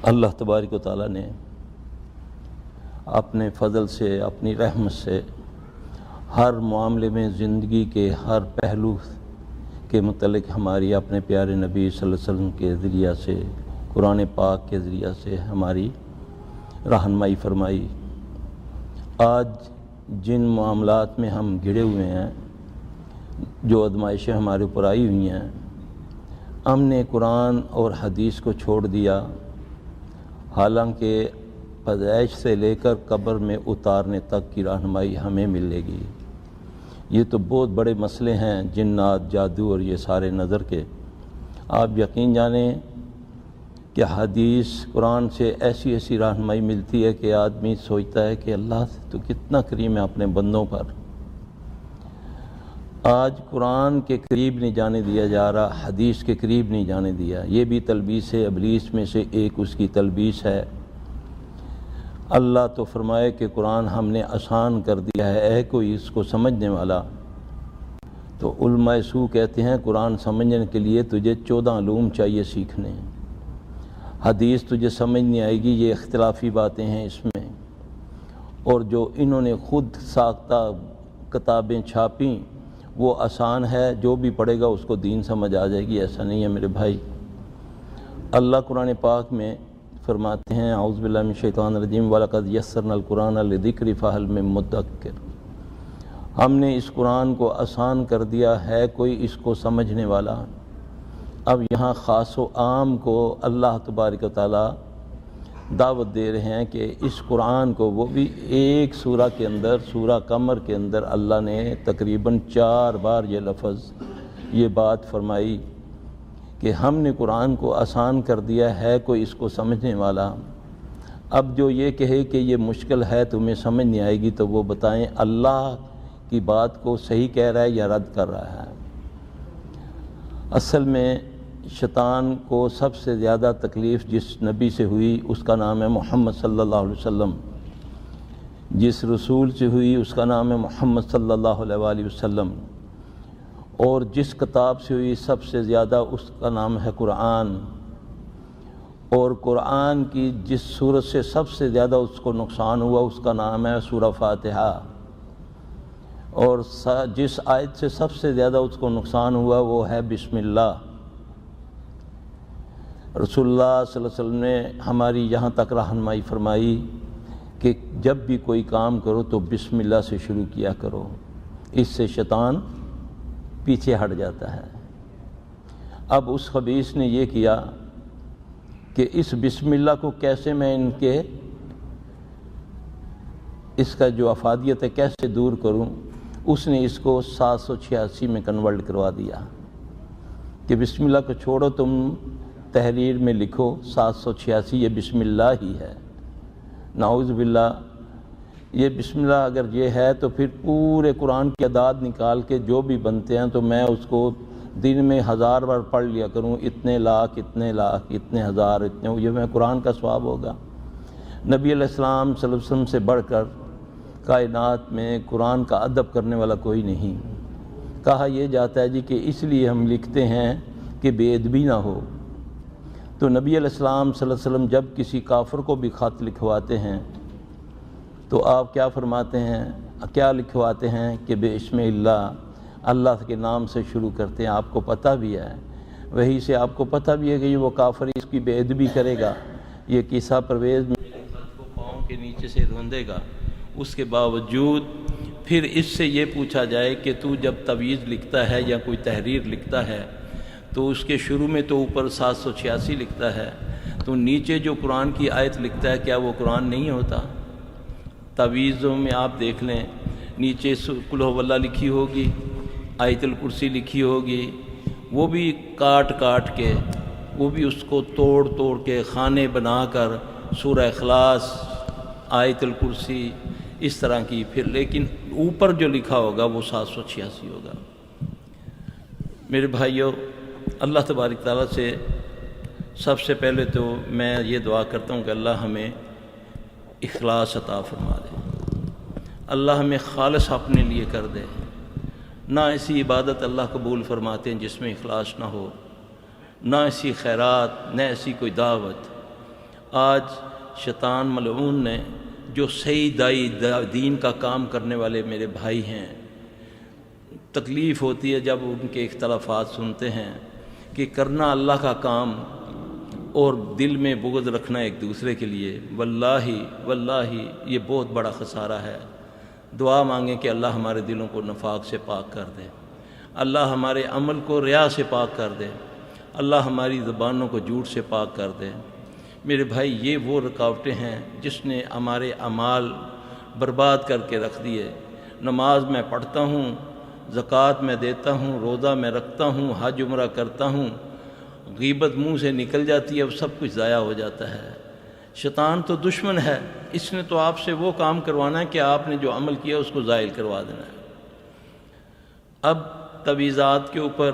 اللہ تبارک و تعالیٰ نے اپنے فضل سے، اپنی رحمت سے ہر معاملے میں زندگی کے ہر پہلو کے متعلق ہماری اپنے پیارے نبی صلی اللہ علیہ وسلم کے ذریعہ سے، قرآن پاک کے ذریعہ سے ہماری رہنمائی فرمائی۔ آج جن معاملات میں ہم گھڑے ہوئے ہیں، جو آزمائشیں ہمارے اوپر آئی ہوئی ہیں، ہم نے قرآن اور حدیث کو چھوڑ دیا، حالانکہ پیدائش سے لے کر قبر میں اتارنے تک کی رہنمائی ہمیں ملے گی۔ یہ تو بہت بڑے مسئلے ہیں، جنات، جادو اور یہ سارے نظر کے۔ آپ یقین جانیں کہ حدیث قرآن سے ایسی ایسی رہنمائی ملتی ہے کہ آدمی سوچتا ہے کہ اللہ تو کتنا کریم ہے اپنے بندوں پر۔ آج قرآن کے قریب نہیں جانے دیا جا رہا، حدیث کے قریب نہیں جانے دیا۔ یہ بھی تلبیس ابلیس میں سے ایک اس کی تلبیس ہے۔ اللہ تو فرمائے کہ قرآن ہم نے آسان کر دیا ہے، اے کوئی اس کو سمجھنے والا۔ تو علماء سو کہتے ہیں قرآن سمجھنے کے لیے تجھے 14 علوم چاہیے سیکھنے۔ حدیث تجھے سمجھ نہیں آئے گی، یہ اختلافی باتیں ہیں اس میں، اور جو انہوں نے خود ساختہ کتابیں چھاپیں وہ آسان ہے، جو بھی پڑھے گا اس کو دین سمجھ آ جائے گی۔ ایسا نہیں ہے میرے بھائی۔ اللہ قرآن پاک میں فرماتے ہیں اعوذ باللہ من الشیطان الرجیم وَلَقَدْ يَسَّرْنَا الْقُرْآنَ لِلذِّكْرِ فَهَلْ مِن مُدَّكِرٍ۔ ہم نے اس قرآن کو آسان کر دیا ہے، کوئی اس کو سمجھنے والا۔ اب یہاں خاص و عام کو اللہ تبارک و تعالیٰ دعوت دے رہے ہیں کہ اس قرآن کو، وہ بھی ایک سورہ کے اندر، سورہ قمر کے اندر اللہ نے تقریباً 4 بار یہ لفظ، یہ بات فرمائی کہ ہم نے قرآن کو آسان کر دیا ہے، کوئی اس کو سمجھنے والا۔ اب جو یہ کہے کہ یہ مشکل ہے، تمہیں سمجھ نہیں آئے گی، تو وہ بتائیں اللہ کی بات کو صحیح کہہ رہا ہے یا رد کر رہا ہے؟ اصل میں شیطان کو سب سے زیادہ تکلیف جس نبی سے ہوئی اس کا نام ہے محمد صلی اللہ علیہ وسلم، جس رسول سے ہوئی اس کا نام ہے محمد صلی اللہ علیہ وآلہ وسلم، اور جس کتاب سے ہوئی سب سے زیادہ اس کا نام ہے قرآن، اور قرآن کی جس سورت سے سب سے زیادہ اس کو نقصان ہوا اس کا نام ہے سورہ فاتحہ، اور جس آیت سے سب سے زیادہ اس کو نقصان ہوا وہ ہے بسم اللہ۔ رسول اللہ صلی اللہ علیہ وسلم نے ہماری یہاں تک رہنمائی فرمائی کہ جب بھی کوئی کام کرو تو بسم اللہ سے شروع کیا کرو، اس سے شیطان پیچھے ہٹ جاتا ہے۔ اب اس خبیث نے یہ کیا کہ اس بسم اللہ کو کیسے میں ان کے اس کا جو افادیت ہے کیسے دور کروں، اس نے اس کو 786 میں کنورٹ کروا دیا کہ بسم اللہ کو چھوڑو، تم تحریر میں لکھو 786 یہ بسم اللہ ہی ہے۔ نعوذ باللہ، یہ بسم اللہ اگر یہ ہے تو پھر پورے قرآن کی اعداد نکال کے جو بھی بنتے ہیں تو میں اس کو دن میں 1000 بار پڑھ لیا کروں، اتنے لاکھ، اتنے لاکھ، اتنے ہزار، اتنے، یہ میں قرآن کا ثواب ہوگا۔ نبی علیہ السلام صلی اللہ علیہ وسلم سے بڑھ کر کائنات میں قرآن کا ادب کرنے والا کوئی نہیں۔ کہا یہ جاتا ہے جی کہ اس لیے ہم لکھتے ہیں کہ بے ادبی نہ ہو۔ تو نبی علیہ السلام صلی اللہ علیہ وسلم جب کسی کافر کو بھی خط لکھواتے ہیں تو آپ کیا فرماتے ہیں، کیا لکھواتے ہیں کہ بسم اللہ، اللہ کے نام سے شروع کرتے ہیں۔ آپ کو پتہ بھی ہے، وہی سے آپ کو پتہ بھی ہے کہ یہ وہ کافر اس کی بے ادبی کرے گا، یہ قصہ پرویز میرے خط کو پاؤں کے نیچے سے روندے گا، اس کے باوجود پھر اس سے یہ پوچھا جائے کہ تو جب تعویذ لکھتا ہے یا کوئی تحریر لکھتا ہے تو اس کے شروع میں تو اوپر 786 لکھتا ہے، تو نیچے جو قرآن کی آیت لکھتا ہے کیا وہ قرآن نہیں ہوتا؟ تعویذوں میں آپ دیکھ لیں، نیچے قل ھو اللہ لکھی ہوگی، آیت الکرسی لکھی ہوگی، وہ بھی کاٹ کاٹ کے، وہ بھی اس کو توڑ توڑ کے خانے بنا کر سورہ اخلاص، آیت الکرسی اس طرح کی، پھر لیکن اوپر جو لکھا ہوگا وہ 786 ہوگا۔ میرے بھائیوں، اللہ تبارک تعالیٰ سے سب سے پہلے تو میں یہ دعا کرتا ہوں کہ اللہ ہمیں اخلاص عطا فرما دے، اللہ ہمیں خالص اپنے لیے کر دے۔ نہ ایسی عبادت اللہ قبول فرماتے ہیں جس میں اخلاص نہ ہو، نہ ایسی خیرات، نہ ایسی کوئی دعوت۔ آج شیطان ملعون نے جو صحیح دائی دین کا کام کرنے والے میرے بھائی ہیں، تکلیف ہوتی ہے جب ان کے اختلافات سنتے ہیں کہ کرنا اللہ کا کام اور دل میں بغض رکھنا ایک دوسرے کے لیے، واللہ یہ بہت بڑا خسارہ ہے۔ دعا مانگیں کہ اللہ ہمارے دلوں کو نفاق سے پاک کر دے، اللہ ہمارے عمل کو ریا سے پاک کر دے، اللہ ہماری زبانوں کو جھوٹ سے پاک کر دے۔ میرے بھائی، یہ وہ رکاوٹیں ہیں جس نے ہمارے اعمال برباد کر کے رکھ دیے۔ نماز میں پڑھتا ہوں، زکوٰۃ میں دیتا ہوں، روزہ میں رکھتا ہوں، حج عمرہ کرتا ہوں، غیبت منہ سے نکل جاتی ہے، اب سب کچھ ضائع ہو جاتا ہے۔ شیطان تو دشمن ہے، اس نے تو آپ سے وہ کام کروانا ہے کہ آپ نے جو عمل کیا اس کو زائل کروا دینا ہے۔ اب تعویذات کے اوپر،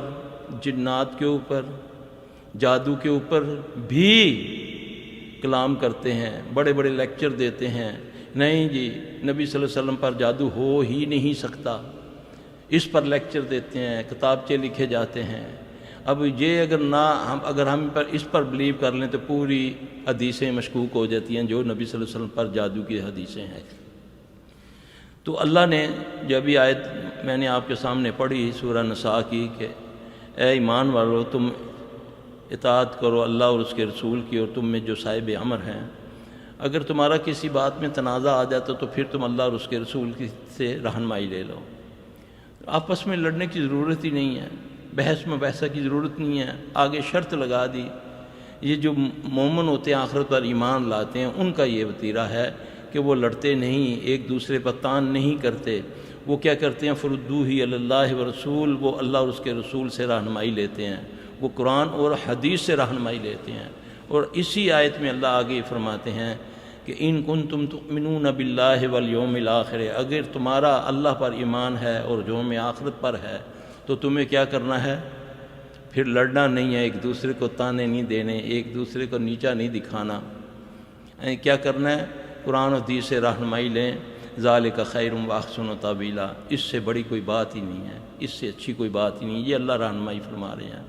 جنات کے اوپر، جادو کے اوپر بھی کلام کرتے ہیں، بڑے بڑے لیکچر دیتے ہیں، نہیں جی نبی صلی اللہ علیہ وسلم پر جادو ہو ہی نہیں سکتا، اس پر لیکچر دیتے ہیں، کتابچے لکھے جاتے ہیں۔ اب یہ اگر ہم اس پر بلیو کر لیں تو پوری حدیثیں مشکوک ہو جاتی ہیں جو نبی صلی اللہ علیہ وسلم پر جادو کی حدیثیں ہیں۔ تو اللہ نے جب یہ آیت میں نے آپ کے سامنے پڑھی سورہ نساء کی کہ اے ایمان والو تم اطاعت کرو اللہ اور اس کے رسول کی اور تم میں جو صاحب امر ہیں، اگر تمہارا کسی بات میں تنازع آ جاتا تو پھر تم اللہ اور اس کے رسول سے رہنمائی لے لو۔ آپس میں لڑنے کی ضرورت ہی نہیں ہے، بحث مباحثہ کی ضرورت نہیں ہے، آگے شرط لگا دی۔ یہ جو مومن ہوتے ہیں آخرت پر ایمان لاتے ہیں ان کا یہ وتیرہ ہے کہ وہ لڑتے نہیں، ایک دوسرے پر تان نہیں کرتے، وہ کیا کرتے ہیں فردوہ الی اللہ ورسول، وہ اللہ اور اس کے رسول سے رہنمائی لیتے ہیں، وہ قرآن اور حدیث سے رہنمائی لیتے ہیں۔ اور اسی آیت میں اللہ آگے فرماتے ہیں کہ ان کنتم تؤمنون باللہ والیوم الآخر، اگر تمہارا اللہ پر ایمان ہے اور یوم آخرت پر ہے تو تمہیں کیا کرنا ہے؟ پھر لڑنا نہیں ہے، ایک دوسرے کو تانے نہیں دینے، ایک دوسرے کو نیچا نہیں دکھانا، کیا کرنا ہے؟ قرآن و حدیث سے رہنمائی لیں، ذالک خیر واحسن تاویلا، اس سے بڑی کوئی بات ہی نہیں ہے، اس سے اچھی کوئی بات ہی نہیں، یہ اللہ رہنمائی فرما رہے ہیں۔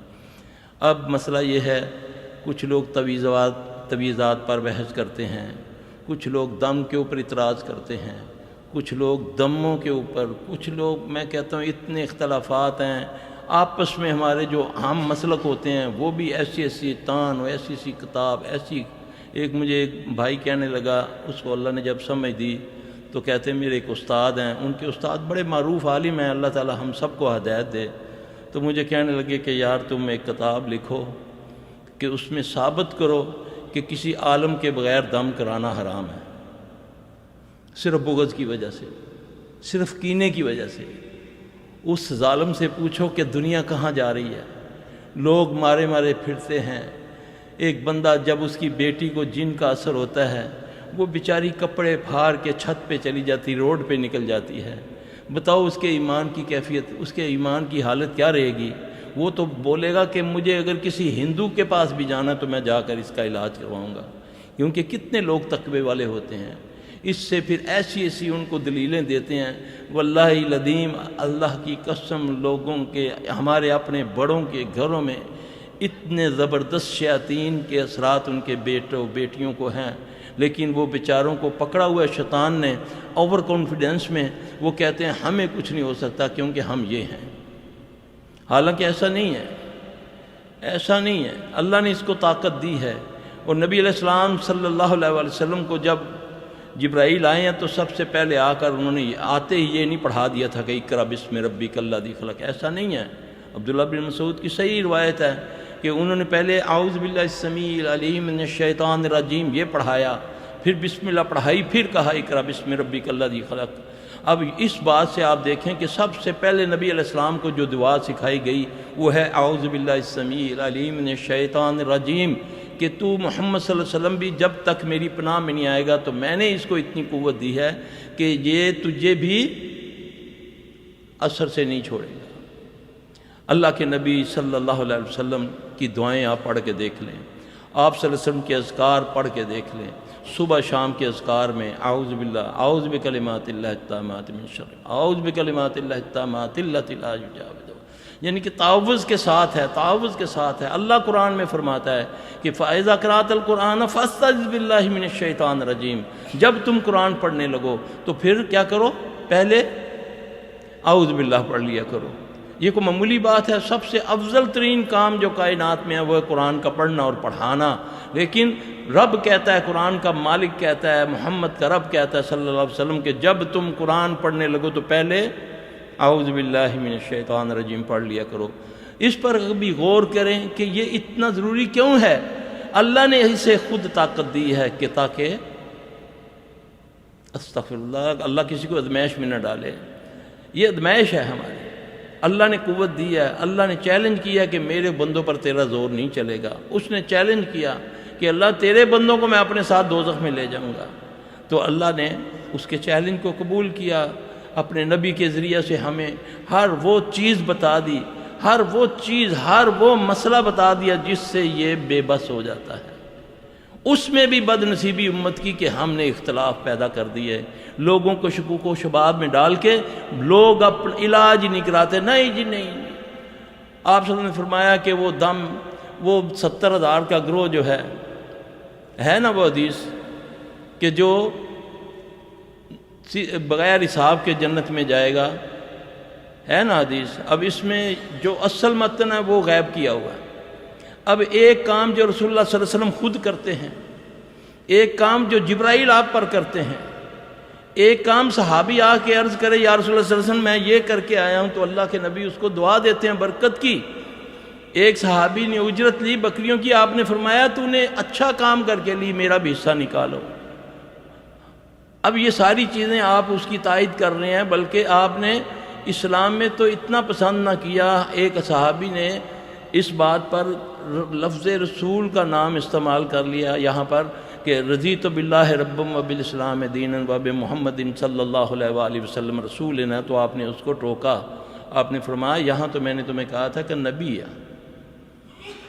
اب مسئلہ یہ ہے کچھ لوگ تعویذات پر بحث کرتے ہیں، کچھ لوگ دم کے اوپر اعتراض کرتے ہیں، کچھ لوگ دموں کے اوپر، کچھ لوگ، میں کہتا ہوں اتنے اختلافات ہیں آپس میں۔ ہمارے جو عام مسلک ہوتے ہیں وہ بھی ایسی تان و ایسی کتاب ایسی۔ مجھے ایک بھائی کہنے لگا، اس کو اللہ نے جب سمجھ دی تو کہتے ہیں میرے ایک استاد ہیں، ان کے استاد بڑے معروف عالم ہیں، اللہ تعالی ہم سب کو ہدایت دے، تو مجھے کہنے لگے کہ یار تم ایک کتاب لکھو کہ اس میں ثابت کرو کہ کسی عالم کے بغیر دم کرانا حرام ہے، صرف بغض کی وجہ سے، صرف کینے کی وجہ سے۔ اس ظالم سے پوچھو کہ دنیا کہاں جا رہی ہے، لوگ مارے مارے پھرتے ہیں۔ ایک بندہ جب اس کی بیٹی کو جن کا اثر ہوتا ہے وہ بیچاری کپڑے پھاڑ کے چھت پہ چلی جاتی، روڈ پہ نکل جاتی ہے، بتاؤ اس کے ایمان کی کیفیت، اس کے ایمان کی حالت کیا رہے گی؟ وہ تو بولے گا کہ مجھے اگر کسی ہندو کے پاس بھی جانا تو میں جا کر اس کا علاج کرواؤں گا، کیونکہ کتنے لوگ تقوی والے ہوتے ہیں۔ اس سے پھر ایسی ان کو دلیلیں دیتے ہیں، واللہ العظیم اللہ کی قسم، لوگوں کے، ہمارے اپنے بڑوں کے گھروں میں اتنے زبردست شیاطین کے اثرات ان کے بیٹوں بیٹیوں کو ہیں، لیکن وہ بیچاروں کو پکڑا ہوا ہے شیطان نے، اوور کانفیڈنس میں وہ کہتے ہیں ہمیں کچھ نہیں ہو سکتا کیونکہ ہم یہ ہیں، حالانکہ ایسا نہیں ہے، ایسا نہیں ہے۔ اللہ نے اس کو طاقت دی ہے۔ اور نبی علیہ السلام صلی اللہ علیہ وسلم کو جب جبرائیل آئے ہیں تو سب سے پہلے آ کر انہوں نے آتے ہی یہ نہیں پڑھا دیا تھا کہ اقرأ بسم ربک الذی خلق، ایسا نہیں ہے۔ عبداللہ بن مسعود کی صحیح روایت ہے کہ انہوں نے پہلے اعوذ باللہ السمیع العلیم من الشیطان الرجیم یہ پڑھایا، پھر بسم اللہ پڑھائی، پھر کہا اقرأ بسم ربک الذی خلق۔ اب اس بات سے آپ دیکھیں کہ سب سے پہلے نبی علیہ السلام کو جو دعا سکھائی گئی وہ ہے اعوذ باللہ السمیع العلیم من الشیطان الرجیم، کہ تو محمد صلی اللہ علیہ وسلم بھی جب تک میری پناہ میں نہیں آئے گا تو میں نے اس کو اتنی قوت دی ہے کہ یہ تجھے بھی اثر سے نہیں چھوڑے گا۔ اللہ کے نبی صلی اللہ علیہ وسلم کی دعائیں آپ پڑھ کے دیکھ لیں، آپ صلی اللہ علیہ وسلم کے اذکار پڑھ کے دیکھ لیں، صبح شام کے اذکار میں اعوذ باللہ، اعوذ بکلمات اللہ التامات من شر، اعوذ بکلمات اللہ التامات التی لا یجاوزها، یعنی کہ تعوذ کے ساتھ ہے، تعوذ کے ساتھ ہے۔ اللہ قرآن میں فرماتا ہے کہ فَإِذَا قَرَأْتَ الْقُرْآنَ فَاسْتَعِذْ بِاللَّهِ مِنَ الشَّيْطَانِ الرَّجِيمِ، جب تم قرآن پڑھنے لگو تو پھر کیا کرو؟ پہلے اعوذ باللہ پڑھ لیا کرو۔ یہ کوئی معمولی بات ہے؟ سب سے افضل ترین کام جو کائنات میں ہے وہ ہے قرآن کا پڑھنا اور پڑھانا۔ لیکن رب کہتا ہے، قرآن کا مالک کہتا ہے، محمد کا رب کہتا ہے صلی اللہ علیہ وسلم کہ جب تم قرآن پڑھنے لگو تو پہلے اعوذ باللہ من الشیطان الرجیم پڑھ لیا کرو۔ اس پر کبھی غور کریں کہ یہ اتنا ضروری کیوں ہے؟ اللہ نے اسے خود طاقت دی ہے کہ تاکہ استغفر اللہ کسی کو ادمیش میں نہ ڈالے۔ یہ ادمیش ہے ہماری، اللہ نے قوت دی ہے۔ اللہ نے چیلنج کیا کہ میرے بندوں پر تیرا زور نہیں چلے گا۔ اس نے چیلنج کیا کہ اللہ تیرے بندوں کو میں اپنے ساتھ دوزخ میں لے جاؤں گا، تو اللہ نے اس کے چیلنج کو قبول کیا، اپنے نبی کے ذریعے سے ہمیں ہر وہ چیز بتا دی، ہر وہ چیز، ہر وہ مسئلہ بتا دیا جس سے یہ بے بس ہو جاتا ہے۔ اس میں بھی بد نصیبی امت کی کہ ہم نے اختلاف پیدا کر دیے، لوگوں کو شکوک و شبہات میں ڈال کے لوگ اپنا علاج ہی نہیں کراتے۔ نہیں جی نہیں، آپ صلی اللہ علیہ وسلم نے فرمایا کہ وہ دم، وہ 70,000 کا گروہ جو ہے نا وہ حدیث کہ جو بغیر حساب کے جنت میں جائے گا، ہے نا حدیث۔ اب اس میں جو اصل متن ہے وہ غائب کیا ہوا ہے۔ اب ایک کام جو رسول اللہ صلی اللہ علیہ وسلم خود کرتے ہیں، ایک کام جو جبرائیل آپ پر کرتے ہیں، ایک کام صحابی آ کے عرض کرے یا رسول اللہ صلی اللہ علیہ وسلم میں یہ کر کے آیا ہوں، تو اللہ کے نبی اس کو دعا دیتے ہیں برکت کی۔ ایک صحابی نے اجرت لی بکریوں کی، آپ نے فرمایا تو نے اچھا کام کر کے لی، میرا بھی حصہ نکالو۔ اب یہ ساری چیزیں آپ اس کی تائید کر رہے ہیں، بلکہ آپ نے اسلام میں تو اتنا پسند نہ کیا۔ ایک صحابی نے اس بات پر لفظ رسول کا نام استعمال کر لیا یہاں پر کہ رضیت باللہ رب و بالاسلام دینا و بمحمد صلی اللہ علیہ وآلہ وسلم رسولنا، تو آپ نے اس کو ٹوکا۔ آپ نے فرمایا یہاں تو میں نے تمہیں کہا تھا کہ نبی ہے،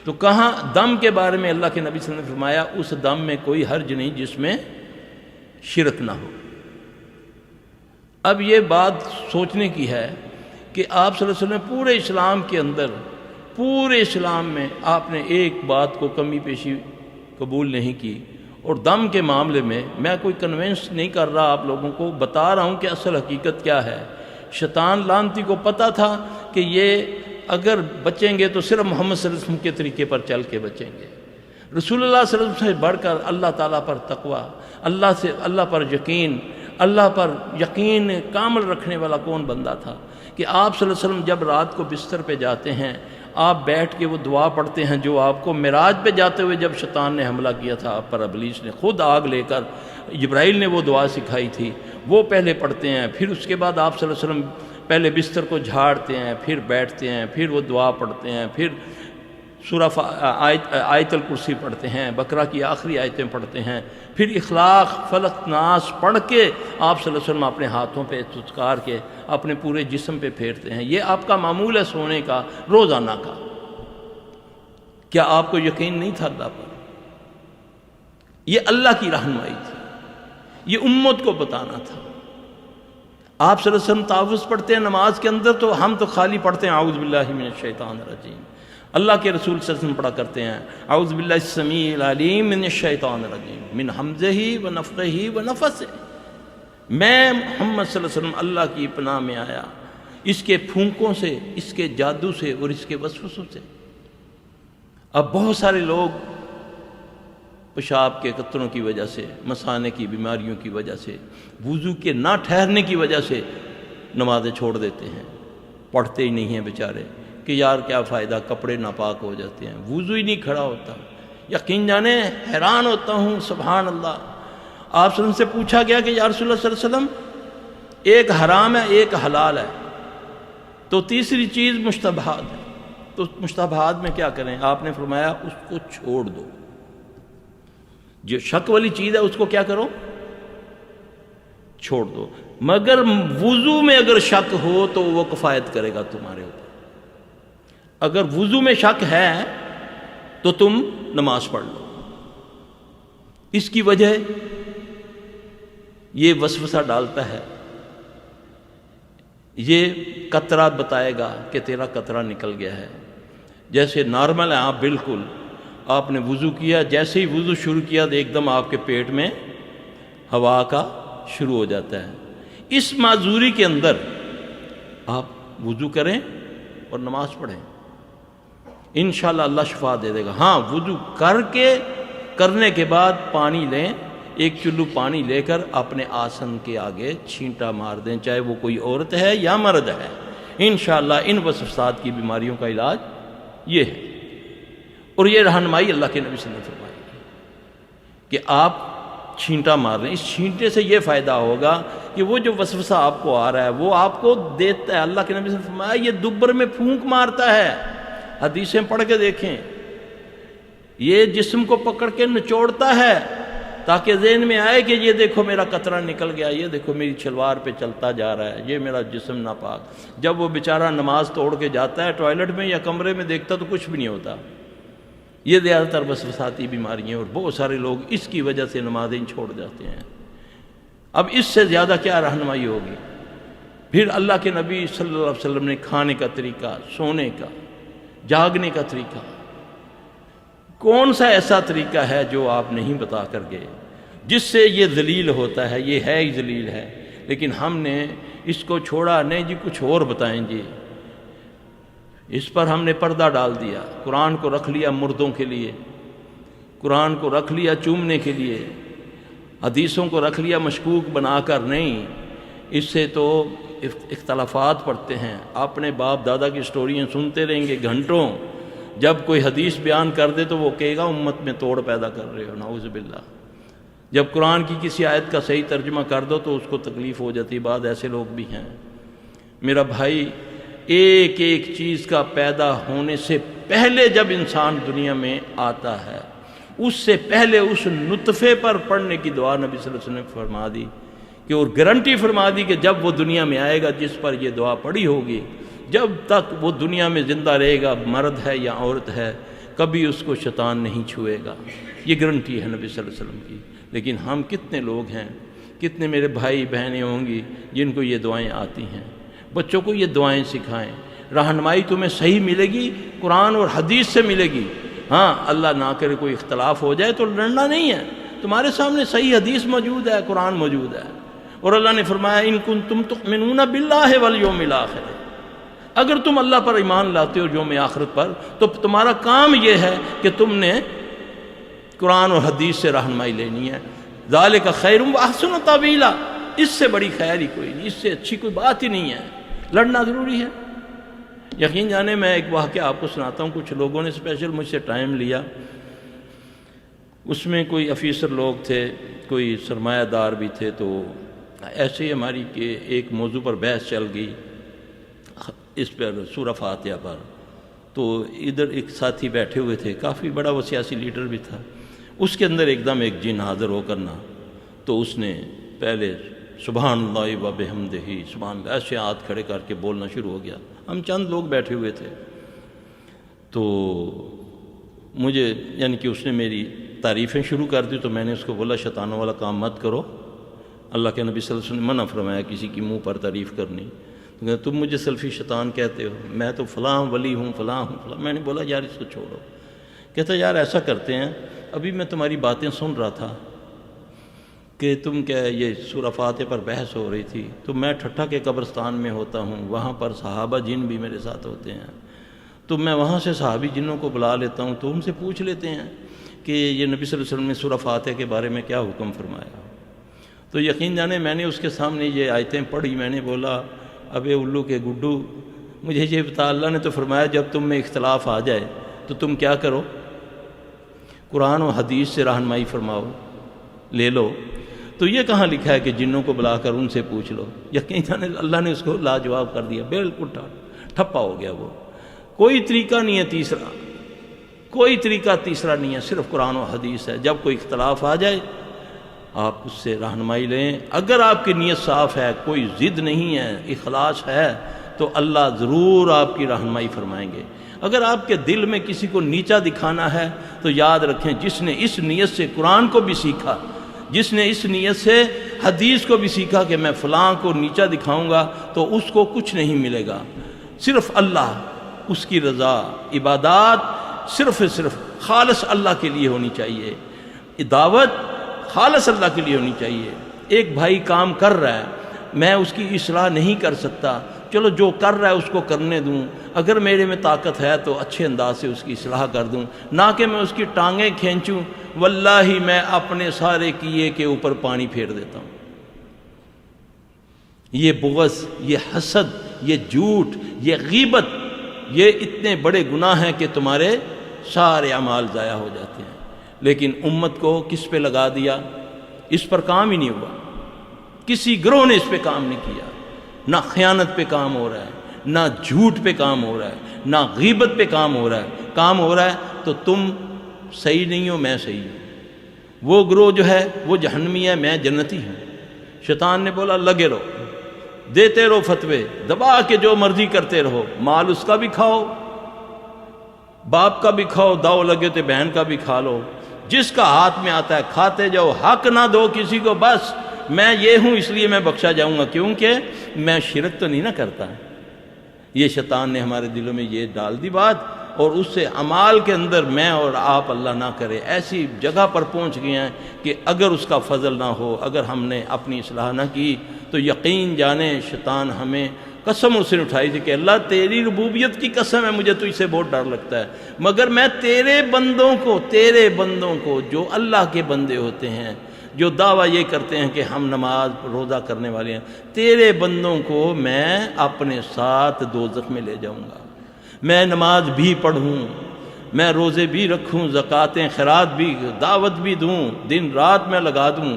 تو کہاں دم کے بارے میں اللہ کے نبی صلی اللہ علیہ وسلم نے فرمایا اس دم میں کوئی حرج نہیں جس میں شرک نہ ہو۔ اب یہ بات سوچنے کی ہے کہ آپ صلی اللہ علیہ وسلم پورے اسلام کے اندر، پورے اسلام میں آپ نے ایک بات کو کمی پیشی قبول نہیں کی، اور دم کے معاملے میں میں کوئی کنونس نہیں کر رہا، آپ لوگوں کو بتا رہا ہوں کہ اصل حقیقت کیا ہے۔ شیطان لعنتی کو پتہ تھا کہ یہ اگر بچیں گے تو صرف محمد صلی اللہ علیہ وسلم کے طریقے پر چل کے بچیں گے۔ رسول اللہ صلی اللہ علیہ وسلم سے بڑھ کر اللہ تعالیٰ پر تقوی، اللہ پر یقین، اللہ پر یقین کامل رکھنے والا کون بندہ تھا کہ آپ صلی اللہ علیہ وسلم جب رات کو بستر پہ جاتے ہیں، آپ بیٹھ کے وہ دعا پڑھتے ہیں جو آپ کو معراج پہ جاتے ہوئے جب شیطان نے حملہ کیا تھا آپ پر، ابلیس نے خود آگ لے کر، جبرائیل نے وہ دعا سکھائی تھی، وہ پہلے پڑھتے ہیں۔ پھر اس کے بعد آپ صلی اللہ علیہ وسلم پہلے بستر کو جھاڑتے ہیں، پھر بیٹھتے ہیں، پھر وہ دعا پڑھتے ہیں، پھر سورہ آیت الکرسی پڑھتے ہیں، بقرہ کی آخری آیتیں پڑھتے ہیں، پھر اخلاق فلق ناس پڑھ کے آپ صلی اللہ علیہ وسلم اپنے ہاتھوں پہ تذکار کے اپنے پورے جسم پہ پھیرتے ہیں۔ یہ آپ کا معمول ہے سونے کا، روزانہ کا۔ کیا آپ کو یقین نہیں تھا اللہ پر؟ یہ اللہ کی رہنمائی تھی، یہ امت کو بتانا تھا۔ آپ صلی اللہ علیہ وسلم تعوذ پڑھتے ہیں نماز کے اندر، تو ہم تو خالی پڑھتے ہیں اعوذ باللہ من الشیطان الرجیم۔ اللہ کے رسول صلی اللہ علیہ وسلم پڑھا کرتے ہیں اعوذ باللہ السمیع العلیم من الشیطان الرجیم من حمزہ و نفخہ و نفثہ، میں محمد صلی اللہ علیہ وسلم اللہ کی پناہ میں آیا اس کے پھونکوں سے، اس کے جادو سے اور اس کے وسوسوں سے۔ اب بہت سارے لوگ پیشاب کے قطروں کی وجہ سے، مثانے کی بیماریوں کی وجہ سے، وضو کے نہ ٹھہرنے کی وجہ سے نمازیں چھوڑ دیتے ہیں، پڑھتے ہی نہیں ہیں بیچارے کہ یار کیا فائدہ، کپڑے ناپاک ہو جاتے ہیں، وضو ہی نہیں کھڑا ہوتا۔ یقین جانے حیران ہوتا ہوں، سبحان اللہ۔ آپ صلی اللہ علیہ وسلم سے پوچھا گیا کہ یا رسول اللہ صلی اللہ علیہ وسلم ایک حرام ہے ایک حلال ہے، تو تیسری چیز مشتبہات ہے، تو مشتبہات میں کیا کریں؟ آپ نے فرمایا اس کو چھوڑ دو، جو شک والی چیز ہے اس کو کیا کرو؟ چھوڑ دو۔ مگر وضو میں اگر شک ہو تو وہ کفایت کرے گا تمہارے اوپر۔ اگر وضو میں شک ہے تو تم نماز پڑھ لو۔ اس کی وجہ یہ وسوسہ ڈالتا ہے، یہ قطرہ بتائے گا کہ تیرا قطرہ نکل گیا ہے. جیسے نارمل ہے آپ بالکل، آپ نے وضو کیا، جیسے ہی وضو شروع کیا تو ایک دم آپ کے پیٹ میں ہوا کا شروع ہو جاتا ہے. اس معذوری کے اندر آپ وضو کریں اور نماز پڑھیں، انشاءاللہ اللہ شفا دے دے گا. ہاں وضو کرنے کے بعد پانی لیں، ایک چلو پانی لے کر اپنے آسن کے آگے چھینٹا مار دیں، چاہے وہ کوئی عورت ہے یا مرد ہے. انشاءاللہ ان وسوسات کی بیماریوں کا علاج یہ ہے. اور یہ رہنمائی اللہ کے نبی صلی اللہ علیہ وسلم نے فرمائی کہ آپ چھینٹا مار رہے ہیں. اس چھینٹے سے یہ فائدہ ہوگا کہ وہ جو وسوسہ آپ کو آ رہا ہے وہ آپ کو دیتا ہے. اللہ کے نبی صلی اللہ علیہ وسلم نے فرمایا یہ دبر میں پھونک مارتا ہے. حدیثیں پڑھ کے دیکھیں، یہ جسم کو پکڑ کے نچوڑتا ہے تاکہ ذہن میں آئے کہ یہ دیکھو میرا قطرہ نکل گیا، یہ دیکھو میری شلوار پہ چلتا جا رہا ہے، یہ میرا جسم ناپاک. جب وہ بیچارہ نماز توڑ کے جاتا ہے ٹوائلٹ میں یا کمرے میں، دیکھتا تو کچھ بھی نہیں ہوتا. یہ زیادہ تر وسوساتی بیماریاں، اور بہت سارے لوگ اس کی وجہ سے نمازیں چھوڑ جاتے ہیں. اب اس سے زیادہ کیا رہنمائی ہوگی؟ پھر اللہ کے نبی صلی اللہ علیہ وسلم نے کھانے کا طریقہ، سونے کا، جاگنے کا طریقہ، کون سا ایسا طریقہ ہے جو آپ نہیں بتا کر گئے جس سے یہ ذلیل ہوتا ہے؟ یہ ہے ہی ذلیل ہے، لیکن ہم نے اس کو چھوڑا نہیں. جی کچھ اور بتائیں جی. اس پر ہم نے پردہ ڈال دیا. قرآن کو رکھ لیا مردوں کے لیے، قرآن کو رکھ لیا چومنے کے لیے، حدیثوں کو رکھ لیا مشکوک بنا کر. نہیں، اس سے تو اختلافات پڑتے ہیں. اپنے باپ دادا کی سٹوریاں سنتے رہیں گے گھنٹوں. جب کوئی حدیث بیان کر دے تو وہ کہے گا امت میں توڑ پیدا کر رہے ہو، نعوذ باللہ. جب قرآن کی کسی آیت کا صحیح ترجمہ کر دو تو اس کو تکلیف ہو جاتی. بعد ایسے لوگ بھی ہیں. میرا بھائی، ایک ایک چیز کا پیدا ہونے سے پہلے جب انسان دنیا میں آتا ہے، اس سے پہلے اس نطفے پر پڑھنے کی دعا نبی صلی اللہ علیہ وسلم نے فرما دی کہ، اور گارنٹی فرما دی کہ جب وہ دنیا میں آئے گا جس پر یہ دعا پڑھی ہوگی، جب تک وہ دنیا میں زندہ رہے گا، مرد ہے یا عورت ہے، کبھی اس کو شیطان نہیں چھوئے گا. یہ گارنٹی ہے نبی صلی اللہ علیہ وسلم کی. لیکن ہم کتنے لوگ ہیں، کتنے میرے بھائی بہنیں ہوں گی جن کو یہ دعائیں آتی ہیں. بچوں کو یہ دعائیں سکھائیں. رہنمائی تمہیں صحیح ملے گی، قرآن اور حدیث سے ملے گی. ہاں اللہ نہ کرے کوئی اختلاف ہو جائے تو لڑنا نہیں ہے. تمہارے سامنے صحیح حدیث موجود ہے، قرآن موجود ہے. اور اللہ نے فرمایا ان کنتم تؤمنون باللہ والیوم الآخر، اگر تم اللہ پر ایمان لاتے ہو، یوم آخرت پر، تو تمہارا کام یہ ہے کہ تم نے قرآن اور حدیث سے رہنمائی لینی ہے. ذالک خیر واحسن تاویلا، اس سے بڑی خیر ہی کوئی نہیں، اس سے اچھی کوئی بات ہی نہیں ہے. لڑنا ضروری ہے. یقین جانے میں ایک واقعہ آپ کو سناتا ہوں. کچھ لوگوں نے اسپیشل مجھ سے ٹائم لیا. اس میں کوئی آفیسر لوگ تھے، کوئی سرمایہ دار بھی تھے. تو ایسے ہی ہماری کہ ایک موضوع پر بحث چل گئی، اس پر سورہ فاتحہ پر. تو ادھر ایک ساتھی بیٹھے ہوئے تھے، کافی بڑا وہ سیاسی لیڈر بھی تھا. اس کے اندر ایک دم ایک جن حاضر ہو کرنا. تو اس نے پہلے سبحان اللہ و بحمدہ، سبحان اللہ، ایسے ہاتھ کھڑے کر کے بولنا شروع ہو گیا. ہم چند لوگ بیٹھے ہوئے تھے. تو مجھے یعنی کہ اس نے میری تعریفیں شروع کر دی. تو میں نے اس کو بولا شیطانوں والا کام مت کرو، اللہ کے نبی صلی اللہ علیہ وسلم نے منع فرمایا کسی کی منہ پر تعریف کرنی. تو کہتے تم مجھے سلفی شیطان کہتے ہو، میں تو فلاں ولی ہوں، فلاں ہوں، فلاں. میں نے بولا یار اس کو چھوڑو. کہتا یار ایسا کرتے ہیں، ابھی میں تمہاری باتیں سن رہا تھا کہ تم کیا یہ سورہ فاتحہ پر بحث ہو رہی تھی. تو میں ٹھٹھا کے قبرستان میں ہوتا ہوں، وہاں پر صحابہ جن بھی میرے ساتھ ہوتے ہیں. تو میں وہاں سے صحابی جنوں کو بلا لیتا ہوں تو ان سے پوچھ لیتے ہیں کہ یہ نبی صلی اللہ علیہ وسلم نے سورہ فاتحہ کے بارے میں کیا حکم فرمایا. تو یقین جانے میں نے اس کے سامنے یہ آیتیں پڑھی. میں نے بولا ابے الو کے گڈو، مجھے یہ بتا، اللہ نے تو فرمایا جب تم میں اختلاف آ جائے تو تم کیا کرو؟ قرآن و حدیث سے رہنمائی فرماؤ، لے لو. تو یہ کہاں لکھا ہے کہ جنوں کو بلا کر ان سے پوچھ لو؟ یقین جانے اللہ نے اس کو لاجواب کر دیا، بالکل ٹھپا ہو گیا. وہ کوئی طریقہ نہیں ہے تیسرا، کوئی طریقہ تیسرا نہیں ہے، صرف قرآن و حدیث ہے. جب کوئی اختلاف آ جائے آپ اس سے رہنمائی لیں. اگر آپ کی نیت صاف ہے، کوئی ضد نہیں ہے، اخلاص ہے، تو اللہ ضرور آپ کی رہنمائی فرمائیں گے. اگر آپ کے دل میں کسی کو نیچا دکھانا ہے تو یاد رکھیں جس نے اس نیت سے قرآن کو بھی سیکھا، جس نے اس نیت سے حدیث کو بھی سیکھا کہ میں فلاں کو نیچا دکھاؤں گا تو اس کو کچھ نہیں ملے گا، صرف اللہ، اس کی رضا، عبادات صرف خالص اللہ کے لیے ہونی چاہیے، دعوت خالص اللہ کے لیے ہونی چاہیے۔ ایک بھائی کام کر رہا ہے، میں اس کی اصلاح نہیں کر سکتا، چلو جو کر رہا ہے اس کو کرنے دوں، اگر میرے میں طاقت ہے تو اچھے انداز سے اس کی اصلاح کر دوں، نہ کہ میں اس کی ٹانگیں کھینچوں۔ واللہ میں اپنے سارے کیے کے اوپر پانی پھیر دیتا ہوں۔ یہ بغض، یہ حسد، یہ جھوٹ، یہ غیبت، یہ اتنے بڑے گناہ ہیں کہ تمہارے سارے اعمال ضائع ہو جاتے ہیں۔ لیکن امت کو کس پہ لگا دیا؟ اس پر کام ہی نہیں ہوا، کسی گروہ نے اس پہ کام نہیں کیا، نہ خیانت پہ کام ہو رہا ہے، نہ جھوٹ پہ کام ہو رہا ہے، نہ غیبت پہ کام ہو رہا ہے۔ کام ہو رہا ہے تو تم صحیح نہیں ہو، میں صحیح ہوں، وہ گروہ جو ہے وہ جہنمی ہے، میں جنتی ہوں۔ شیطان نے بولا لگے رہو، دیتے رہو فتوے، دبا کے جو مرضی کرتے رہو، مال اس کا بھی کھاؤ، باپ کا بھی کھاؤ، داؤ لگے تو بہن کا بھی کھا لو، جس کا ہاتھ میں آتا ہے کھاتے جاؤ، حق نہ دو کسی کو، بس میں یہ ہوں اس لیے میں بخشا جاؤں گا، کیونکہ میں شرک تو نہیں نہ کرتا۔ یہ شیطان نے ہمارے دلوں میں یہ ڈال دی بات، اور اس سے اعمال کے اندر میں اور آپ اللہ نہ کرے ایسی جگہ پر پہنچ گئے ہیں کہ اگر اس کا فضل نہ ہو، اگر ہم نے اپنی اصلاح نہ کی تو یقین جانے شیطان ہمیں قسم اس نے اٹھائی تھی کہ اللہ تیری ربوبیت کی قسم ہے، مجھے تو اسے بہت ڈر لگتا ہے، مگر میں تیرے بندوں کو جو اللہ کے بندے ہوتے ہیں، جو دعویٰ یہ کرتے ہیں کہ ہم نماز روزہ کرنے والے ہیں، تیرے بندوں کو میں اپنے ساتھ دوزخ میں لے جاؤں گا۔ میں نماز بھی پڑھوں، میں روزے بھی رکھوں، زکوٰۃیں خیرات بھی، دعوت بھی دوں، دن رات میں لگا دوں،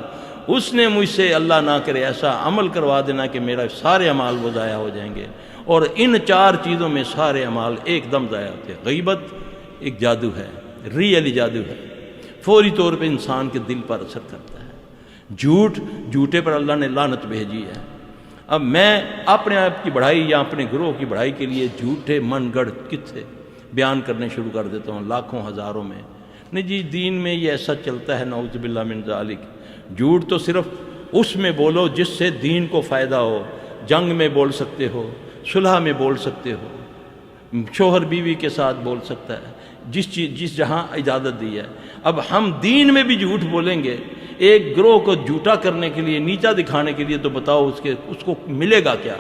اس نے مجھ سے اللہ نہ کرے ایسا عمل کروا دینا کہ میرا سارے اعمال وہ ضائع ہو جائیں گے۔ اور ان چار چیزوں میں سارے اعمال ایک دم ضائع ہوتے ہیں۔ غیبت ایک جادو ہے، ریئلی جادو ہے، فوری طور پہ انسان کے دل پر اثر کرتا ہے۔ جھوٹے پر اللہ نے لعنت بھیجی ہے۔ اب میں اپنے آپ کی بڑھائی یا اپنے گروہ کی بڑھائی کے لیے جھوٹے من گڑھ قصے بیان کرنے شروع کر دیتا ہوں، لاکھوں ہزاروں میں۔ نہیں جی، دین میں یہ ایسا چلتا ہے، نعوذ باللہ من ذالک۔ جھوٹ تو صرف اس میں بولو جس سے دین کو فائدہ ہو، جنگ میں بول سکتے ہو، صلح میں بول سکتے ہو، شوہر بیوی کے ساتھ بول سکتا ہے، جس جہاں اجازت دی ہے۔ اب ہم دین میں بھی جھوٹ بولیں گے ایک گروہ کو جھوٹا کرنے کے لیے، نیچا دکھانے کے لیے، تو بتاؤ اس کو ملے گا کیا؟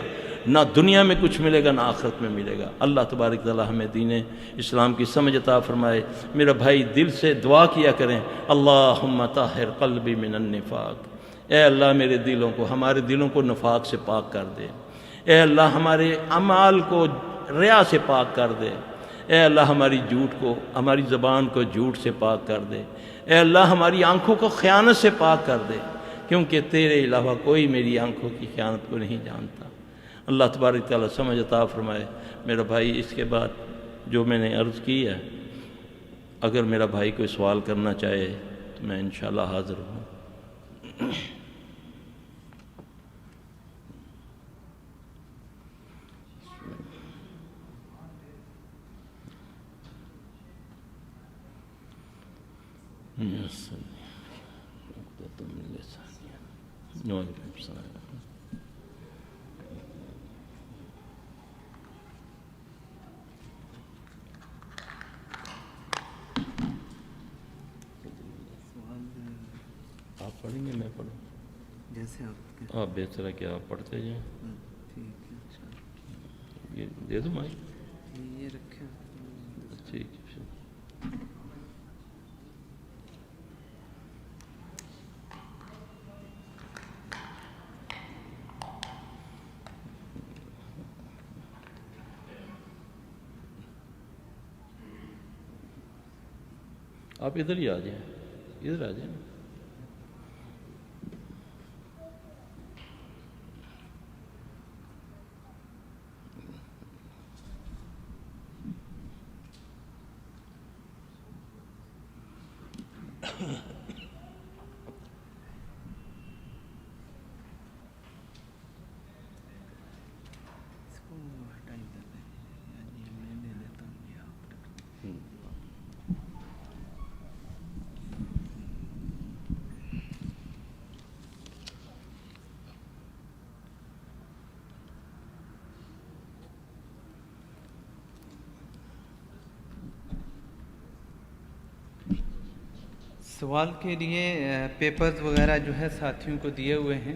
نہ دنیا میں کچھ ملے گا، نہ آخرت میں ملے گا۔ اللہ تبارک تعالی ہمیں دین اسلام کی سمجھ عطا فرمائے۔ میرا بھائی دل سے دعا کیا کریں، اللہم طہر قلبی من النفاق، اے اللہ میرے دلوں کو، ہمارے دلوں کو نفاق سے پاک کر دے۔ اے اللہ ہمارے اعمال کو ریا سے پاک کر دے۔ اے اللہ ہماری ہماری زبان کو جھوٹ سے پاک کر دے۔ اے اللہ ہماری آنکھوں کو خیانت سے پاک کر دے، کیونکہ تیرے علاوہ کوئی میری آنکھوں کی خیانت کو نہیں جانتا۔ اللہ تبارک تعالیٰ سمجھ عطا فرمائے۔ میرا بھائی اس کے بعد جو میں نے عرض کی ہے، اگر میرا بھائی کوئی سوال کرنا چاہے تو میں انشاءاللہ حاضر ہوں۔ آپ پڑھیں گے میں پڑھوں؟ جیسے آپ بہتر ہے کہ آپ پڑھتے جائیں۔ ٹھیک ہے، یہ دے دوں مائک؟ یہ رکھیں۔ ٹھیک ہے۔ آپ ادھر ہی آ جائیں، ادھر آ جائیں۔ اس کو ہٹائی دیتے ہیں، یہ میں لے لیتا ہوں، یہ آپ رکھ لیں۔ سوال کے لیے پیپرز وغیرہ جو ہے ساتھیوں کو دیے ہوئے ہیں،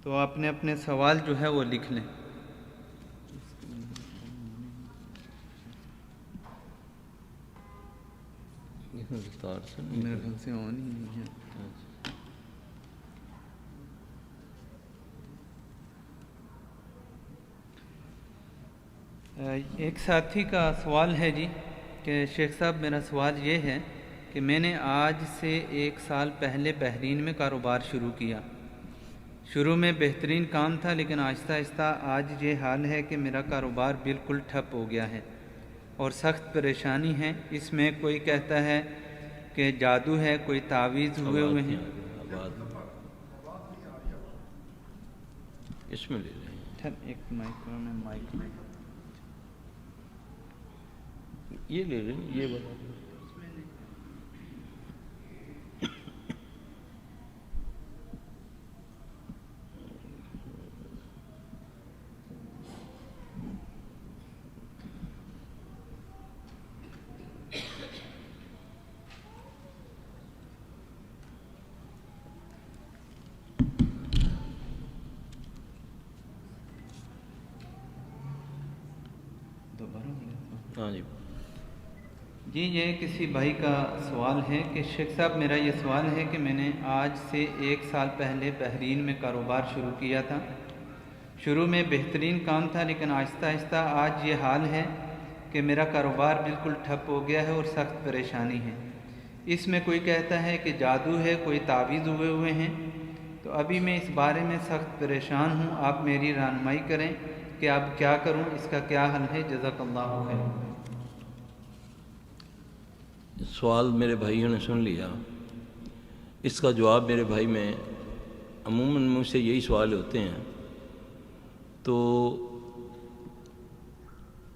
تو آپ نے اپنے سوال جو ہے وہ لکھ لیں۔ میرے خیال سے آن ہی نہیں ہے۔ ایک ساتھی کا سوال ہے جی کہ شیخ صاحب میرا سوال یہ ہے کہ میں نے آج سے 1 سال پہلے بحرین میں کاروبار شروع کیا۔ شروع میں بہترین کام تھا، لیکن آہستہ آہستہ آج یہ حال ہے کہ میرا کاروبار بالکل ٹھپ ہو گیا ہے اور سخت پریشانی ہے۔ اس میں کوئی کہتا ہے کہ جادو ہے، کوئی تعویذ ہوئے ہیں۔ اس میں لے لیں، ایک مائک میں یہ لے لیں، یہ بتا دیں۔ ہاں جی جی، یہ کسی بھائی کا سوال ہے کہ شیخ صاحب میرا یہ سوال ہے کہ میں نے آج سے 1 سال پہلے بحرین میں کاروبار شروع کیا تھا۔ شروع میں بہترین کام تھا، لیکن آہستہ آہستہ آج یہ حال ہے کہ میرا کاروبار بالکل ٹھپ ہو گیا ہے اور سخت پریشانی ہے۔ اس میں کوئی کہتا ہے کہ جادو ہے، کوئی تعویذ ہوئے ہیں۔ تو ابھی میں اس بارے میں سخت پریشان ہوں، آپ میری رہنمائی کریں کہ اب کیا کروں، اس کا کیا حل ہے؟ جزاک اللہ خیر۔ سوال میرے بھائیوں نے سن لیا، اس کا جواب میرے بھائی میں عموماً مجھ سے یہی سوال ہوتے ہیں، تو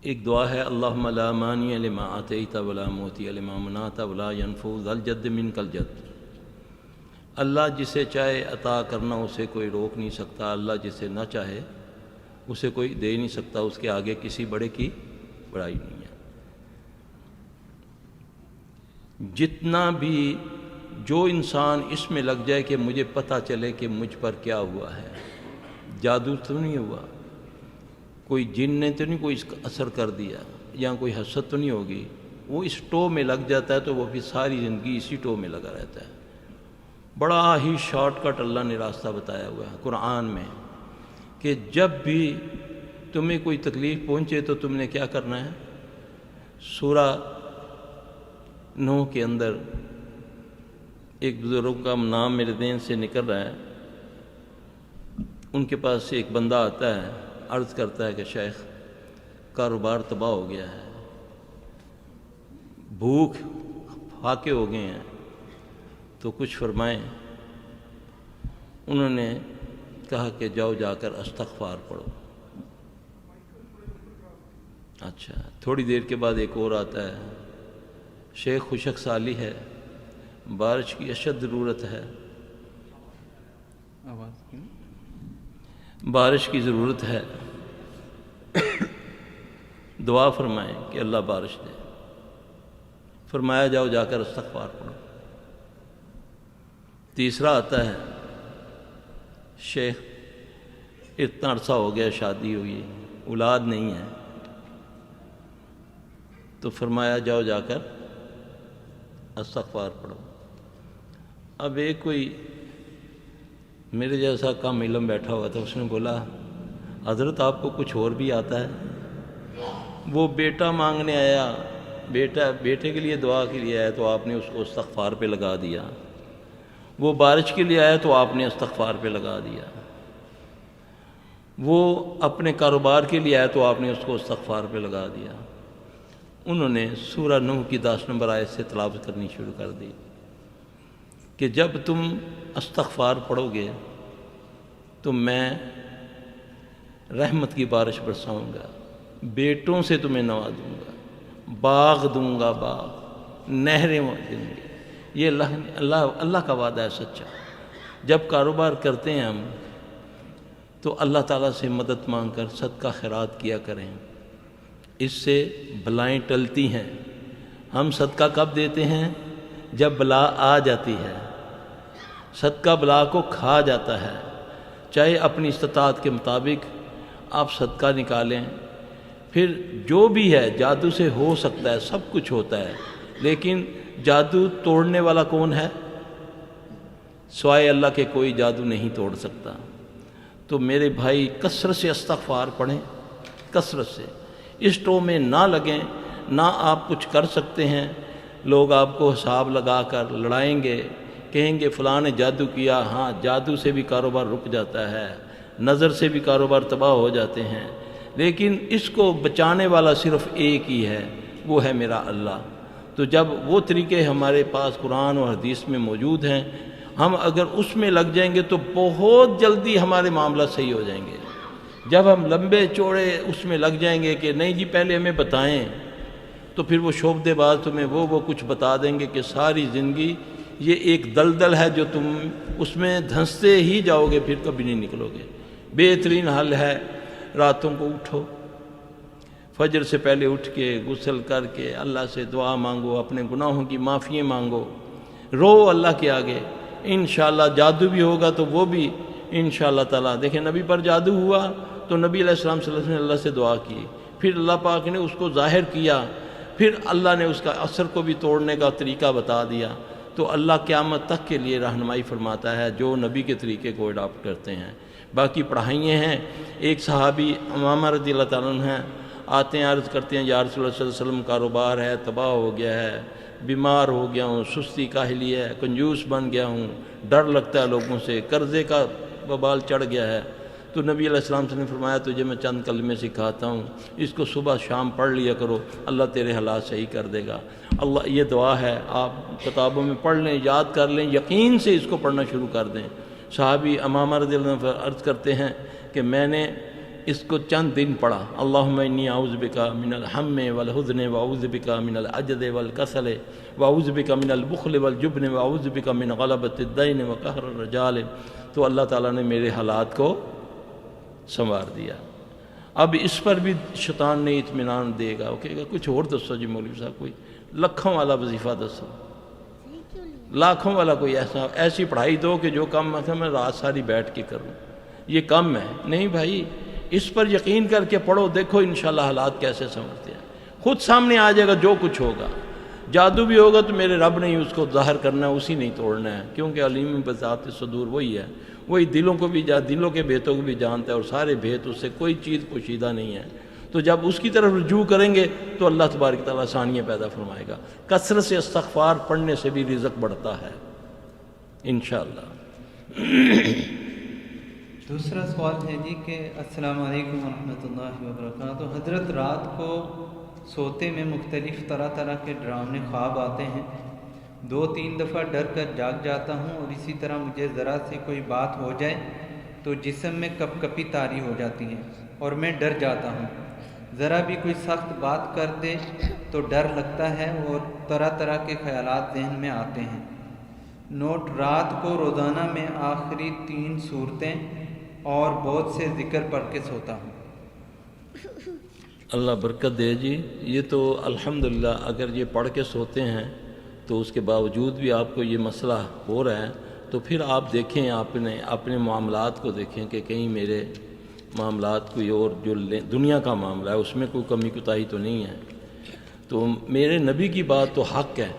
ایک دعا ہے، اللہم لا مانع لما آتیت ولا معطی لما منعت ولا ينفع ذا الجد منک الجد۔ اللہ جسے چاہے عطا کرنا اسے کوئی روک نہیں سکتا، اللہ جسے نہ چاہے اسے کوئی دے نہیں سکتا، اس کے آگے کسی بڑے کی بڑائی نہیں ہے۔ جتنا بھی جو انسان اس میں لگ جائے کہ مجھے پتہ چلے کہ مجھ پر کیا ہوا ہے، جادو تو نہیں ہوا، کوئی جن نے تو نہیں کوئی اس کا اثر کر دیا، یا کوئی حسد تو نہیں ہوگی، وہ اس ٹو میں لگ جاتا ہے تو وہ پھر ساری زندگی اسی ٹو میں لگا رہتا ہے۔ بڑا ہی شارٹ کٹ اللہ نے راستہ بتایا ہوا ہے قرآن میں کہ جب بھی تمہیں کوئی تکلیف پہنچے تو تم نے کیا کرنا ہے۔ سورہ نوح کے اندر ایک بزرگ کا نام میرے ذہن سے نکل رہا ہے، ان کے پاس سے ایک بندہ آتا ہے، عرض کرتا ہے کہ شیخ کاروبار تباہ ہو گیا ہے، بھوک پھاکے ہو گئے ہیں، تو کچھ فرمائیں۔ انہوں نے کہا کہ جاؤ جا کر استغفار پڑھو۔ اچھا، تھوڑی دیر کے بعد ایک اور آتا ہے، شیخ خشک سالی ہے، بارش کی اشد ضرورت ہے، بارش کی ضرورت ہے، دعا فرمائیں کہ اللہ بارش دے۔ فرمایا جاؤ جا کر استغفار پڑھو۔ تیسرا آتا ہے، شیخ اتنا عرصہ ہو گیا شادی ہوئی، اولاد نہیں ہے، تو فرمایا جاؤ جا کر استغفار پڑھو۔ اب ایک کوئی میرے جیسا کم علم بیٹھا ہوا تھا، اس نے بولا حضرت آپ کو کچھ اور بھی آتا ہے؟ وہ بیٹا مانگنے آیا، بیٹے کے لیے دعا کے لیے آیا تو آپ نے اس کو استغفار پہ لگا دیا، وہ بارش کے لیے آیا تو آپ نے استغفار پہ لگا دیا، وہ اپنے کاروبار کے لیے آیا تو آپ نے اس کو استغفار پہ لگا دیا۔ انہوں نے سورہ نوح کی 10 نمبر آیت سے تلاوت کرنی شروع کر دی کہ جب تم استغفار پڑھو گے تو میں رحمت کی بارش برساؤں گا، بیٹوں سے تمہیں نوازوں گا، باغ دوں گا، باغ، نہریں دوں گی۔ یہ اللہ کا وعدہ ہے سچا۔ جب کاروبار کرتے ہیں ہم تو اللہ تعالیٰ سے مدد مانگ کر صدقہ خیرات کیا کریں، اس سے بلائیں ٹلتی ہیں، ہم صدقہ کب دیتے ہیں؟ جب بلا آ جاتی ہے، صدقہ بلا کو کھا جاتا ہے۔ چاہے اپنی استطاعت کے مطابق آپ صدقہ نکالیں، پھر جو بھی ہے جادو سے ہو سکتا ہے، سب کچھ ہوتا ہے، لیکن جادو توڑنے والا کون ہے؟ سوائے اللہ کے کوئی جادو نہیں توڑ سکتا۔ تو میرے بھائی کثرت سے استغفار پڑھیں، کثرت سے، اس ٹو میں نہ لگیں، نہ آپ کچھ کر سکتے ہیں۔ لوگ آپ کو حساب لگا کر لڑائیں گے، کہیں گے فلاں نے جادو کیا۔ ہاں، جادو سے بھی کاروبار رک جاتا ہے، نظر سے بھی کاروبار تباہ ہو جاتے ہیں، لیکن اس کو بچانے والا صرف ایک ہی ہے، وہ ہے میرا اللہ۔ تو جب وہ طریقے ہمارے پاس قرآن اور حدیث میں موجود ہیں، ہم اگر اس میں لگ جائیں گے تو بہت جلدی ہمارے معاملات صحیح ہو جائیں گے۔ جب ہم لمبے چوڑے اس میں لگ جائیں گے کہ نہیں جی پہلے ہمیں بتائیں، تو پھر وہ شعبدے باز تمہیں وہ کچھ بتا دیں گے کہ ساری زندگی یہ ایک دلدل ہے جو تم اس میں دھنستے ہی جاؤ گے، پھر کبھی نہیں نکلو گے۔ بہترین حل ہے راتوں کو اٹھو، فجر سے پہلے اٹھ کے غسل کر کے اللہ سے دعا مانگو، اپنے گناہوں کی معافی مانگو، رو اللہ کے آگے۔ انشاءاللہ جادو بھی ہوگا تو وہ بھی انشاءاللہ تعالیٰ، دیکھیں نبی پر جادو ہوا تو نبی علیہ السلام صلی اللہ علیہ وسلم نے اللہ سے دعا کی، پھر اللہ پاک نے اس کو ظاہر کیا، پھر اللہ نے اس کا اثر کو بھی توڑنے کا طریقہ بتا دیا۔ تو اللہ قیامت تک کے لیے رہنمائی فرماتا ہے جو نبی کے طریقے کو اڈاپٹ کرتے ہیں۔ باقی پڑھائیاں ہیں۔ ایک صحابی امامہ رضی اللہ تعالیٰ عنہ ہیں، آتے ہیں عرض کرتے ہیں یا رسول اللہ صلی اللہ علیہ وسلم کاروبار ہے تباہ ہو گیا ہے، بیمار ہو گیا ہوں، سستی کاہلی ہے، کنجوس بن گیا ہوں، ڈر لگتا ہے لوگوں سے، قرضے کا وبال چڑھ گیا ہے۔ تو نبی علیہ السلام سے نے فرمایا تجھے میں چند کلمے سکھاتا ہوں، اس کو صبح شام پڑھ لیا کرو، اللہ تیرے حالات صحیح کر دے گا۔ اللہ یہ دعا ہے، آپ کتابوں میں پڑھ لیں، یاد کر لیں، یقین سے اس کو پڑھنا شروع کر دیں۔ صحابی امامہ رضی اللہ عنہ عرض کرتے ہیں کہ میں نے اس کو چند دن پڑھا، اللہم انی اعوذ بک من الہم والحزن واعوذ بک من العجز والکسل واعوذ بک من البخل والجبن واعوذ بک من غلبۃ الدین وقہر الرجال۔ تو اللہ تعالیٰ نے میرے حالات کو سنوار دیا۔ اب اس پر بھی شیطان نے اطمینان دے گا، کہے گا کچھ اور دسو جی مولوی صاحب، کوئی لکھوں والا وظیفہ دسو، لاکھوں والا کوئی ایسی پڑھائی دو کہ جو کام میں رات ساری بیٹھ کے کروں، یہ کم ہے۔ نہیں بھائی، اس پر یقین کر کے پڑھو، دیکھو انشاءاللہ حالات کیسے سنورتے ہیں، خود سامنے آ جائے گا جو کچھ ہوگا۔ جادو بھی ہوگا تو میرے رب نے ہی اس کو ظاہر کرنا ہے، اسی نہیں توڑنا ہے، کیونکہ علیم بذات صدور وہی ہے، وہی دلوں کو بھی دلوں کے بھیتوں کو بھی جانتا ہے، اور سارے بھیت اس سے کوئی چیز پوشیدہ نہیں ہے۔ تو جب اس کی طرف رجوع کریں گے تو اللہ تبارک تعالیٰ آسانیاں پیدا فرمائے گا۔ کثرت سے استغفار پڑھنے سے بھی رزق بڑھتا ہے انشاءاللہ۔ دوسرا سوال ہے جی کہ السلام علیکم ورحمۃ اللہ وبرکاتہ۔ حضرت رات کو سوتے میں مختلف طرح طرح کے ڈراؤنے خواب آتے ہیں، 2-3 دفعہ ڈر کر جاگ جاتا ہوں، اور اسی طرح مجھے ذرا سے کوئی بات ہو جائے تو جسم میں کپ کپی طاری ہو جاتی ہے اور میں ڈر جاتا ہوں، ذرا بھی کوئی سخت بات کر دے تو ڈر لگتا ہے اور طرح طرح کے خیالات ذہن میں آتے ہیں۔ نوٹ: رات کو روزانہ میں آخری 3 سورتیں اور بہت سے ذکر پڑھ کے سوتا ہوں۔ اللہ برکت دے جی۔ یہ تو الحمدللہ اگر یہ پڑھ کے سوتے ہیں تو اس کے باوجود بھی آپ کو یہ مسئلہ ہو رہا ہے تو پھر آپ دیکھیں، اپنے معاملات کو دیکھیں کہ کہیں میرے معاملات کوئی اور جو دنیا کا معاملہ ہے اس میں کوئی کمی کوتاہی تو نہیں ہے۔ تو میرے نبی کی بات تو حق ہے،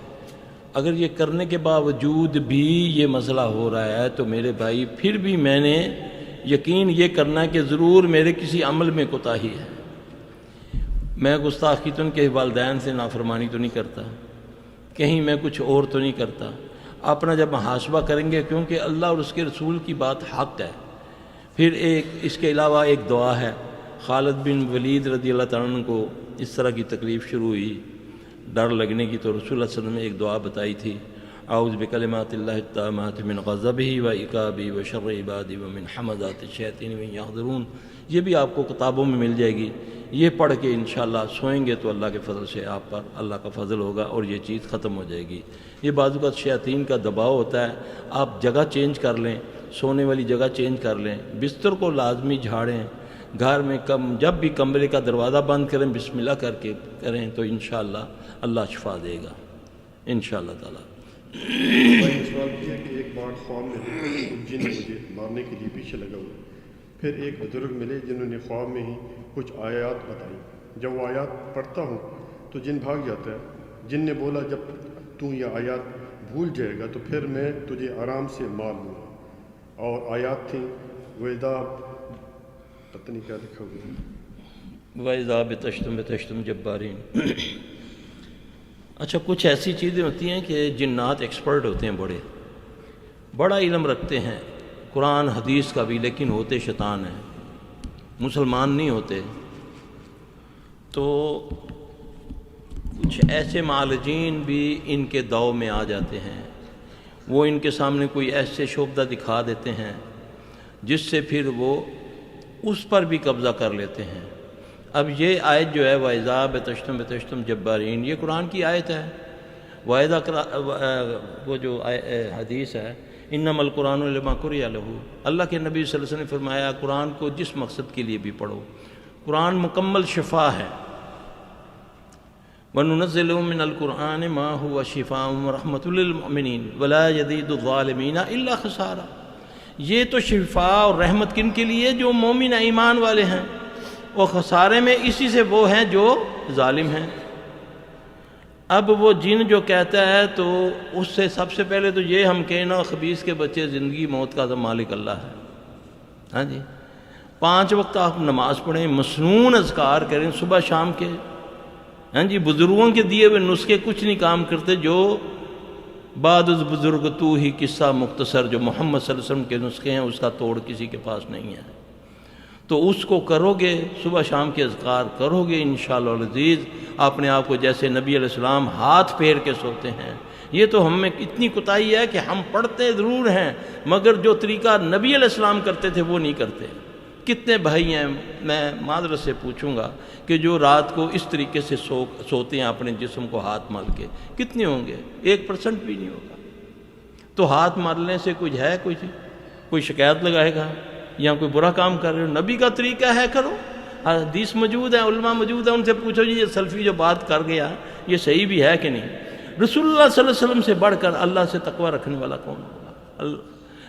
اگر یہ کرنے کے باوجود بھی یہ مسئلہ ہو رہا ہے تو میرے بھائی پھر بھی میں نے یقین یہ کرنا کہ ضرور میرے کسی عمل میں کوتاہی ہے۔ میں گستاخی تو ان کے والدین سے نافرمانی تو نہیں کرتا، کہیں میں کچھ اور تو نہیں کرتا۔ اپنا جب محاسبہ کریں گے، کیونکہ اللہ اور اس کے رسول کی بات حق ہے۔ پھر اس کے علاوہ ایک دعا ہے، خالد بن ولید رضی اللہ تعالیٰ عنہ کو اس طرح کی تکلیف شروع ہوئی، ڈر لگنے کی، تو رسول اللہ صلی اللہ علیہ وسلم نے ایک دعا بتائی تھی، اعوذ بکلمات اللہ التامات من غضبہ و عقابہ و شر عبادہ و من حمزات الشیاطین وان یحضرون۔ یہ بھی آپ کو کتابوں میں مل جائے گی، یہ پڑھ کے انشاءاللہ سوئیں گے تو اللہ کے فضل سے آپ پر اللہ کا فضل ہوگا اور یہ چیز ختم ہو جائے گی۔ یہ بعض اوقات شیاطین کا دباؤ ہوتا ہے، آپ جگہ چینج کر لیں، سونے والی جگہ چینج کر لیں، بستر کو لازمی جھاڑیں، گھر میں جب بھی کمرے کا دروازہ بند کریں بسم اللہ کر کے کریں تو انشاءاللہ اللہ شفا دے گا انشاءاللہ تعالیٰ۔ میں نے سوال کیا کہ ایک بار خواب میں جن مجھے مارنے کے لیے پیچھے لگا ہوا، پھر ایک بزرگ ملے جنہوں نے خواب میں ہی کچھ آیات بتائی، جب وہ آیات پڑھتا ہوں تو جن بھاگ جاتا ہے۔ جن نے بولا جب تو یہ آیات بھول جائے گا تو پھر میں تجھے آرام سے مار لوں گا، اور آیات تھیں وَإِذَا پتہ نہیں کیا لکھا ہوا ہے، وَإِذَا بِتَشْتُمْ جَبَّارِينَ۔ اچھا، کچھ ایسی چیزیں ہوتی ہیں کہ جنات ایکسپرٹ ہوتے ہیں، بڑا علم رکھتے ہیں قرآن حدیث کا بھی، لیکن ہوتے شیطان ہیں، مسلمان نہیں ہوتے۔ تو کچھ ایسے معالجین بھی ان کے داؤ میں آ جاتے ہیں، وہ ان کے سامنے کوئی ایسے شعبدہ دکھا دیتے ہیں جس سے پھر وہ اس پر بھی قبضہ کر لیتے ہیں۔ اب یہ آیت جو ہے وَإِذَا بِتَشْتُمْ جَبَّارِينَ، یہ قرآن کی آیت ہے۔ وَإِذَا وہ جو حدیث ہے اِنَّمَا الْقُرْآنُ لِمَا قُرِئَ لَهُ، اللہ کے نبی صلی اللہ علیہ وسلم نے فرمایا قرآن کو جس مقصد کے لیے بھی پڑھو، قرآن مکمل شفا ہے۔ وَنُنَزِّلُ مِنَ الْقُرْآنِ مَا هُوَ شِفَاءٌ وَرَحْمَةٌ لِّلْمُؤْمِنِينَ وَلَا يَزِيدُ الظَّالِمِينَ إِلَّا خَسَارًا۔ یہ تو شفا اور رحمت کن کے لیے؟ جو مومن ایمان والے ہیں، اور خسارے میں اسی سے وہ ہیں جو ظالم ہیں۔ اب وہ جن جو کہتا ہے تو اس سے سب سے پہلے تو یہ ہم کہنا خبیث کے بچے، زندگی موت کا مالک اللہ ہے۔ ہاں جی، 5 وقت آپ نماز پڑھیں، مسنون اذکار کریں صبح شام کے۔ ہاں جی، بزرگوں کے دیے ہوئے نسخے کچھ نہیں کام کرتے، جو بعد از بزرگ تو ہی قصہ مختصر، جو محمد صلی اللہ علیہ وسلم کے نسخے ہیں اس کا توڑ کسی کے پاس نہیں ہے۔ تو اس کو کرو گے، صبح شام کے اذکار کرو گے، انشاءاللہ العزیز اپنے آپ کو جیسے نبی علیہ السلام ہاتھ پھیر کے سوتے ہیں۔ یہ تو ہم میں اتنی کوتاہی ہے کہ ہم پڑھتے ضرور ہیں مگر جو طریقہ نبی علیہ السلام کرتے تھے وہ نہیں کرتے۔ کتنے بھائی ہیں، میں معذرت سے پوچھوں گا، کہ جو رات کو اس طریقے سے سوتے ہیں اپنے جسم کو ہاتھ مال کے؟ کتنے ہوں گے؟ 1% بھی نہیں ہوگا۔ تو ہاتھ مارنے سے کچھ ہے، کوئی شکایت لگائے گا یا کوئی برا کام کر رہے ہو؟ نبی کا طریقہ ہے، کرو۔ حدیث موجود ہے، علماء موجود ہیں، ان سے پوچھو جی یہ سلفی جو بات کر گیا یہ صحیح بھی ہے کہ نہیں؟ رسول اللہ صلی اللہ علیہ وسلم سے بڑھ کر اللہ سے تقوی رکھنے والا کون ہوگا؟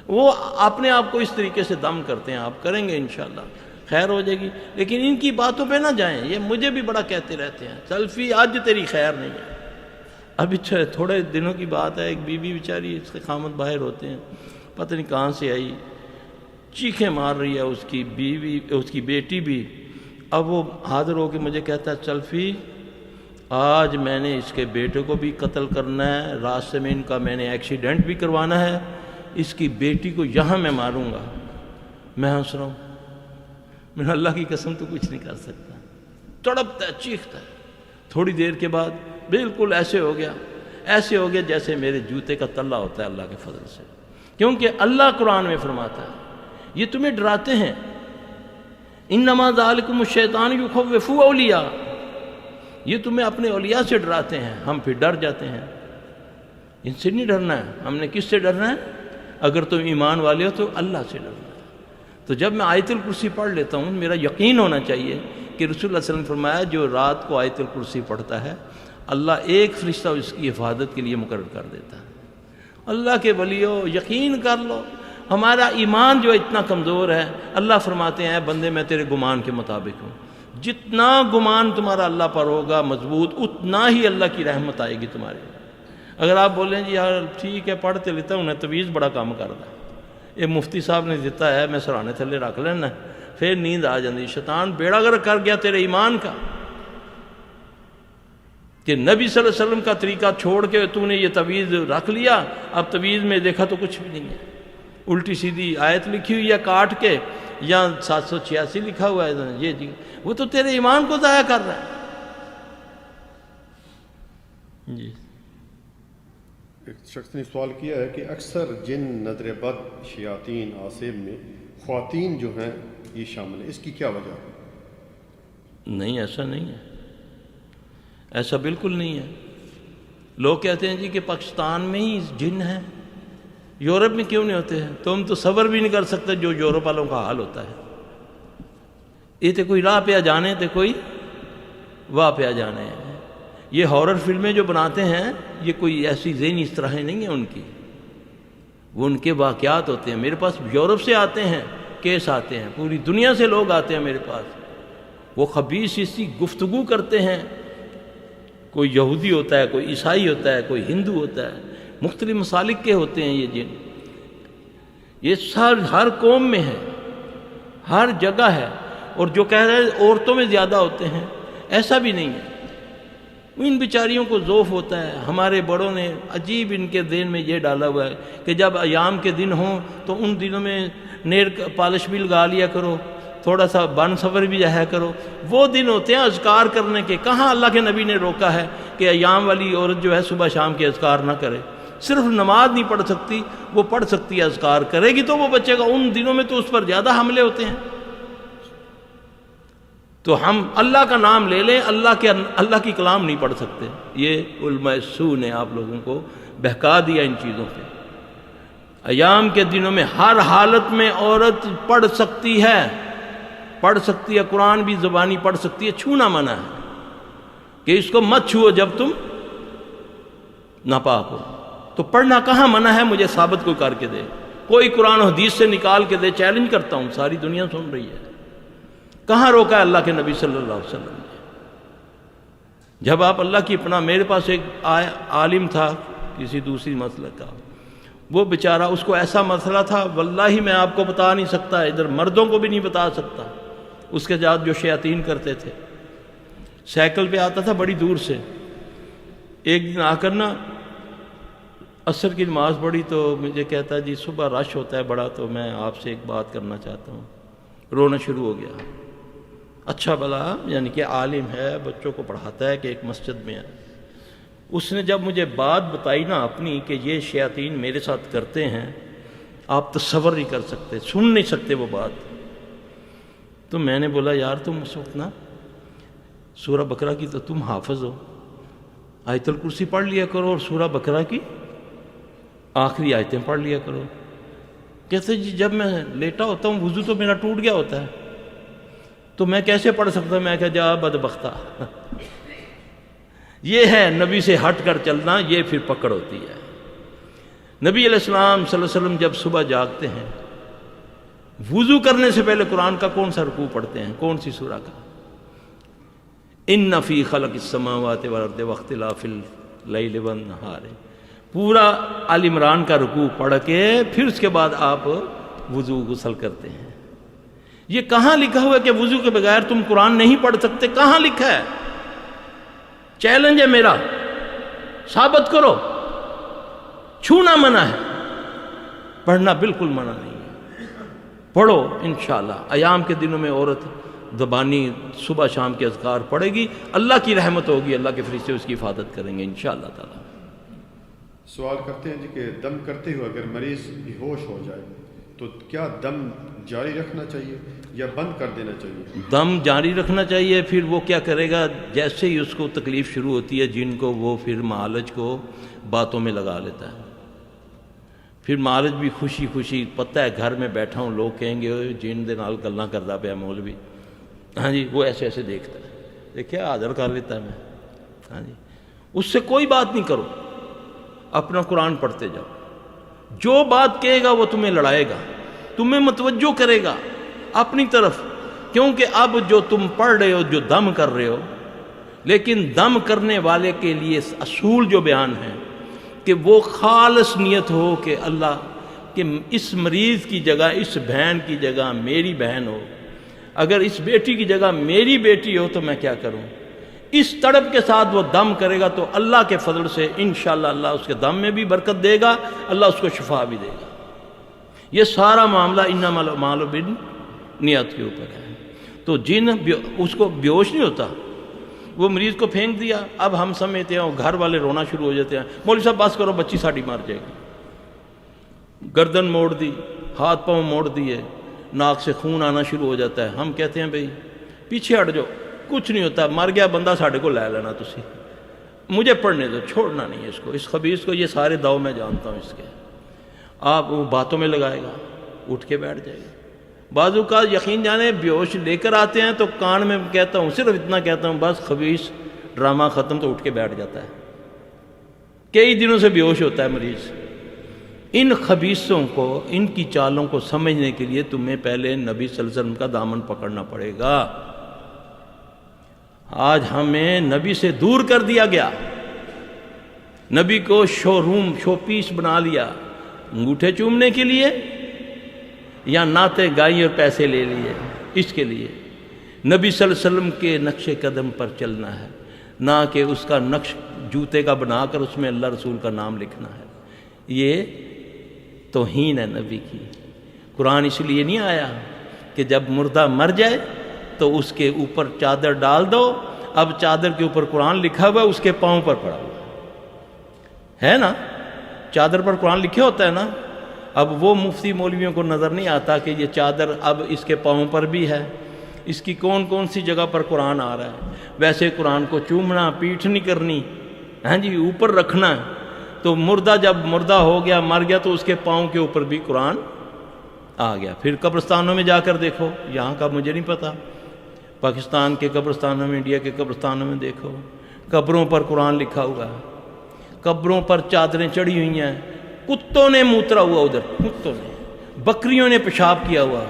وہ اپنے آپ کو اس طریقے سے دم کرتے ہیں، آپ کریں گے انشاءاللہ خیر ہو جائے گی۔ لیکن ان کی باتوں پہ نہ جائیں، یہ مجھے بھی بڑا کہتے رہتے ہیں سلفی آج تیری خیر نہیں ہے۔ ابھی تھوڑے دنوں کی بات ہے، ایک بی بی بیچاری، اس کے خامد باہر ہوتے ہیں، پتہ نہیں کہاں سے آئی، چیخیں مار رہی ہے اس کی بیوی، اس کی بیٹی بھی۔ اب وہ حاضر ہو کے مجھے کہتا ہے سلفی آج میں نے اس کے بیٹے کو بھی قتل کرنا ہے، راستے میں ان کا میں نے ایکسیڈنٹ بھی کروانا ہے، اس کی بیٹی کو یہاں میں ماروں گا۔ میں ہنس رہا ہوں، میں اللہ کی قسم تو کچھ نہیں کر سکتا۔ تڑپتا ہے، چیختا ہے۔ تھوڑی دیر کے بعد بالکل ایسے ہو گیا جیسے میرے جوتے کا تلہ ہوتا ہے اللہ کے فضل سے، کیونکہ اللہ قرآن میں فرماتا ہے یہ تمہیں ڈراتے ہیں، انما ذالکم الشیطان یخوف اولیاء، یہ تمہیں اپنے اولیاء سے ڈراتے ہیں۔ ہم پھر ڈر جاتے ہیں، ان سے نہیں ڈرنا ہے، ہم نے کس سے ڈرنا ہے؟ اگر تم ایمان والے ہو تو اللہ سے ڈرنا ہے۔ تو جب میں آیت الکرسی پڑھ لیتا ہوں، میرا یقین ہونا چاہیے کہ رسول اللہ صلی اللہ علیہ وسلم نے فرمایا جو رات کو آیت الکرسی پڑھتا ہے اللہ ایک فرشتہ اس کی حفاظت کے لیے مقرر کر دیتا ہے۔ اللہ کے ولیو یقین کر لو، ہمارا ایمان جو اتنا کمزور ہے، اللہ فرماتے ہیں بندے میں تیرے گمان کے مطابق ہوں، جتنا گمان تمہارا اللہ پر ہوگا مضبوط، اتنا ہی اللہ کی رحمت آئے گی تمہارے۔ اگر آپ بولیں جی یار ٹھیک ہے پڑھتے لیتا ہوں، انہیں تویز بڑا کام کرتا ہے، یہ مفتی صاحب نے دیتا ہے میں سرانے تھلے رکھ لینا، پھر نیند آ جاتی، شیطان بیڑا گرک کر گیا تیرے ایمان کا، کہ نبی صلی اللہ علیہ وسلم کا طریقہ چھوڑ کے تو نے یہ تویز رکھ لیا، اب تویز میں دیکھا تو کچھ بھی نہیں ہے، الٹی سیدھی آیت لکھی ہوئی ہے کاٹ کے، یا 786 لکھا ہوا ہے، یہ جی وہ تو تیرے ایمان کو ضائع کر رہا ہے۔ جی ایک شخص نے سوال کیا ہے کہ اکثر جن نظر بد شیاطین آصب میں خواتین جو ہیں یہ شامل ہیں، اس کی کیا وجہ ہے؟ نہیں، ایسا نہیں ہے، ایسا بالکل نہیں ہے۔ لوگ کہتے ہیں جی کہ پاکستان میں ہی جن ہیں، یورپ میں کیوں نہیں ہوتے ہیں؟ تم تو صبر بھی نہیں کر سکتے جو یورپ والوں کا حال ہوتا ہے۔ یہ تو کوئی راہ پہ جانے تو کوئی واہ پہ جانے ہیں۔ یہ ہارر فلمیں جو بناتے ہیں یہ کوئی ایسی ذہنی اصطلاحیں نہیں ہیں ان کی، وہ ان کے واقعات ہوتے ہیں۔ میرے پاس یورپ سے آتے ہیں کیس آتے ہیں، پوری دنیا سے لوگ آتے ہیں میرے پاس، وہ خبیث اسی گفتگو کرتے ہیں۔ کوئی یہودی ہوتا ہے، کوئی عیسائی ہوتا ہے، کوئی ہندو ہوتا ہے، مختلف مسالک کے ہوتے ہیں یہ جن۔ یہ ہر قوم میں ہے، ہر جگہ ہے۔ اور جو کہہ رہے ہیں عورتوں میں زیادہ ہوتے ہیں، ایسا بھی نہیں ہے۔ ان بیچاریوں کو ذوف ہوتا ہے۔ ہمارے بڑوں نے عجیب ان کے ذہن میں یہ ڈالا ہوا ہے کہ جب ایام کے دن ہوں تو ان دنوں میں نیل پالش بھی لگا لیا کرو، تھوڑا سا بن سفر بھی جایا کرو۔ وہ دن ہوتے ہیں اذکار کرنے کے۔ کہاں اللہ کے نبی نے روکا ہے کہ ایام والی عورت جو ہے صبح شام کے اذکار نہ کرے؟ صرف نماز نہیں پڑھ سکتی، وہ پڑھ سکتی ہے، اذکار کرے گی تو وہ بچے گا۔ ان دنوں میں تو اس پر زیادہ حملے ہوتے ہیں۔ تو ہم اللہ کا نام لے لیں، اللہ کی کلام نہیں پڑھ سکتے۔ یہ علماء سو نے آپ لوگوں کو بہکا دیا ان چیزوں پہ۔ ایام کے دنوں میں ہر حالت میں عورت پڑھ سکتی ہے، قرآن بھی زبانی پڑھ سکتی ہے۔ چھونا منع ہے کہ اس کو مت چھوؤ جب تم ناپاک ہو۔ تو پڑھنا کہاں منع ہے؟ مجھے ثابت کوئی کر کے دے، کوئی قرآن و حدیث سے نکال کے دے۔ چیلنج کرتا ہوں، ساری دنیا سن رہی ہے۔ کہاں روکا ہے اللہ کے نبی صلی اللہ علیہ وسلم نے؟ جب آپ اللہ کی پناہ۔ میرے پاس ایک عالم تھا کسی دوسری مسئلہ کا، وہ بیچارہ، اس کو ایسا مسئلہ تھا واللہ میں آپ کو بتا نہیں سکتا، ادھر مردوں کو بھی نہیں بتا سکتا۔ اس کے ساتھ جو شیاطین کرتے تھے، سائیکل پہ آتا تھا بڑی دور سے۔ ایک دن آ کر نا عصر کی نماز پڑھی تو مجھے کہتا جی صبح رش ہوتا ہے بڑا، تو میں آپ سے ایک بات کرنا چاہتا ہوں۔ رونا شروع ہو گیا۔ اچھا بلا، یعنی کہ عالم ہے، بچوں کو پڑھاتا ہے، کہ ایک مسجد میں ہے۔ اس نے جب مجھے بات بتائی نا اپنی کہ یہ شیاطین میرے ساتھ کرتے ہیں، آپ تصور نہیں کر سکتے، سن نہیں سکتے وہ بات۔ تو میں نے بولا یار تم اس وقت نا سورہ بقرہ کی تو تم حافظ ہو، آیت الکرسی پڑھ لیا کرو اور سورہ بقرہ کی آخری آیتیں پڑھ لیا کرو۔ کہتے جی جب میں لیٹا ہوتا ہوں وضو تو میرا ٹوٹ گیا ہوتا ہے، تو میں کیسے پڑھ سکتا؟ میں کہا جا بدبختہ۔ یہ ہے نبی سے ہٹ کر چلنا، یہ پھر پکڑ ہوتی ہے۔ نبی علیہ السلام صلی اللہ علیہ وسلم جب صبح جاگتے ہیں، وضو کرنے سے پہلے قرآن کا کون سا رکوع پڑھتے ہیں؟ کون سی سورہ کا؟ ان فی خلق السماوات والارض واختلاف اللیل والنہار، پورا آل عمران کا رکوع پڑھ کے پھر اس کے بعد آپ وضو غسل کرتے ہیں۔ یہ کہاں لکھا ہوا ہے کہ وضو کے بغیر تم قرآن نہیں پڑھ سکتے؟ کہاں لکھا ہے؟ چیلنج ہے میرا، ثابت کرو۔ چھونا منع ہے، پڑھنا بالکل منع نہیں ہے۔ پڑھو انشاءاللہ۔ ایام کے دنوں میں عورت زبانی صبح شام کے اذکار پڑھے گی، اللہ کی رحمت ہوگی، اللہ کے فرشتے اس کی حفاظت کریں گے انشاءاللہ تعالی۔ سوال کرتے ہیں جی کہ دم کرتے ہوئے اگر مریض بے ہوش ہو جائے تو کیا دم جاری رکھنا چاہیے یا بند کر دینا چاہیے؟ دم جاری رکھنا چاہیے۔ پھر وہ کیا کرے گا؟ جیسے ہی اس کو تکلیف شروع ہوتی ہے جن کو، وہ پھر معالج کو باتوں میں لگا لیتا ہے۔ پھر معالج بھی خوشی خوشی، پتہ ہے گھر میں بیٹھا ہوں، لوگ کہیں گے جن دے نال گلاں کردا پیا مولوی، ہاں جی، وہ ایسے ایسے دیکھتا ہے، دیکھیں حاضر کر لیتا ہے میں، ہاں جی۔ اس سے کوئی بات نہیں کرو، اپنا قرآن پڑھتے جاؤ۔ جو بات کہے گا وہ تمہیں لڑائے گا، تمہیں متوجہ کرے گا اپنی طرف، کیونکہ اب جو تم پڑھ رہے ہو، جو دم کر رہے ہو، لیکن دم کرنے والے کے لیے اصول جو بیان ہے کہ وہ خالص نیت ہو کہ اللہ، کہ اس مریض کی جگہ اس بہن کی جگہ میری بہن ہو، اگر اس بیٹی کی جگہ میری بیٹی ہو تو میں کیا کروں؟ اس تڑپ کے ساتھ وہ دم کرے گا تو اللہ کے فضل سے انشاءاللہ اللہ اس کے دم میں بھی برکت دے گا، اللہ اس کو شفا بھی دے گا۔ یہ سارا معاملہ انما الاعمال بالنیات کے اوپر ہے۔ تو جن اس کو بیہوش نہیں ہوتا، وہ مریض کو پھینک دیا، اب ہم سمجھتے ہیں گھر والے رونا شروع ہو جاتے ہیں، مولوی صاحب بس کرو بچی ساڑی مار جائے گی، گردن موڑ دی، ہاتھ پاؤں موڑ دیے، ناک سے خون آنا شروع ہو جاتا ہے۔ ہم کہتے ہیں بھئی پیچھے ہٹ جاؤ، کچھ نہیں ہوتا، مر گیا بندہ، ساڑھے کو لے لینا تسی، مجھے پڑھنے دو، چھوڑنا نہیں ہے اس کو، اس خبیث کو۔ یہ سارے داؤ میں جانتا ہوں اس کے۔ آپ وہ باتوں میں لگائے گا، اٹھ کے بیٹھ جائے گا، بعض اوقات یقین جانے بیہوش لے کر آتے ہیں تو کان میں کہتا ہوں، صرف اتنا کہتا ہوں، بس خبیث ڈرامہ ختم، تو اٹھ کے بیٹھ جاتا ہے، کئی دنوں سے بیہوش ہوتا ہے مریض۔ ان خبیثوں کو، ان کی چالوں کو سمجھنے کے لیے تمہیں پہلے نبی صلی اللہ علیہ وسلم کا دامن پکڑنا پڑے گا۔ آج ہمیں نبی سے دور کر دیا گیا، نبی کو شو روم، شو پیس بنا لیا، انگوٹھے چومنے کے لیے یا نعتیں گائی اور پیسے لے لیے، اس کے لیے نبی صلی اللہ علیہ وسلم کے نقش قدم پر چلنا ہے، نہ کہ اس کا نقش جوتے کا بنا کر اس میں اللہ رسول کا نام لکھنا ہے۔ یہ توہین ہے نبی کی۔ قرآن اس لیے نہیں آیا کہ جب مردہ مر جائے تو اس کے اوپر چادر ڈال دو، اب چادر کے اوپر قرآن لکھا ہوا اس کے پاؤں پر پڑا ہوا ہے نا، چادر پر قرآن لکھے ہوتا ہے نا۔ اب وہ مفتی مولویوں کو نظر نہیں آتا کہ یہ چادر اب اس کے پاؤں پر بھی ہے، اس کی کون کون سی جگہ پر قرآن آ رہا ہے۔ ویسے قرآن کو چومنا، پیٹھ نہیں کرنی، ہاں جی، اوپر رکھنا ہے۔ تو مردہ جب مردہ ہو گیا، مر گیا، تو اس کے پاؤں کے اوپر بھی قرآن آ گیا۔ پھر قبرستانوں میں جا کر دیکھو، یہاں کا مجھے نہیں پتا، پاکستان کے قبرستانوں میں، انڈیا کے قبرستانوں میں دیکھو، قبروں پر قرآن لکھا ہوا ہے، قبروں پر چادریں چڑھی ہوئی ہیں، کتوں نے موترا ہوا ادھر، کتوں نے، بکریوں نے پیشاب کیا ہوا،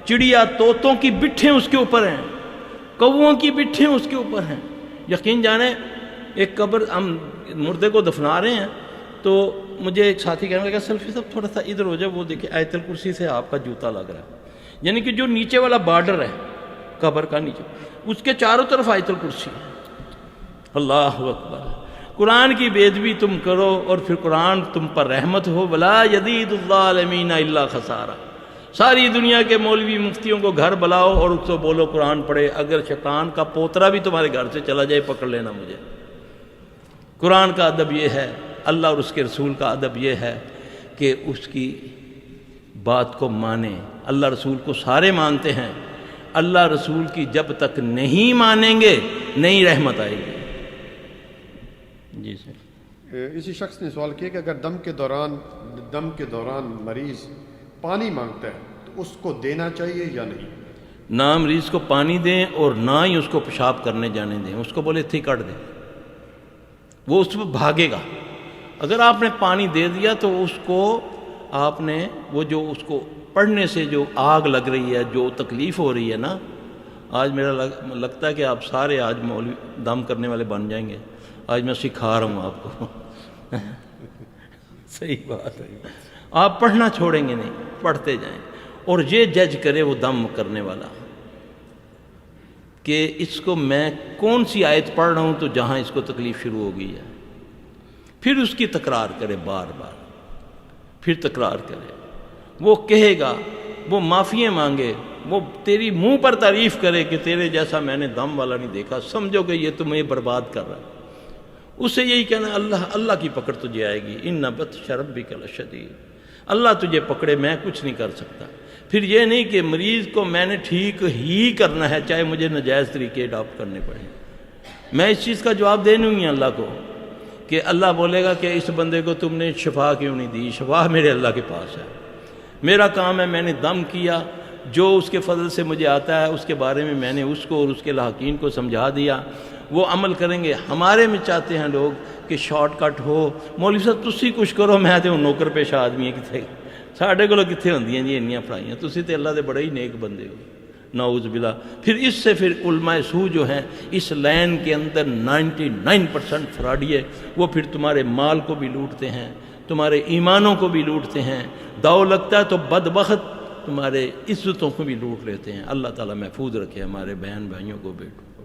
چڑیا طوطوں کی بٹھیں اس کے اوپر ہیں، کووں کی بٹھیں اس کے اوپر ہیں۔ یقین جانے ایک قبر، ہم مردے کو دفنا رہے ہیں تو مجھے ایک ساتھی کہنے لگا، سلفی صاحب تھوڑا سا ادھر ہو جائے، وہ دیکھیں آیت الکرسی سے آپ کا جوتا لگ رہا ہے، یعنی کہ جو نیچے والا بارڈر ہے قبر کا نیچے، اس کے چاروں طرف آیت الکرسی ہے۔ اللہ اکبر۔ قرآن کی بے ادبی تم کرو اور پھر قرآن تم پر رحمت ہو، ولا یزید الظالمین الا خسارہ۔ ساری دنیا کے مولوی مفتیوں کو گھر بلاؤ اور اس کو بولو قرآن پڑھے، اگر شیطان کا پوترا بھی تمہارے گھر سے چلا جائے پکڑ لینا مجھے۔ قرآن کا ادب یہ ہے، اللہ اور اس کے رسول کا ادب یہ ہے کہ اس کی بات کو مانیں۔ اللہ رسول کو سارے مانتے ہیں، اللہ رسول کی جب تک نہیں مانیں گے نہیں رحمت آئے گی۔ جی سر۔ اسی شخص نے سوال کیا کہ اگر دم کے دوران مریض پانی مانگتا ہے تو اس کو دینا چاہیے یا نہیں؟ نہ مریض کو پانی دیں اور نہ ہی اس کو پیشاب کرنے جانے دیں، اس کو بولے تھی کٹ دیں، وہ اس پہ بھاگے گا۔ اگر آپ نے پانی دے دیا تو اس کو آپ نے وہ جو اس کو پڑھنے سے جو آگ لگ رہی ہے، جو تکلیف ہو رہی ہے نا، آج میرا لگتا ہے کہ آپ سارے آج مولوی دم کرنے والے بن جائیں گے، آج میں سکھا رہا ہوں آپ کو۔ صحیح بات ہے، آپ پڑھنا چھوڑیں گے نہیں، پڑھتے جائیں، اور یہ جج کرے وہ دم کرنے والا کہ اس کو میں کون سی آیت پڑھ رہا ہوں تو جہاں اس کو تکلیف شروع ہو گئی ہے، پھر اس کی تکرار کرے بار بار، پھر تکرار کرے، وہ کہے گا، وہ معافیاں مانگے، وہ تیری منہ پر تعریف کرے کہ تیرے جیسا میں نے دم والا نہیں دیکھا، سمجھو کہ یہ تمہیں برباد کر رہا ہے، اسے یہی کہنا اللہ کی پکڑ تجھے آئے گی، ان بطش ربک لشدید، اللہ تجھے پکڑے، میں کچھ نہیں کر سکتا۔ پھر یہ نہیں کہ مریض کو میں نے ٹھیک ہی کرنا ہے چاہے مجھے ناجائز طریقے اڈاپٹ کرنے پڑیں۔ میں اس چیز کا جواب دے نہیں ہوں اللہ کو کہ اللہ بولے گا کہ اس بندے کو تم نے شفا کیوں نہیں دی، شفا میرے اللہ کے پاس ہے، میرا کام ہے میں نے دم کیا، جو اس کے فضل سے مجھے آتا ہے اس کے بارے میں میں نے اس کو اور اس کے لاحقین کو سمجھا دیا، وہ عمل کریں گے۔ ہمارے میں چاہتے ہیں لوگ کہ شارٹ کٹ ہو، مولوی صاحب تسی کچھ کرو، میں تو نوکر پیشہ آدمی ہیں، کتنے ساڈے کولوں کتنے ہوندیاں جی انیاں پڑھائیاں، تسی تے اللہ دے بڑے ہی نیک بندے ہو، نعوذ باللہ۔ پھر اس سے پھر علماء سو جو ہیں اس لائن کے اندر 99% فراڈی ہے، وہ پھر تمہارے مال کو بھی لوٹتے ہیں، تمہارے ایمانوں کو بھی لوٹتے ہیں، داؤ لگتا ہے تو بدبخت تمہارے عزتوں کو بھی لوٹ لیتے ہیں۔ اللہ تعالیٰ محفوظ رکھے ہمارے بہن بھائیوں کو، بیٹوں کو۔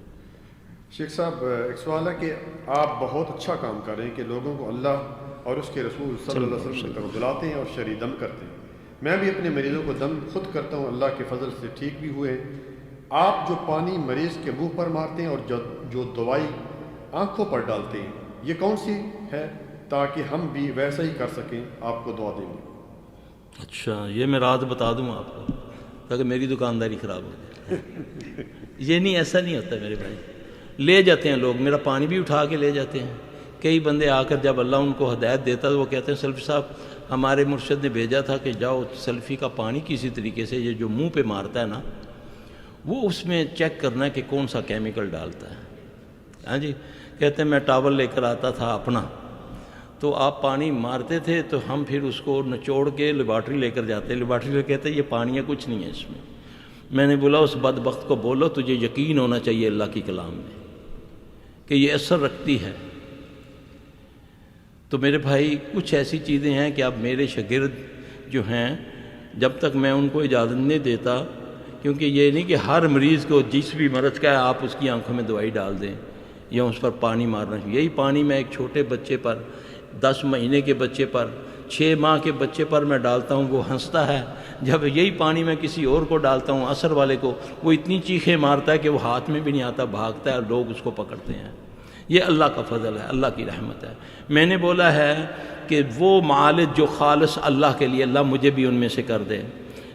شیخ صاحب ایک سوال ہے کہ آپ بہت اچھا کام کر رہے ہیں کہ لوگوں کو اللہ اور اس کے رسول صلی اللہ علیہ وسلم کی طرف بلاتے ہیں اور شرعی دم کرتے ہیں۔ میں بھی اپنے مریضوں کو دم خود کرتا ہوں، اللہ کے فضل سے ٹھیک بھی ہوئے ہیں۔ آپ جو پانی مریض کے منہ پر مارتے ہیں اور جو دوائی آنکھوں پر ڈالتے ہیں، یہ کون سی ہے تاکہ ہم بھی ویسا ہی کر سکیں؟ آپ کو دعا دیں گے۔ اچھا، یہ میں رات بتا دوں آپ کو تاکہ میری دکانداری خراب ہو جائے۔ یہ نہیں، ایسا نہیں ہوتا میرے بھائی، لے جاتے ہیں لوگ، میرا پانی بھی اٹھا کے لے جاتے ہیں، کئی بندے آ کر جب اللہ ان کو ہدایت دیتا تو وہ کہتے ہیں سلفی صاحب ہمارے مرشد نے بھیجا تھا کہ جاؤ سلفی کا پانی کسی طریقے سے یہ جو منہ پہ مارتا ہے نا وہ اس میں چیک کرنا ہے کہ کون سا کیمیکل ڈالتا ہے. ہاں جی کہتے ہیں میں ٹاول لے کر آتا تھا اپنا، تو آپ پانی مارتے تھے تو ہم پھر اس کو نچوڑ کے لیبارٹری لے کر جاتے، لیبارٹری لے کہتے یہ پانی ہے کچھ نہیں ہے اس میں. میں نے بولا اس بدبخت کو بولو تجھے یقین ہونا چاہیے اللہ کی کلام میں کہ یہ اثر رکھتی ہے. تو میرے بھائی کچھ ایسی چیزیں ہیں کہ اب میرے شاگرد جو ہیں جب تک میں ان کو اجازت نہیں دیتا، کیونکہ یہ نہیں کہ ہر مریض کو جس بھی مرض کا ہے آپ اس کی آنکھوں میں دوائی ڈال دیں یا اس پر پانی مارنا چاہیے. یہی پانی میں ایک چھوٹے بچے پر، 10 مہینے کے بچے پر، 6 ماہ کے بچے پر میں ڈالتا ہوں، وہ ہنستا ہے. جب یہی پانی میں کسی اور کو ڈالتا ہوں عصر والے کو، وہ اتنی چیخیں مارتا ہے کہ وہ ہاتھ میں بھی نہیں آتا، بھاگتا ہے اور لوگ اس کو پکڑتے ہیں. یہ اللہ کا فضل ہے، اللہ کی رحمت ہے. میں نے بولا ہے کہ وہ معالج جو خالص اللہ کے لیے، اللہ مجھے بھی ان میں سے کر دے،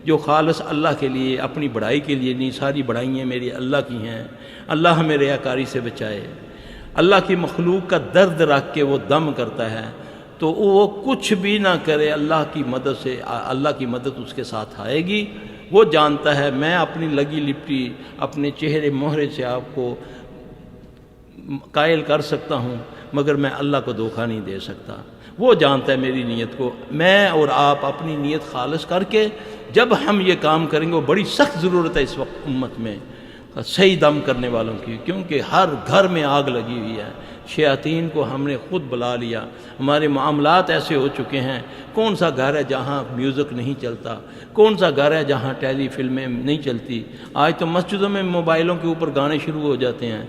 جو خالص اللہ کے لیے، اپنی بڑائی کے لیے نہیں، ساری بڑائیاں میری اللہ کی ہیں. اللہ ہمیں ریاکاری سے بچائے. اللہ کی مخلوق کا درد رکھ کے وہ دم کرتا ہے تو وہ کچھ بھی نہ کرے، اللہ کی مدد سے، اللہ کی مدد اس کے ساتھ آئے گی. وہ جانتا ہے میں اپنی لگی لپٹی اپنے چہرے مہرے سے آپ کو قائل کر سکتا ہوں مگر میں اللہ کو دھوکہ نہیں دے سکتا. وہ جانتا ہے میری نیت کو. میں اور آپ اپنی نیت خالص کر کے جب ہم یہ کام کریں گے، وہ بڑی سخت ضرورت ہے اس وقت امت میں صحیح دم کرنے والوں کی، کیونکہ ہر گھر میں آگ لگی ہوئی ہے. شیاطین کو ہم نے خود بلا لیا. ہمارے معاملات ایسے ہو چکے ہیں. کون سا گھر ہے جہاں میوزک نہیں چلتا؟ کون سا گھر ہے جہاں ٹیلی فلمیں نہیں چلتی؟ آج تو مسجدوں میں موبائلوں کے اوپر گانے شروع ہو جاتے ہیں.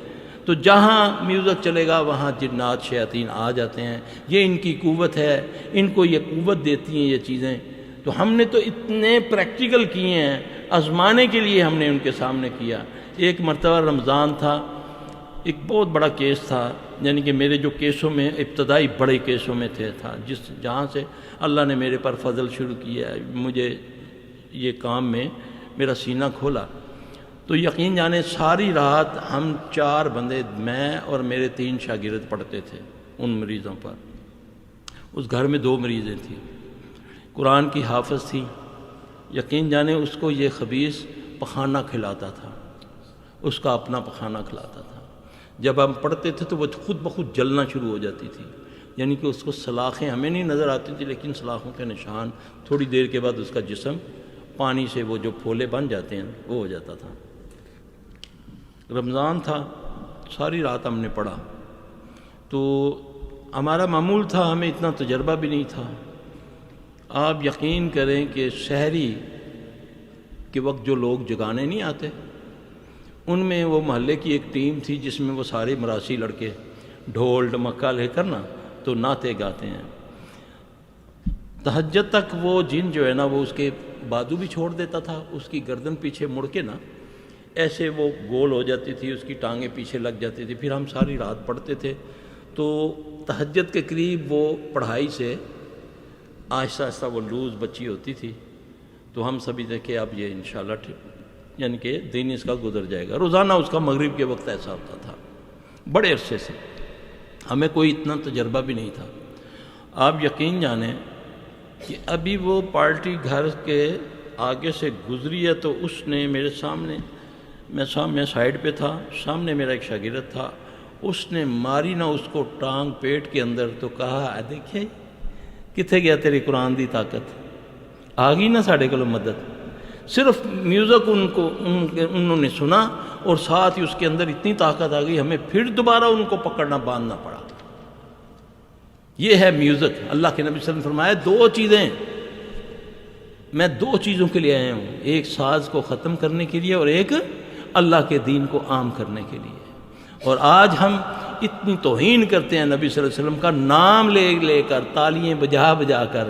تو جہاں میوزک چلے گا وہاں جنات شیاطین آ جاتے ہیں. یہ ان کی قوت ہے، ان کو یہ قوت دیتی ہیں یہ چیزیں. تو ہم نے تو اتنے پریکٹیکل کیے ہیں، آزمانے کے لیے ہم نے ان کے سامنے کیا. ایک مرتبہ رمضان تھا، ایک بہت بڑا کیس تھا، یعنی کہ میرے جو کیسوں میں ابتدائی بڑے کیسوں میں تھا، جہاں سے اللہ نے میرے پر فضل شروع کیا، مجھے یہ کام میں میرا سینہ کھولا. تو یقین جانے ساری رات ہم 4 بندے، میں اور میرے 3 شاگرد پڑھتے تھے ان مریضوں پر. اس گھر میں 2 مریضیں تھیں، قرآن کی حافظ تھی. یقین جانے اس کو یہ خبیث پخانہ کھلاتا تھا، اس کا اپنا پخانہ کھلاتا تھا. جب ہم پڑھتے تھے تو وہ خود بخود جلنا شروع ہو جاتی تھی، یعنی کہ اس کو سلاخیں ہمیں نہیں نظر آتی تھی لیکن سلاخوں کے نشان، تھوڑی دیر کے بعد اس کا جسم پانی سے وہ جو پھولے بن جاتے ہیں وہ ہو جاتا تھا. رمضان تھا، ساری رات ہم نے پڑھا. تو ہمارا معمول تھا، ہمیں اتنا تجربہ بھی نہیں تھا. آپ یقین کریں کہ سحری کے وقت جو لوگ جگانے نہیں آتے، ان میں وہ محلے کی ایک ٹیم تھی جس میں وہ سارے مراسی لڑکے ڈھول ڈمکا لے کر نا تو نعتیں گاتے ہیں. تہجد تک وہ جن جو ہے نا وہ اس کے بازو بھی چھوڑ دیتا تھا، اس کی گردن پیچھے مڑ کے نا ایسے وہ گول ہو جاتی تھی، اس کی ٹانگیں پیچھے لگ جاتی تھی. پھر ہم ساری رات پڑھتے تھے. تو تہجد کے قریب وہ پڑھائی سے آہستہ آہستہ وہ لوز بچی ہوتی تھی. تو ہم سبھی دیکھے اب یہ انشاءاللہ یعنی کہ دن اس کا گزر جائے گا. روزانہ اس کا مغرب کے وقت ایسا ہوتا تھا. بڑے عرصے سے ہمیں کوئی اتنا تجربہ بھی نہیں تھا. آپ یقین جانیں کہ ابھی وہ پارٹی گھر کے آگے سے گزری ہے تو اس نے میرے سامنے، میں سائیڈ پہ تھا، سامنے میرا ایک شاگرد تھا، اس نے ماری نہ اس کو ٹانگ پیٹ کے اندر. تو کہا دیکھے کتنے گیا تیری قرآن دی طاقت، آ گئی نا ساڑھے کلو مدد. صرف میوزک انہوں نے سنا اور ساتھ ہی اس کے اندر اتنی طاقت آ گئی، ہمیں پھر دوبارہ ان کو پکڑنا باندھنا پڑا. یہ ہے میوزک. اللہ کے نبی صلی اللہ علیہ وسلم فرمایا 2 چیزیں، میں 2 چیزوں کے لیے آیا ہوں، ایک ساز کو ختم کرنے کے لیے اور ایک اللہ کے دین کو عام کرنے کے لیے. اور آج ہم اتنی توہین کرتے ہیں نبی صلی اللہ علیہ وسلم کا نام لے لے کر، تالیاں بجا بجا کر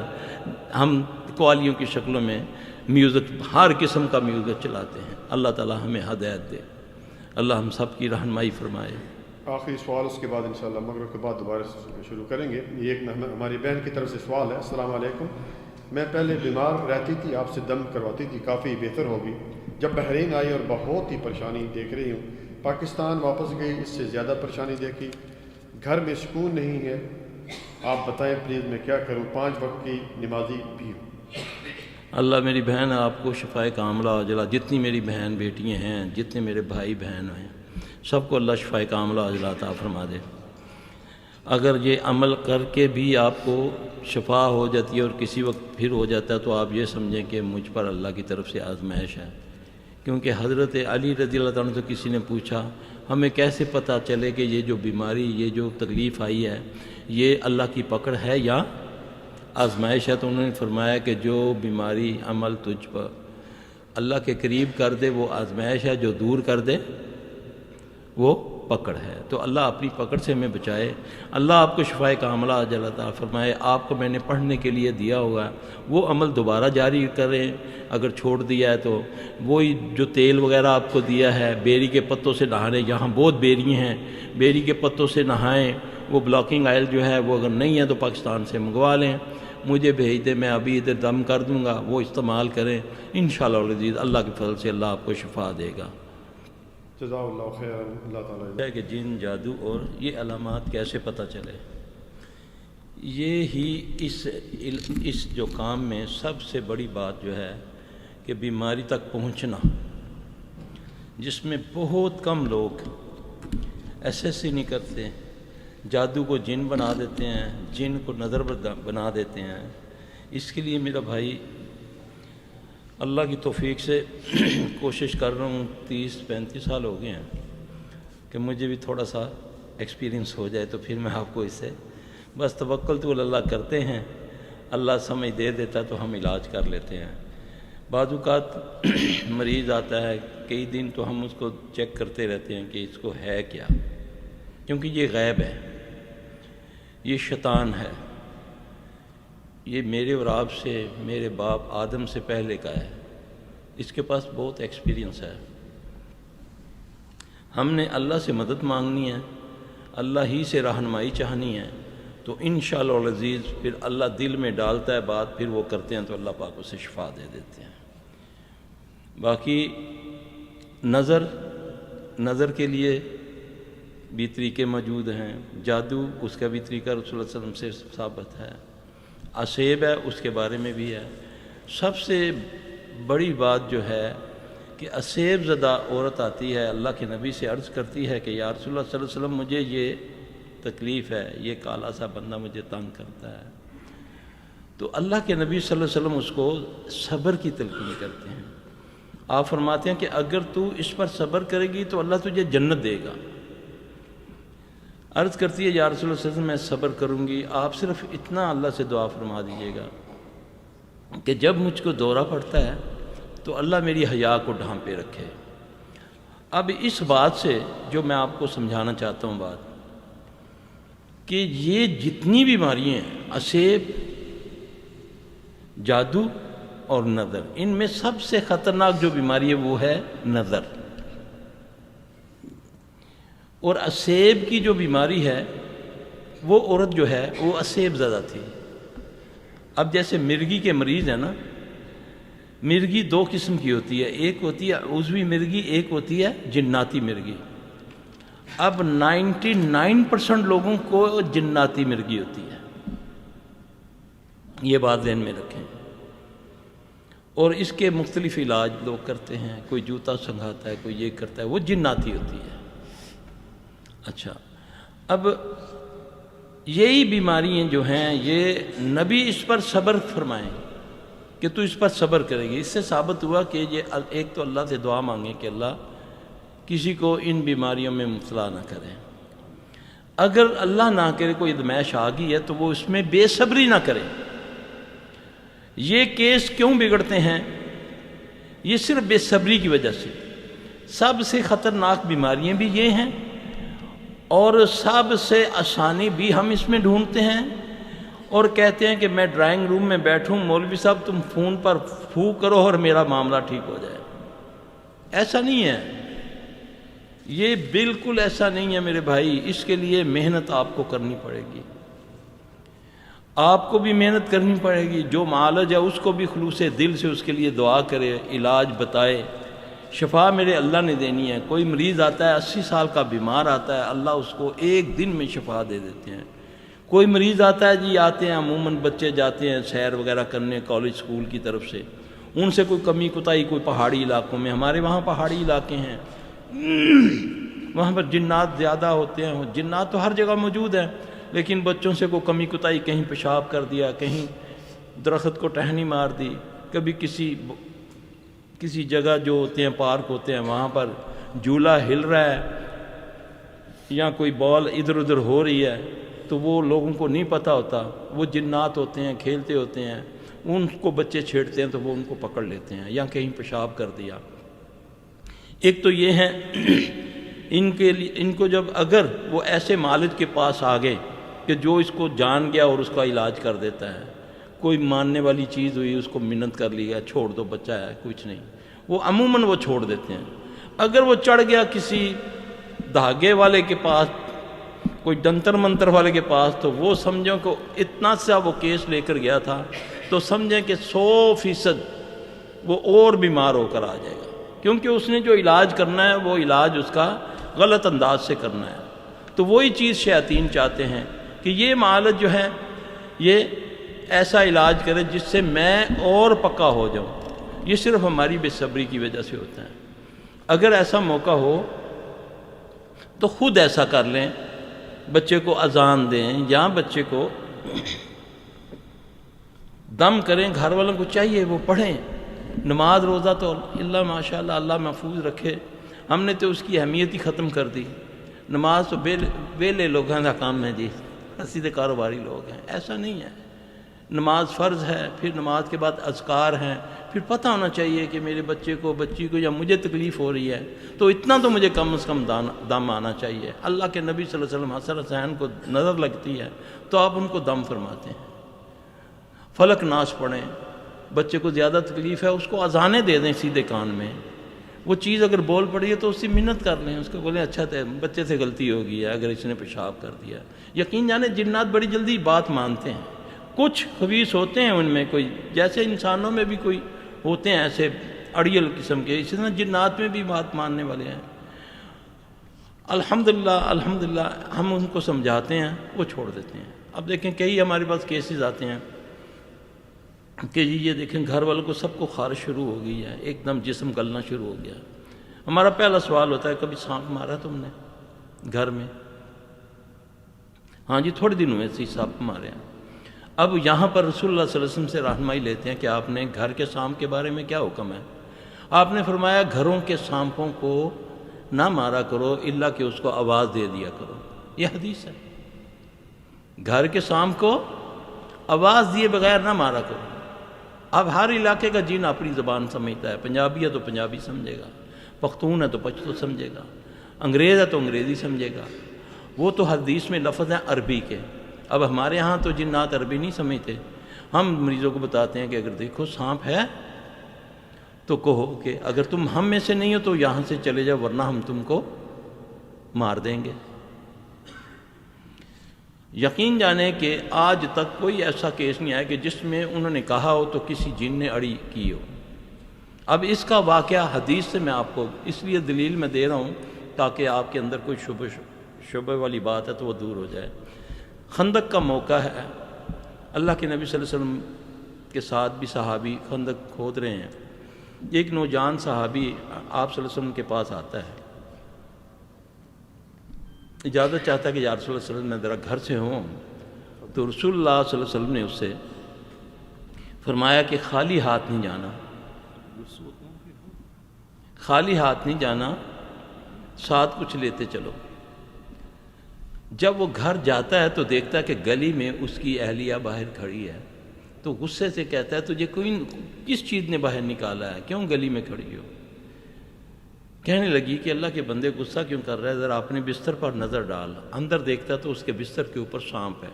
ہم قوالیوں کی شکلوں میں میوزک، ہر قسم کا میوزک چلاتے ہیں. اللہ تعالی ہمیں ہدایت دے. اللہ ہم سب کی رہنمائی فرمائے. آخری سوال اس کے بعد انشاءاللہ مغرب کے بعد دوبارہ شروع کریں گے. یہ ایک ہماری بہن کی طرف سے سوال ہے. السلام علیکم، میں پہلے بیمار رہتی تھی، آپ سے دم کرواتی تھی، کافی بہتر ہوگی. جب بحرین آئی اور بہت ہی پریشانی دیکھ رہی ہوں، پاکستان واپس گئی، اس سے زیادہ پریشانی دیکھی. گھر میں سکون نہیں ہے، آپ بتائیں پلیز میں کیا کروں، 5 وقت کی نمازی بھی ہوں۔ اللہ میری بہن آپ کو شفائے کاملہ عاجلہ، جتنی میری بہن بیٹیاں ہیں، جتنے میرے بھائی بہن ہیں، سب کو اللہ شفائے کاملہ عاجلہ عطا فرما دے۔ اگر یہ عمل کر کے بھی آپ کو شفا ہو جاتی ہے اور کسی وقت پھر ہو جاتا ہے تو آپ یہ سمجھیں کہ مجھ پر اللہ کی طرف سے آزمائش ہے، کیونکہ حضرت علی رضی اللہ تعالیٰ سے کسی نے پوچھا ہمیں کیسے پتہ چلے کہ یہ جو بیماری، یہ جو تکلیف آئی ہے، یہ اللہ کی پکڑ ہے یا آزمائش ہے؟ تو انہوں نے فرمایا کہ جو بیماری عمل تجھ پر اللہ کے قریب کر دے وہ آزمائش ہے، جو دور کر دے وہ پکڑ ہے۔ تو اللہ اپنی پکڑ سے ہمیں بچائے، اللہ آپ کو شفائے کاملہ عاجلہ عطا فرمائے۔ آپ کو میں نے پڑھنے کے لیے دیا ہوگا وہ عمل دوبارہ جاری کریں، اگر چھوڑ دیا ہے تو وہی جو تیل وغیرہ آپ کو دیا ہے، بیری کے پتوں سے نہانے، یہاں بہت بیری ہیں، بیری کے پتوں سے نہائیں۔ وہ بلاکنگ آئل جو ہے وہ اگر نہیں ہے تو پاکستان سے منگوا لیں، مجھے بھیج دیں، میں ابھی ادھر دم کر دوں گا، وہ استعمال کریں، انشاءاللہ العزیز اللہ کے فضل سے اللہ آپ کو شفا دے گا۔ جزاک اللہ خیر، اللہ تعالیٰ ہے کہ جن، جادو اور یہ علامات کیسے پتہ چلے؟ یہ ہی اس جو کام میں سب سے بڑی بات جو ہے کہ بیماری تک پہنچنا، جس میں بہت کم لوگ ایسے نہیں کرتے، جادو کو جن بنا دیتے ہیں، جن کو نظر بنا دیتے ہیں۔ اس کے لیے میرا بھائی اللہ کی توفیق سے کوشش کر رہا ہوں، 30-35 سال ہو گئے ہیں کہ مجھے بھی تھوڑا سا ایکسپیرینس ہو جائے تو پھر میں آپ کو اس سے بس توکل تو اللہ کرتے ہیں، اللہ سمجھ دے دیتا تو ہم علاج کر لیتے ہیں۔ بعض اوقات مریض آتا ہے کئی دن تو ہم اس کو چیک کرتے رہتے ہیں کہ اس کو ہے کیا، کیونکہ یہ غیب ہے، یہ شیطان ہے، یہ میرے اور آپ سے، میرے باپ آدم سے پہلے کا ہے، اس کے پاس بہت ایکسپیرینس ہے۔ ہم نے اللہ سے مدد مانگنی ہے، اللہ ہی سے رہنمائی چاہنی ہے، تو انشاءاللہ العزیز پھر اللہ دل میں ڈالتا ہے بات، پھر وہ کرتے ہیں تو اللہ پاک اسے شفا دے دیتے ہیں۔ باقی نظر کے لیے بھی طریقے موجود ہیں، جادو اس کا بھی طریقہ رسول اللہ صلی اللہ علیہ وسلم سے ثابت ہے، اسیب ہے اس کے بارے میں بھی ہے۔ سب سے بڑی بات جو ہے کہ اسیب زدہ عورت آتی ہے، اللہ کے نبی سے عرض کرتی ہے کہ یا رسول اللہ صلی اللہ علیہ وسلم مجھے یہ تکلیف ہے، یہ کالا سا بندہ مجھے تنگ کرتا ہے، تو اللہ کے نبی صلی اللہ علیہ وسلم اس کو صبر کی تلقین کرتے ہیں۔ آپ فرماتے ہیں کہ اگر تو اس پر صبر کرے گی تو اللہ تجھے جنت دے گا۔ عرض کرتی ہے یا رسول اللہ صلی اللہ علیہ وسلم میں صبر کروں گی، آپ صرف اتنا اللہ سے دعا فرما دیجیے گا کہ جب مجھ کو دورہ پڑتا ہے تو اللہ میری حیا کو ڈھانپے رکھے۔ اب اس بات سے جو میں آپ کو سمجھانا چاہتا ہوں بات کہ یہ جتنی بیماریاں ہیں، اسیب، جادو اور نظر، ان میں سب سے خطرناک جو بیماری ہے وہ ہے نظر۔ اور اسیب کی جو بیماری ہے وہ عورت جو ہے وہ اسیب زدہ تھی۔ اب جیسے مرگی کے مریض ہیں نا، مرگی 2 قسم کی ہوتی ہے، ایک ہوتی ہے عضوی مرگی، ایک ہوتی ہے جناتی مرگی۔ اب 99% لوگوں کو جناتی مرگی ہوتی ہے، یہ بات ذہن میں رکھیں۔ اور اس کے مختلف علاج لوگ کرتے ہیں، کوئی جوتا سنگھاتا ہے، کوئی یہ کرتا ہے، وہ جناتی ہوتی ہے۔ اچھا، اب یہی بیماریاں جو ہیں یہ نبی اس پر صبر فرمائیں کہ تو اس پر صبر کرے گی۔ اس سے ثابت ہوا کہ یہ ایک تو اللہ سے دعا مانگیں کہ اللہ کسی کو ان بیماریوں میں مبتلا نہ کرے، اگر اللہ نہ کرے کوئی ادمائش آ گئی ہے تو وہ اس میں بے صبری نہ کرے۔ یہ کیس کیوں بگڑتے ہیں؟ یہ صرف بے صبری کی وجہ سے۔ سب سے خطرناک بیماریاں بھی یہ ہیں اور سب سے آسانی بھی ہم اس میں ڈھونڈتے ہیں اور کہتے ہیں کہ میں ڈرائنگ روم میں بیٹھوں، مولوی صاحب تم فون پر پھو کرو اور میرا معاملہ ٹھیک ہو جائے۔ ایسا نہیں ہے، یہ بالکل ایسا نہیں ہے میرے بھائی۔ اس کے لیے محنت آپ کو کرنی پڑے گی، آپ کو بھی محنت کرنی پڑے گی۔ جو معالج ہے اس کو بھی خلوص دل سے اس کے لیے دعا کرے، علاج بتائے شفا میرے اللہ نے دینی ہے۔ کوئی مریض آتا ہے 80 سال کا بیمار آتا ہے، اللہ اس کو ایک دن میں شفا دے دیتے ہیں۔ کوئی مریض آتا ہے جی، آتے ہیں عموماً بچے جاتے ہیں سیر وغیرہ کرنے کالج اسکول کی طرف سے، ان سے کوئی کمی کوتاہی کوئی پہاڑی علاقوں میں، ہمارے وہاں پہاڑی علاقے ہیں وہاں پر جنات زیادہ ہوتے ہیں، جنات تو ہر جگہ موجود ہیں، لیکن بچوں سے کوئی کمی کوتاہی، کہیں پیشاب کر دیا، کہیں درخت کو ٹہنی مار دی، کبھی کسی جگہ جو ہوتے ہیں پارک ہوتے ہیں وہاں پر جھولا ہل رہا ہے یا کوئی بال ادھر ادھر ہو رہی ہے تو وہ لوگوں کو نہیں پتہ ہوتا، وہ جنات ہوتے ہیں کھیلتے ہوتے ہیں، ان کو بچے چھیڑتے ہیں تو وہ ان کو پکڑ لیتے ہیں، یا کہیں پیشاب کر دیا۔ ایک تو یہ ہے ان کو جب اگر وہ ایسے مالج کے پاس آ گئے کہ جو اس کو جان گیا اور اس کا علاج کر دیتا ہے، کوئی ماننے والی چیز ہوئی اس کو منت کر لیا، چھوڑ دو بچہ ہے کچھ نہیں، وہ عموماً وہ چھوڑ دیتے ہیں۔ اگر وہ چڑھ گیا کسی دھاگے والے کے پاس، کوئی جنتر منتر والے کے پاس، تو وہ سمجھو کہ اتنا سا وہ کیس لے کر گیا تھا تو سمجھیں کہ 100% وہ اور بیمار ہو کر آ جائے گا، کیونکہ اس نے جو علاج کرنا ہے وہ علاج اس کا غلط انداز سے کرنا ہے۔ تو وہی چیز شیاطین چاہتے ہیں کہ یہ معالج جو ہے یہ ایسا علاج کرے جس سے میں اور پکا ہو جاؤں۔ یہ صرف ہماری بے صبری کی وجہ سے ہوتا ہے۔ اگر ایسا موقع ہو تو خود ایسا کر لیں، بچے کو اذان دیں یا بچے کو دم کریں، گھر والوں کو چاہیے وہ پڑھیں۔ نماز روزہ تو اللہ ماشاءاللہ اللہ محفوظ رکھے، ہم نے تو اس کی اہمیت ہی ختم کر دی۔ نماز تو ویلے لوگوں کا کام ہے جی، سیدھے کاروباری لوگ ہیں، ایسا نہیں ہے۔ نماز فرض ہے، پھر نماز کے بعد اذکار ہیں، پھر پتہ ہونا چاہیے کہ میرے بچے کو بچی کو یا مجھے تکلیف ہو رہی ہے تو اتنا تو مجھے کم از کم دم آنا چاہیے۔ اللہ کے نبی صلی اللہ علیہ وسلم حسن حسین کو نظر لگتی ہے تو آپ ان کو دم فرماتے ہیں۔ فلک ناس پڑھیں، بچے کو زیادہ تکلیف ہے اس کو اذانیں دے دیں سیدھے کان میں، وہ چیز اگر بول پڑی ہے تو اس سے منت کر لیں، اس کو بولیں اچھا بچے سے غلطی ہو گئی ہے اگر اس نے پیشاب کر دیا۔ یقین جانے جنات بڑی جلدی بات مانتے ہیں، کچھ خبیث ہوتے ہیں ان میں، کوئی جیسے انسانوں میں بھی کوئی ہوتے ہیں ایسے اڑیل قسم کے، اسی طرح جنات میں بھی بات ماننے والے ہیں۔ الحمدللہ ہم ان کو سمجھاتے ہیں، وہ چھوڑ دیتے ہیں۔ اب دیکھیں کئی ہمارے پاس کیسز آتے ہیں کہ جی یہ دیکھیں گھر والوں کو سب کو خارش شروع ہو گئی ہے، ایک دم جسم گلنا شروع ہو گیا۔ ہمارا پہلا سوال ہوتا ہے کبھی سانپ مارا تم نے گھر میں؟ ہاں جی تھوڑے دن ہوئے سی سانپ مارے ہیں۔ اب یہاں پر رسول اللہ صلی اللہ علیہ وسلم سے رہنمائی لیتے ہیں کہ آپ نے گھر کے سانپ کے بارے میں کیا حکم ہے؟ آپ نے فرمایا گھروں کے سانپوں کو نہ مارا کرو الا کہ اس کو آواز دے دیا کرو، یہ حدیث ہے۔ گھر کے سانپ کو آواز دیے بغیر نہ مارا کرو۔ اب ہر علاقے کا جن اپنی زبان سمجھتا ہے، پنجابی ہے تو پنجابی سمجھے گا، پختون ہے تو پشتو سمجھے گا، انگریز ہے تو انگریزی سمجھے گا، وہ تو حدیث میں لفظ ہیں عربی کے۔ اب ہمارے ہاں تو جنات عربی نہیں سمجھتے، ہم مریضوں کو بتاتے ہیں کہ اگر دیکھو سانپ ہے تو کہو کہ اگر تم ہم میں سے نہیں ہو تو یہاں سے چلے جاؤ ورنہ ہم تم کو مار دیں گے۔ یقین جانے کہ آج تک کوئی ایسا کیس نہیں آیا کہ جس میں انہوں نے کہا ہو تو کسی جن نے اڑی کی ہو۔ اب اس کا واقعہ حدیث سے میں آپ کو اس لیے دلیل میں دے رہا ہوں تاکہ آپ کے اندر کوئی شبہ والی بات ہے تو وہ دور ہو جائے۔ خندق کا موقع ہے، اللہ کے نبی صلی اللہ علیہ وسلم کے ساتھ بھی صحابی خندق کھود رہے ہیں۔ ایک نوجوان صحابی آپ صلی اللہ علیہ وسلم کے پاس آتا ہے، اجازت چاہتا ہے کہ یا رسول اللہ صلی اللہ علیہ وسلم میں ذرا گھر سے ہوں، تو رسول اللہ صلی اللہ علیہ وسلم نے اس سے فرمایا کہ خالی ہاتھ نہیں جانا، خالی ہاتھ نہیں جانا، ساتھ کچھ لیتے چلو۔ جب وہ گھر جاتا ہے تو دیکھتا ہے کہ گلی میں اس کی اہلیہ باہر کھڑی ہے، تو غصے سے کہتا ہے تجھے کوئی کس چیز نے باہر نکالا ہے، کیوں گلی میں کھڑی ہو؟ کہنے لگی کہ اللہ کے بندے غصہ کیوں کر رہا ہے، ذرا اپنے بستر پر نظر ڈال۔ اندر دیکھتا تو اس کے بستر کے اوپر سانپ ہے۔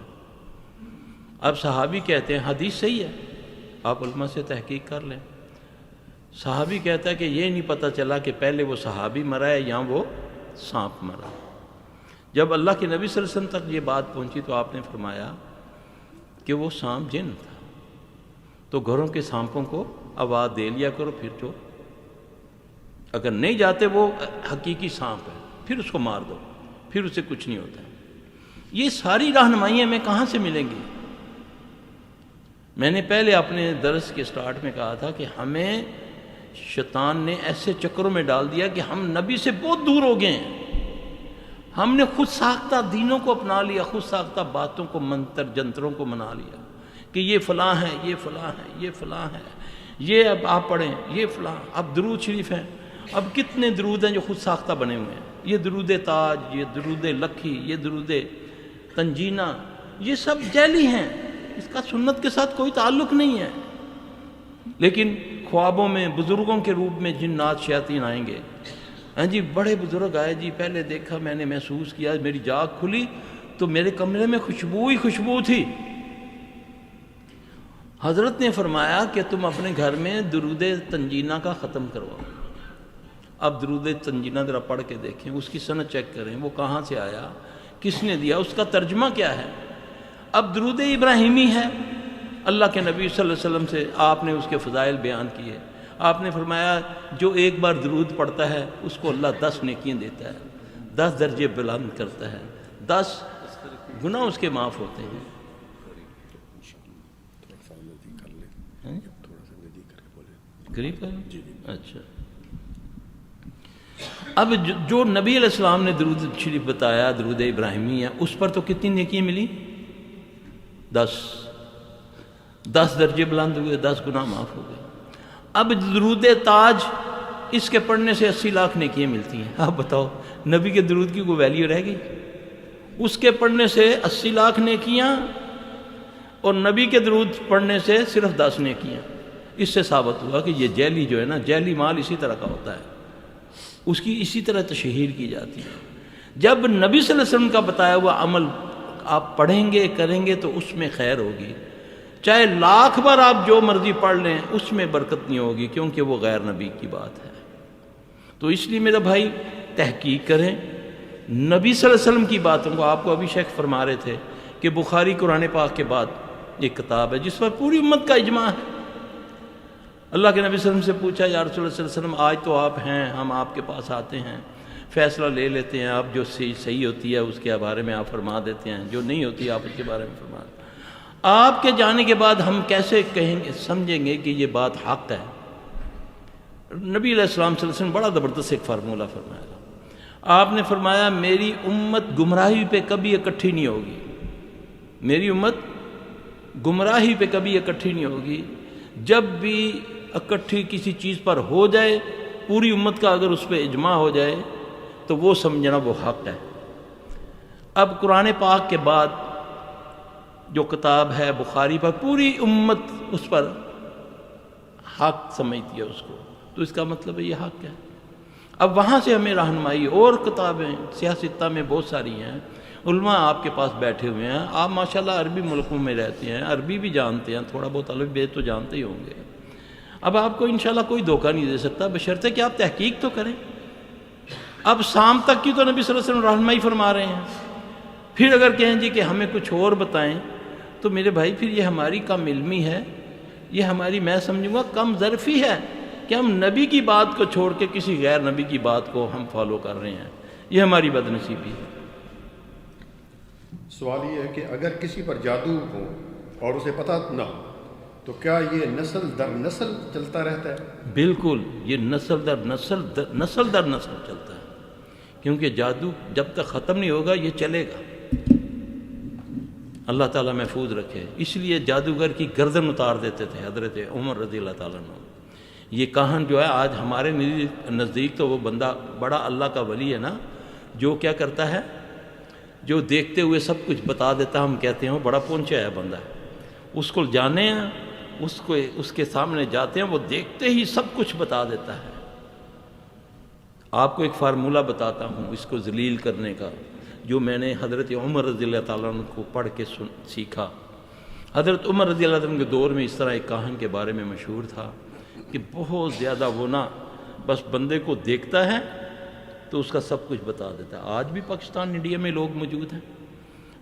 اب صحابی کہتے ہیں حدیث صحیح ہے، آپ علماء سے تحقیق کر لیں۔ صحابی کہتا ہے کہ یہ نہیں پتہ چلا کہ پہلے وہ صحابی مرا ہے یا وہ سانپ مرا۔ جب اللہ کے نبی صلی اللہ علیہ وسلم تک یہ بات پہنچی تو آپ نے فرمایا کہ وہ سانپ جن تھا، تو گھروں کے سانپوں کو آواز دے لیا کرو، پھر جو اگر نہیں جاتے وہ حقیقی سانپ ہے، پھر اس کو مار دو، پھر اسے کچھ نہیں ہوتا. یہ ساری رہنمائیاں ہمیں کہاں سے ملیں گی؟ میں نے پہلے اپنے درس کے سٹارٹ میں کہا تھا کہ ہمیں شیطان نے ایسے چکروں میں ڈال دیا کہ ہم نبی سے بہت دور ہو گئے ہیں. ہم نے خود ساختہ دینوں کو اپنا لیا، خود ساختہ باتوں کو، منتر جنتروں کو منا لیا کہ یہ فلاں ہے، یہ فلاں ہے، یہ فلاں ہے، یہ اب آپ پڑھیں، یہ فلاں. اب درود شریف ہیں، اب کتنے درود ہیں جو خود ساختہ بنے ہوئے ہیں. یہ درود تاج، یہ درود لکھی، یہ درود تنجینہ، یہ سب جعلی ہیں، اس کا سنت کے ساتھ کوئی تعلق نہیں ہے. لیکن خوابوں میں بزرگوں کے روپ میں جنات شیاطین آئیں گے. ہاں جی، بڑے بزرگ آئے جی، پہلے دیکھا، میں نے محسوس کیا، میری جاگ کھلی تو میرے کمرے میں خوشبو ہی خوشبو تھی. حضرت نے فرمایا کہ تم اپنے گھر میں درود تنجینہ کا ختم کرواؤ. اب درود تنجینہ ذرا پڑھ کے دیکھیں، اس کی سند چیک کریں، وہ کہاں سے آیا، کس نے دیا، اس کا ترجمہ کیا ہے. اب درود ابراہیمی ہے، اللہ کے نبی صلی اللہ علیہ وسلم سے آپ نے اس کے فضائل بیان کیے. آپ نے فرمایا جو ایک بار درود پڑھتا ہے اس کو اللہ 10 نیکیاں دیتا ہے، 10 درجے بلند کرتا ہے، 10 گناہ اس کے معاف ہوتے ہیں. قریب ہے؟ اچھا. اب جو نبی علیہ السلام نے درود شریف بتایا، درود ابراہیمی ہے، اس پر تو کتنی نیکیاں ملی؟ 10 درجے بلند ہوئے، 10 گناہ معاف ہو گئے. اب درود تاج، اس کے پڑھنے سے 80 لاکھ نیکیاں ملتی ہیں. آپ بتاؤ نبی کے درود کی کوئی ویلیو رہ گئی؟ اس کے پڑھنے سے 80 لاکھ نیکیاں اور نبی کے درود پڑھنے سے صرف 10 نیکیاں. اس سے ثابت ہوا کہ یہ جعلی جو ہے نا، جعلی مال اسی طرح کا ہوتا ہے، اس کی اسی طرح تشہیر کی جاتی ہے. جب نبی صلی اللہ علیہ وسلم کا بتایا ہوا عمل آپ پڑھیں گے، کریں گے تو اس میں خیر ہوگی. چاہے 1,00,000 بار آپ جو مرضی پڑھ لیں، اس میں برکت نہیں ہوگی، کیونکہ وہ غیر نبی کی بات ہے. تو اس لیے میرا بھائی تحقیق کریں نبی صلی اللہ علیہ وسلم کی باتوں کو. آپ کو ابھی شیخ فرما رہے تھے کہ بخاری قرآن پاک کے بعد ایک کتاب ہے جس پر پوری امت کا اجماع ہے. اللہ کے نبی صلی اللہ علیہ وسلم سے پوچھا، یا رسول اللہ صلی اللہ علیہ وسلم آج تو آپ ہیں، ہم آپ کے پاس آتے ہیں، فیصلہ لے لیتے ہیں، آپ جو صحیح ہوتی ہے اس کے بارے میں آپ فرما دیتے ہیں، جو نہیں ہوتی آپ اس کے بارے میں فرما دیتے ہیں. آپ کے جانے کے بعد ہم کیسے کہیں گے، سمجھیں گے کہ یہ بات حق ہے؟ نبی علیہ السلام صلی اللہ علیہ وسلم بڑا زبردست ایک فارمولہ فرمایا. آپ نے فرمایا میری امت گمراہی پہ کبھی اکٹھی نہیں ہوگی، میری امت گمراہی پہ کبھی اکٹھی نہیں ہوگی. جب بھی اکٹھی کسی چیز پر ہو جائے، پوری امت کا اگر اس پہ اجماع ہو جائے تو وہ سمجھنا وہ حق ہے. اب قرآن پاک کے بعد جو کتاب ہے بخاری پر، پوری امت اس پر حق سمجھتی ہے اس کو، تو اس کا مطلب ہے یہ حق ہے. اب وہاں سے ہمیں رہنمائی، اور کتابیں سیاستہ میں بہت ساری ہیں، علماء آپ کے پاس بیٹھے ہوئے ہیں، آپ ماشاءاللہ عربی ملکوں میں رہتے ہیں، عربی بھی جانتے ہیں، تھوڑا بہت الف بیت تو جانتے ہی ہوں گے. اب آپ کو انشاءاللہ کوئی دھوکہ نہیں دے سکتا، بشرطے کہ آپ تحقیق تو کریں. اب شام تک کی تو نبی صلی اللہ علیہ وسلم رہنمائی فرما رہے ہیں، پھر اگر کہیں جی کہ ہمیں کچھ اور بتائیں تو میرے بھائی پھر یہ ہماری کم علمی ہے، یہ ہماری میں سمجھوں گا کم ظرفی ہے کہ ہم نبی کی بات کو چھوڑ کے کسی غیر نبی کی بات کو ہم فالو کر رہے ہیں. یہ ہماری بد نصیبی ہے. سوال یہ ہے کہ اگر کسی پر جادو ہو اور اسے پتہ نہ ہو تو کیا یہ نسل در نسل چلتا رہتا ہے؟ بالکل، یہ نسل در نسل چلتا ہے، کیونکہ جادو جب تک ختم نہیں ہوگا یہ چلے گا. اللہ تعالیٰ محفوظ رکھے. اس لیے جادوگر کی گردن اتار دیتے تھے حضرت عمر رضی اللہ تعالیٰ عنہ. یہ کہن جو ہے آج ہمارے نزدیک تو وہ بندہ بڑا اللہ کا ولی ہے نا، جو کیا کرتا ہے، جو دیکھتے ہوئے سب کچھ بتا دیتا. ہم کہتے ہیں وہ بڑا پہنچا ہے بندہ، اس کو جانے ہیں، اس کے سامنے جاتے ہیں، وہ دیکھتے ہی سب کچھ بتا دیتا ہے. آپ کو ایک فارمولہ بتاتا ہوں اس کو ذلیل کرنے کا، جو میں نے حضرت عمر رضی اللہ تعالیٰ عنہ کو پڑھ کے سیکھا. حضرت عمر رضی اللہ عنہ کے دور میں اس طرح ایک کاہن کے بارے میں مشہور تھا کہ بہت زیادہ وہ نا بس بندے کو دیکھتا ہے تو اس کا سب کچھ بتا دیتا ہے. آج بھی پاکستان انڈیا میں لوگ موجود ہیں،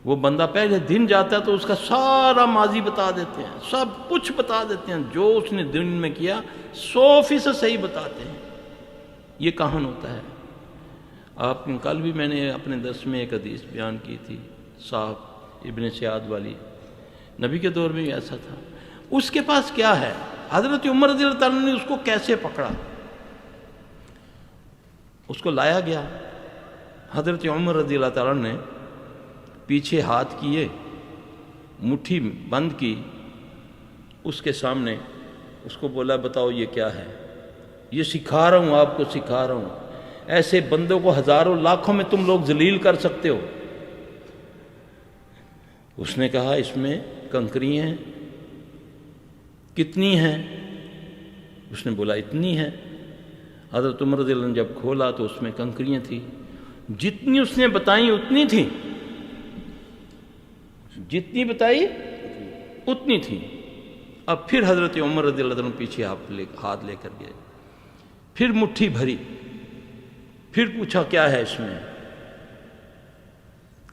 وہ بندہ پہلے دن جاتا ہے تو اس کا سارا ماضی بتا دیتے ہیں، سب کچھ بتا دیتے ہیں، جو اس نے دن میں کیا 100% صحیح بتاتے ہیں. یہ کہاں ہوتا ہے؟ آپ کل بھی میں نے اپنے درس میں ایک حدیث بیان کی تھی، صاحب ابن سیاد والی، نبی کے دور میں بھی ایسا تھا۔ اس کے پاس کیا ہے؟ حضرت عمر رضی اللہ تعالیٰ نے اس کو کیسے پکڑا؟ اس کو لایا گیا، حضرت عمر رضی اللہ تعالیٰ نے پیچھے ہاتھ کیے، مٹھی بند کی، اس کے سامنے اس کو بولا بتاؤ یہ کیا ہے؟ یہ سکھا رہا ہوں، آپ کو سکھا رہا ہوں، ایسے بندوں کو ہزاروں لاکھوں میں تم لوگ ذلیل کر سکتے ہو۔ اس نے کہا اس میں کنکری ہیں، کتنی ہیں؟ اس نے بولا اتنی ہے۔ حضرت عمر رضی اللہ عنہ نے جب کھولا تو اس میں کنکریاں تھیں، جتنی اس نے بتائیں اتنی تھیں، جتنی بتائی اتنی تھیں۔ اب پھر حضرت عمر رضی اللہ عنہ پیچھے ہاتھ لے کر گئے، پھر مٹھی بھری، پھر پوچھا کیا ہے اس میں؟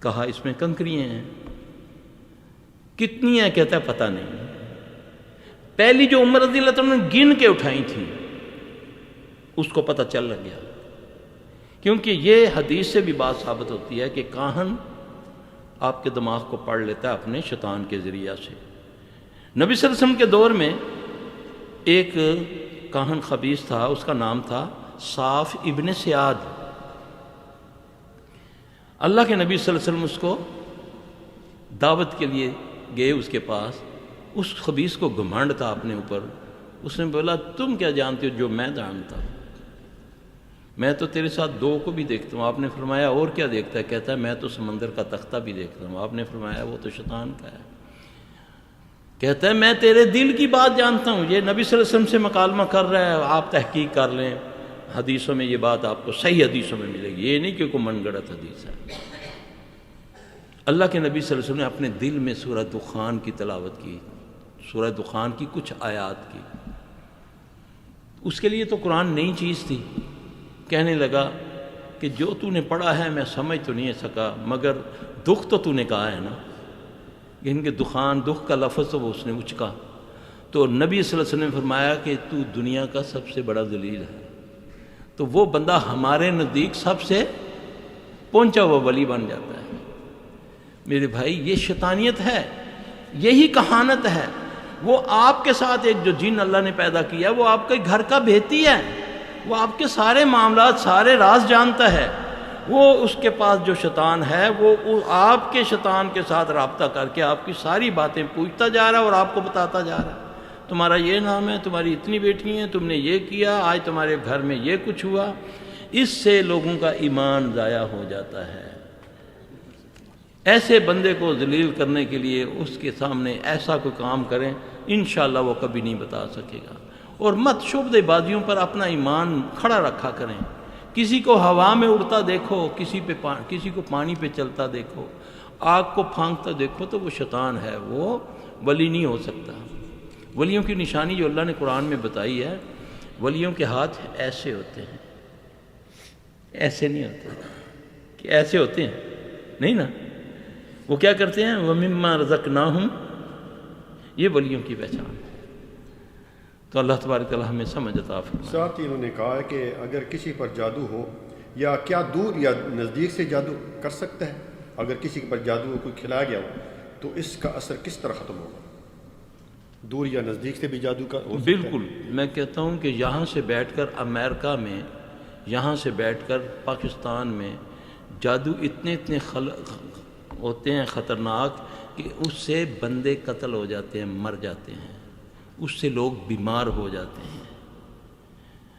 کہا اس میں کنکریاں ہیں۔ کتنی ہیں؟ کہتا ہے پتہ نہیں۔ پہلی جو عمر رضی اللہ عنہ نے گن کے اٹھائی تھی اس کو پتہ چل لگ گیا، کیونکہ یہ حدیث سے بھی بات ثابت ہوتی ہے کہ کاہن آپ کے دماغ کو پڑھ لیتا ہے اپنے شیطان کے ذریعہ سے۔ نبی صلی اللہ علیہ وسلم کے دور میں ایک کاہن خبیث تھا، اس کا نام تھا صاف ابن سیاد۔ اللہ کے نبی صلی اللہ علیہ وسلم اس کو دعوت کے لیے گئے اس کے پاس، اس خبیث کو گھمنڈ تھا اپنے اوپر۔ اس نے بولا تم کیا جانتے ہو جو میں جانتا ہوں؟ میں تو تیرے ساتھ دو کو بھی دیکھتا ہوں۔ آپ نے فرمایا اور کیا دیکھتا ہے؟ کہتا ہے میں تو سمندر کا تختہ بھی دیکھتا ہوں۔ آپ نے فرمایا وہ تو شیطان کا ہے۔ کہتا ہے میں تیرے دل کی بات جانتا ہوں۔ یہ نبی صلی اللہ علیہ وسلم سے مکالمہ کر رہا ہے، آپ تحقیق کر لیں، حدیثوں میں یہ بات آپ کو صحیح حدیثوں میں ملے گی، یہ نہیں کہ کوئی من گڑت حدیث ہے۔ اللہ کے نبی صلی اللہ علیہ وسلم نے اپنے دل میں سورہ دخان کی تلاوت کی، سورہ دخان کی کچھ آیات کی۔ اس کے لیے تو قرآن نئی چیز تھی۔ کہنے لگا کہ جو تو نے پڑھا ہے میں سمجھ تو نہیں سکا، مگر دکھ تو نے کہا ہے نا، ان کے دخان، دکھ کا لفظ تو اس نے اچکا۔ تو نبی صلی اللہ علیہ وسلم نے فرمایا کہ تو دنیا کا سب سے بڑا ذلیل ہے۔ تو وہ بندہ ہمارے نزدیک سب سے پہنچا ہوا ولی بن جاتا ہے۔ میرے بھائی یہ شیطانیت ہے، یہی کہانت ہے۔ وہ آپ کے ساتھ ایک جو جن اللہ نے پیدا کیا وہ آپ کے گھر کا بھیتی ہے، وہ آپ کے سارے معاملات، سارے راز جانتا ہے۔ وہ اس کے پاس جو شیطان ہے وہ آپ کے شیطان کے ساتھ رابطہ کر کے آپ کی ساری باتیں پوچھتا جا رہا ہے اور آپ کو بتاتا جا رہا ہے۔ تمہارا یہ نام ہے، تمہاری اتنی بیٹی ہیں، تم نے یہ کیا، آج تمہارے گھر میں یہ کچھ ہوا۔ اس سے لوگوں کا ایمان ضائع ہو جاتا ہے۔ ایسے بندے کو ذلیل کرنے کے لیے اس کے سامنے ایسا کوئی کام کریں، انشاءاللہ وہ کبھی نہیں بتا سکے گا۔ اور مت شعبدے بازیوں پر اپنا ایمان کھڑا رکھا کریں۔ کسی کو ہوا میں اڑتا دیکھو، کسی کو پانی پہ چلتا دیکھو، آگ کو پھانکتا دیکھو تو وہ شیطان ہے، وہ ولی نہیں ہو سکتا۔ ولیوں کی نشانی جو اللہ نے قرآن میں بتائی ہے، ولیوں کے ہاتھ ایسے ہوتے ہیں، ایسے نہیں ہوتے کہ ایسے ہوتے ہیں، نہیں نا۔ وہ کیا کرتے ہیں؟ وَمِمَّا رَزَقْنَاهُمْ، یہ ولیوں کی پہچان ہے۔ تو اللہ تبارک تعالیٰ ہمیں سمجھ عطا فرمائے۔ ساتھ ہی انہوں نے کہا ہے کہ اگر کسی پر جادو ہو، یا کیا دور یا نزدیک سے جادو کر سکتا ہے؟ اگر کسی پر جادو کوئی کھلایا گیا ہو تو اس کا اثر کس طرح ختم ہوگا؟ دور یا نزدیک سے بھی جادو کا ہو سکتا ہے؟ بالکل، میں کہتا ہوں کہ یہاں سے بیٹھ کر امریکہ میں، یہاں سے بیٹھ کر پاکستان میں جادو اتنے ہوتے ہیں خطرناک کہ اس سے بندے قتل ہو جاتے ہیں، مر جاتے ہیں، اس سے لوگ بیمار ہو جاتے ہیں۔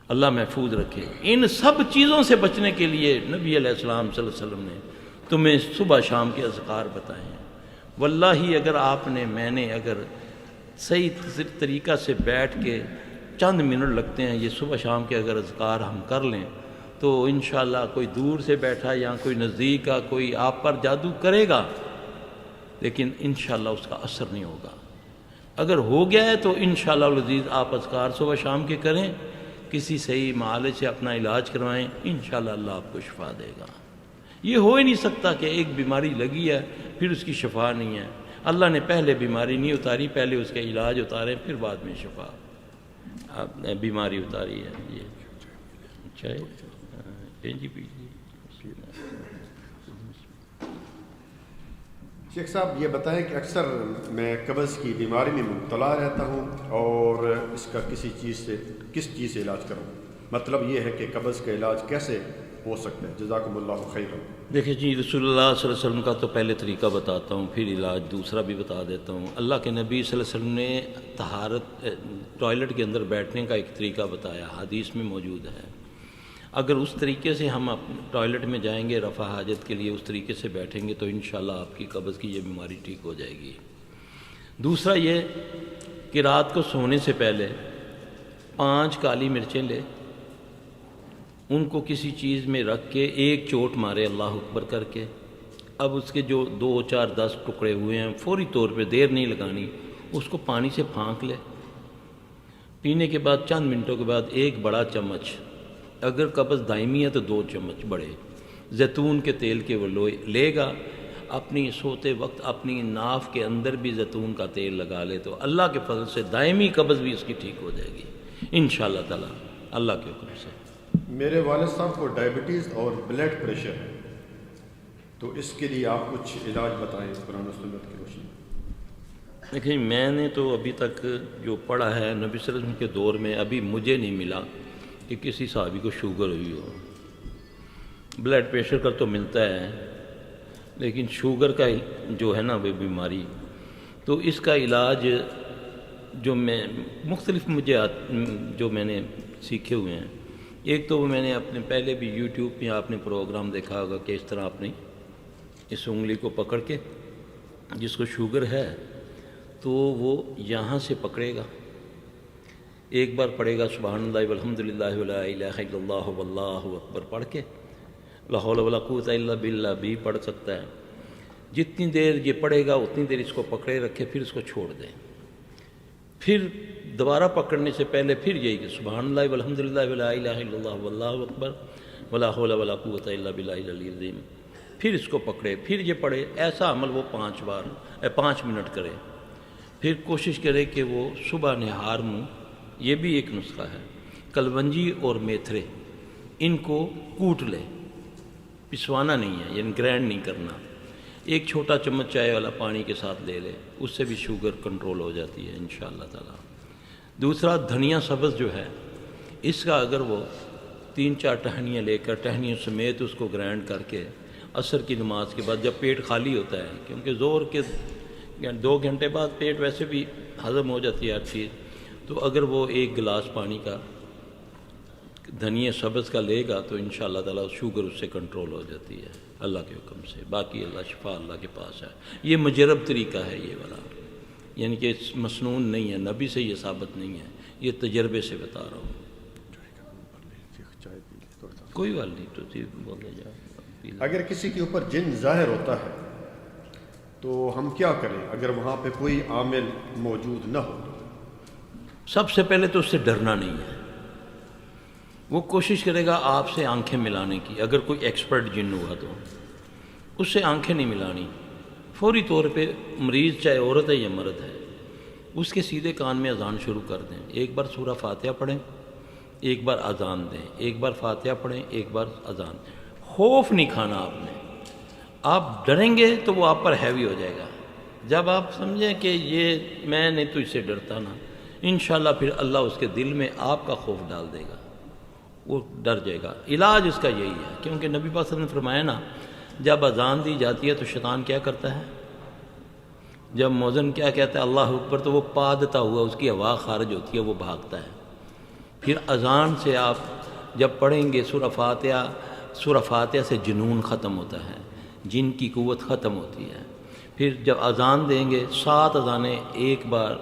اللہ محفوظ رکھے۔ ان سب چیزوں سے بچنے کے لیے نبی علیہ السلام صلی اللہ علیہ وسلم نے تمہیں صبح شام کے اذکار بتائے ہیں۔ واللہ اگر آپ نے، میں نے اگر صحیح طریقہ سے بیٹھ کے چند منٹ لگتے ہیں، یہ صبح شام کے اگر اذکار ہم کر لیں تو انشاءاللہ کوئی دور سے بیٹھا یا کوئی نزدیک کا کوئی آپ پر جادو کرے گا، لیکن انشاءاللہ اس کا اثر نہیں ہوگا۔ اگر ہو گیا ہے تو انشاءاللہ العزیز آپ اذکار صبح شام کے کریں، کسی صحیح معالج سے اپنا علاج کروائیں، انشاءاللہ اللہ آپ کو شفا دے گا۔ یہ ہو ہی نہیں سکتا کہ ایک بیماری لگی ہے پھر اس کی شفا نہیں ہے۔ اللہ نے پہلے بیماری نہیں اتاری، پہلے اس کا علاج اتارے، پھر بعد میں شفا بیماری اتاری ہے۔ یہ چائے جی پیجیے. شیخ صاحب یہ بتائیں کہ اکثر میں قبض کی بیماری میں مبتلا رہتا ہوں اور اس کا کس چیز سے علاج کروں؟ مطلب یہ ہے کہ قبض کا علاج کیسے ہو سکتا ہے؟ جزاکم اللہ خیرا. دیکھیں جی، رسول اللہ صلی اللہ علیہ وسلم کا تو پہلے طریقہ بتاتا ہوں، پھر علاج دوسرا بھی بتا دیتا ہوں. اللہ کے نبی صلی اللہ علیہ وسلم نے طہارت ٹوائلٹ کے اندر بیٹھنے کا ایک طریقہ بتایا، حدیث میں موجود ہے. اگر اس طریقے سے ہم ٹوائلٹ میں جائیں گے رفع حاجت کے لیے، اس طریقے سے بیٹھیں گے تو انشاءاللہ آپ کی قبض کی یہ بیماری ٹھیک ہو جائے گی. دوسرا یہ کہ رات کو سونے سے پہلے 5 کالی مرچیں لے، ان کو کسی چیز میں رکھ کے ایک چوٹ مارے اللہ اکبر کر کے. اب اس کے جو 2 4 10 ٹکڑے ہوئے ہیں فوری طور پہ دیر نہیں لگانی، اس کو پانی سے پھانک لے. پینے کے بعد چند منٹوں کے بعد ایک بڑا چمچ، اگر قبض دائمی ہے تو 2 چمچ بڑے زیتون کے تیل کے وہ لے گا. اپنی سوتے وقت اپنی ناف کے اندر بھی زیتون کا تیل لگا لے تو اللہ کے فضل سے دائمی قبض بھی اس کی ٹھیک ہو جائے گی انشاءاللہ تعالی اللہ کے حکم سے. میرے والد صاحب کو ڈائبٹیز اور بلڈ پریشر ہے، تو اس کے لیے آپ کچھ علاج بتائیں قرآن و سنت کی روشنی میں. دیکھیں، میں نے تو ابھی تک جو پڑھا ہے نبی صلی اللہ علیہ وسلم کے دور میں ابھی مجھے نہیں ملا کہ کسی صحابی کو شوگر ہوئی ہو. بلڈ پریشر کا تو ملتا ہے، لیکن شوگر کا جو ہے نا وہ بیماری، تو اس کا علاج جو میں مختلف جو میں نے سیکھے ہوئے ہیں. ایک تو وہ میں نے اپنے پہلے بھی یوٹیوب پہ آپ نے پروگرام دیکھا ہوگا کہ اس طرح اپنی اس انگلی کو پکڑ کے، جس کو شوگر ہے تو وہ یہاں سے پکڑے گا، ایک بار پڑھے گا سبحان اللہ والحمدللہ ولا الہ الا اللہ واللہ اکبر پڑھ کے، لا حول ولا قوت الا باللہ بھی پڑھ سکتا ہے. جتنی دیر یہ پڑھے گا اتنی دیر اس کو پکڑے رکھے، پھر اس کو چھوڑ دیں. پھر دوبارہ پکڑنے سے پہلے پھر یہی کہ سبحان اللہ والحمدللہ ولا الہ الا اللہ واللہ اکبر ولا حول ولا قوت الا باللہ العلی العظیم، پھر اس کو پکڑے، پھر یہ پڑھے. ایسا عمل وہ 5 منٹ کرے. پھر کوشش کرے کہ وہ صبح نہار منہ، یہ بھی ایک نسخہ ہے، کلونجی اور میتھرے ان کو کوٹ لے، پسوانا نہیں ہے یعنی گرینڈ نہیں کرنا. ایک چھوٹا چمچ چائے والا پانی کے ساتھ لے لے، اس سے بھی شوگر کنٹرول ہو جاتی ہے انشاءاللہ تعالی. دوسرا دھنیا سبز جو ہے، اس کا اگر وہ 3 4 ٹہنیاں لے کر ٹہنیوں سمیت اس کو گرائنڈ کر کے عصر کی نماز کے بعد جب پیٹ خالی ہوتا ہے، کیونکہ زور کے 2 گھنٹے بعد پیٹ ویسے بھی ہضم ہو جاتی ہے ہر چیز، تو اگر وہ 1 گلاس پانی کا دھنیا سبز کا لے گا تو انشاءاللہ تعالی شوگر اس سے کنٹرول ہو جاتی ہے اللہ کے حکم سے. باقی اللہ شفا اللہ کے پاس ہے. یہ مجرب طریقہ ہے یہ والا، یعنی کہ مسنون نہیں ہے، نبی سے یہ ثابت نہیں ہے، یہ تجربے سے بتا رہا ہوں. کوئی بات نہیں تو بولے جا. اگر کسی کے اوپر جن ظاہر ہوتا ہے تو ہم کیا کریں اگر وہاں پہ کوئی عامل موجود نہ ہو؟ سب سے پہلے تو اس سے ڈرنا نہیں ہے. وہ کوشش کرے گا آپ سے آنکھیں ملانے کی. اگر کوئی ایکسپرٹ جن ہوا تو اس سے آنکھیں نہیں ملانی. فوری طور پہ مریض چاہے عورت ہے یا مرد ہے، اس کے سیدھے کان میں اذان شروع کر دیں. ایک بار سورہ فاتحہ پڑھیں، ایک بار اذان دیں، ایک بار فاتحہ پڑھیں، ایک بار اذان. خوف نہیں کھانا آپ نے. آپ ڈریں گے تو وہ آپ پر ہیوی ہو جائے گا. جب آپ سمجھیں کہ یہ میں نے تو اس سے ڈرتا نا، انشاءاللہ پھر اللہ اس کے دل میں آپ کا خوف ڈال دے گا، وہ ڈر جائے گا. علاج اس کا یہی ہے، کیونکہ نبی پاک صلی اللہ علیہ وسلم نے فرمایا نا، جب اذان دی جاتی ہے تو شیطان کیا کرتا ہے؟ جب مؤذن کیا کہتا ہے اللہ اکبر تو وہ پادتا ہوا اس کی ہوا خارج ہوتی ہے، وہ بھاگتا ہے. پھر اذان سے آپ جب پڑھیں گے سورہ فاتحہ سے جنون ختم ہوتا ہے، جن کی قوت ختم ہوتی ہے. پھر جب اذان دیں گے 7 اذانیں، ایک بار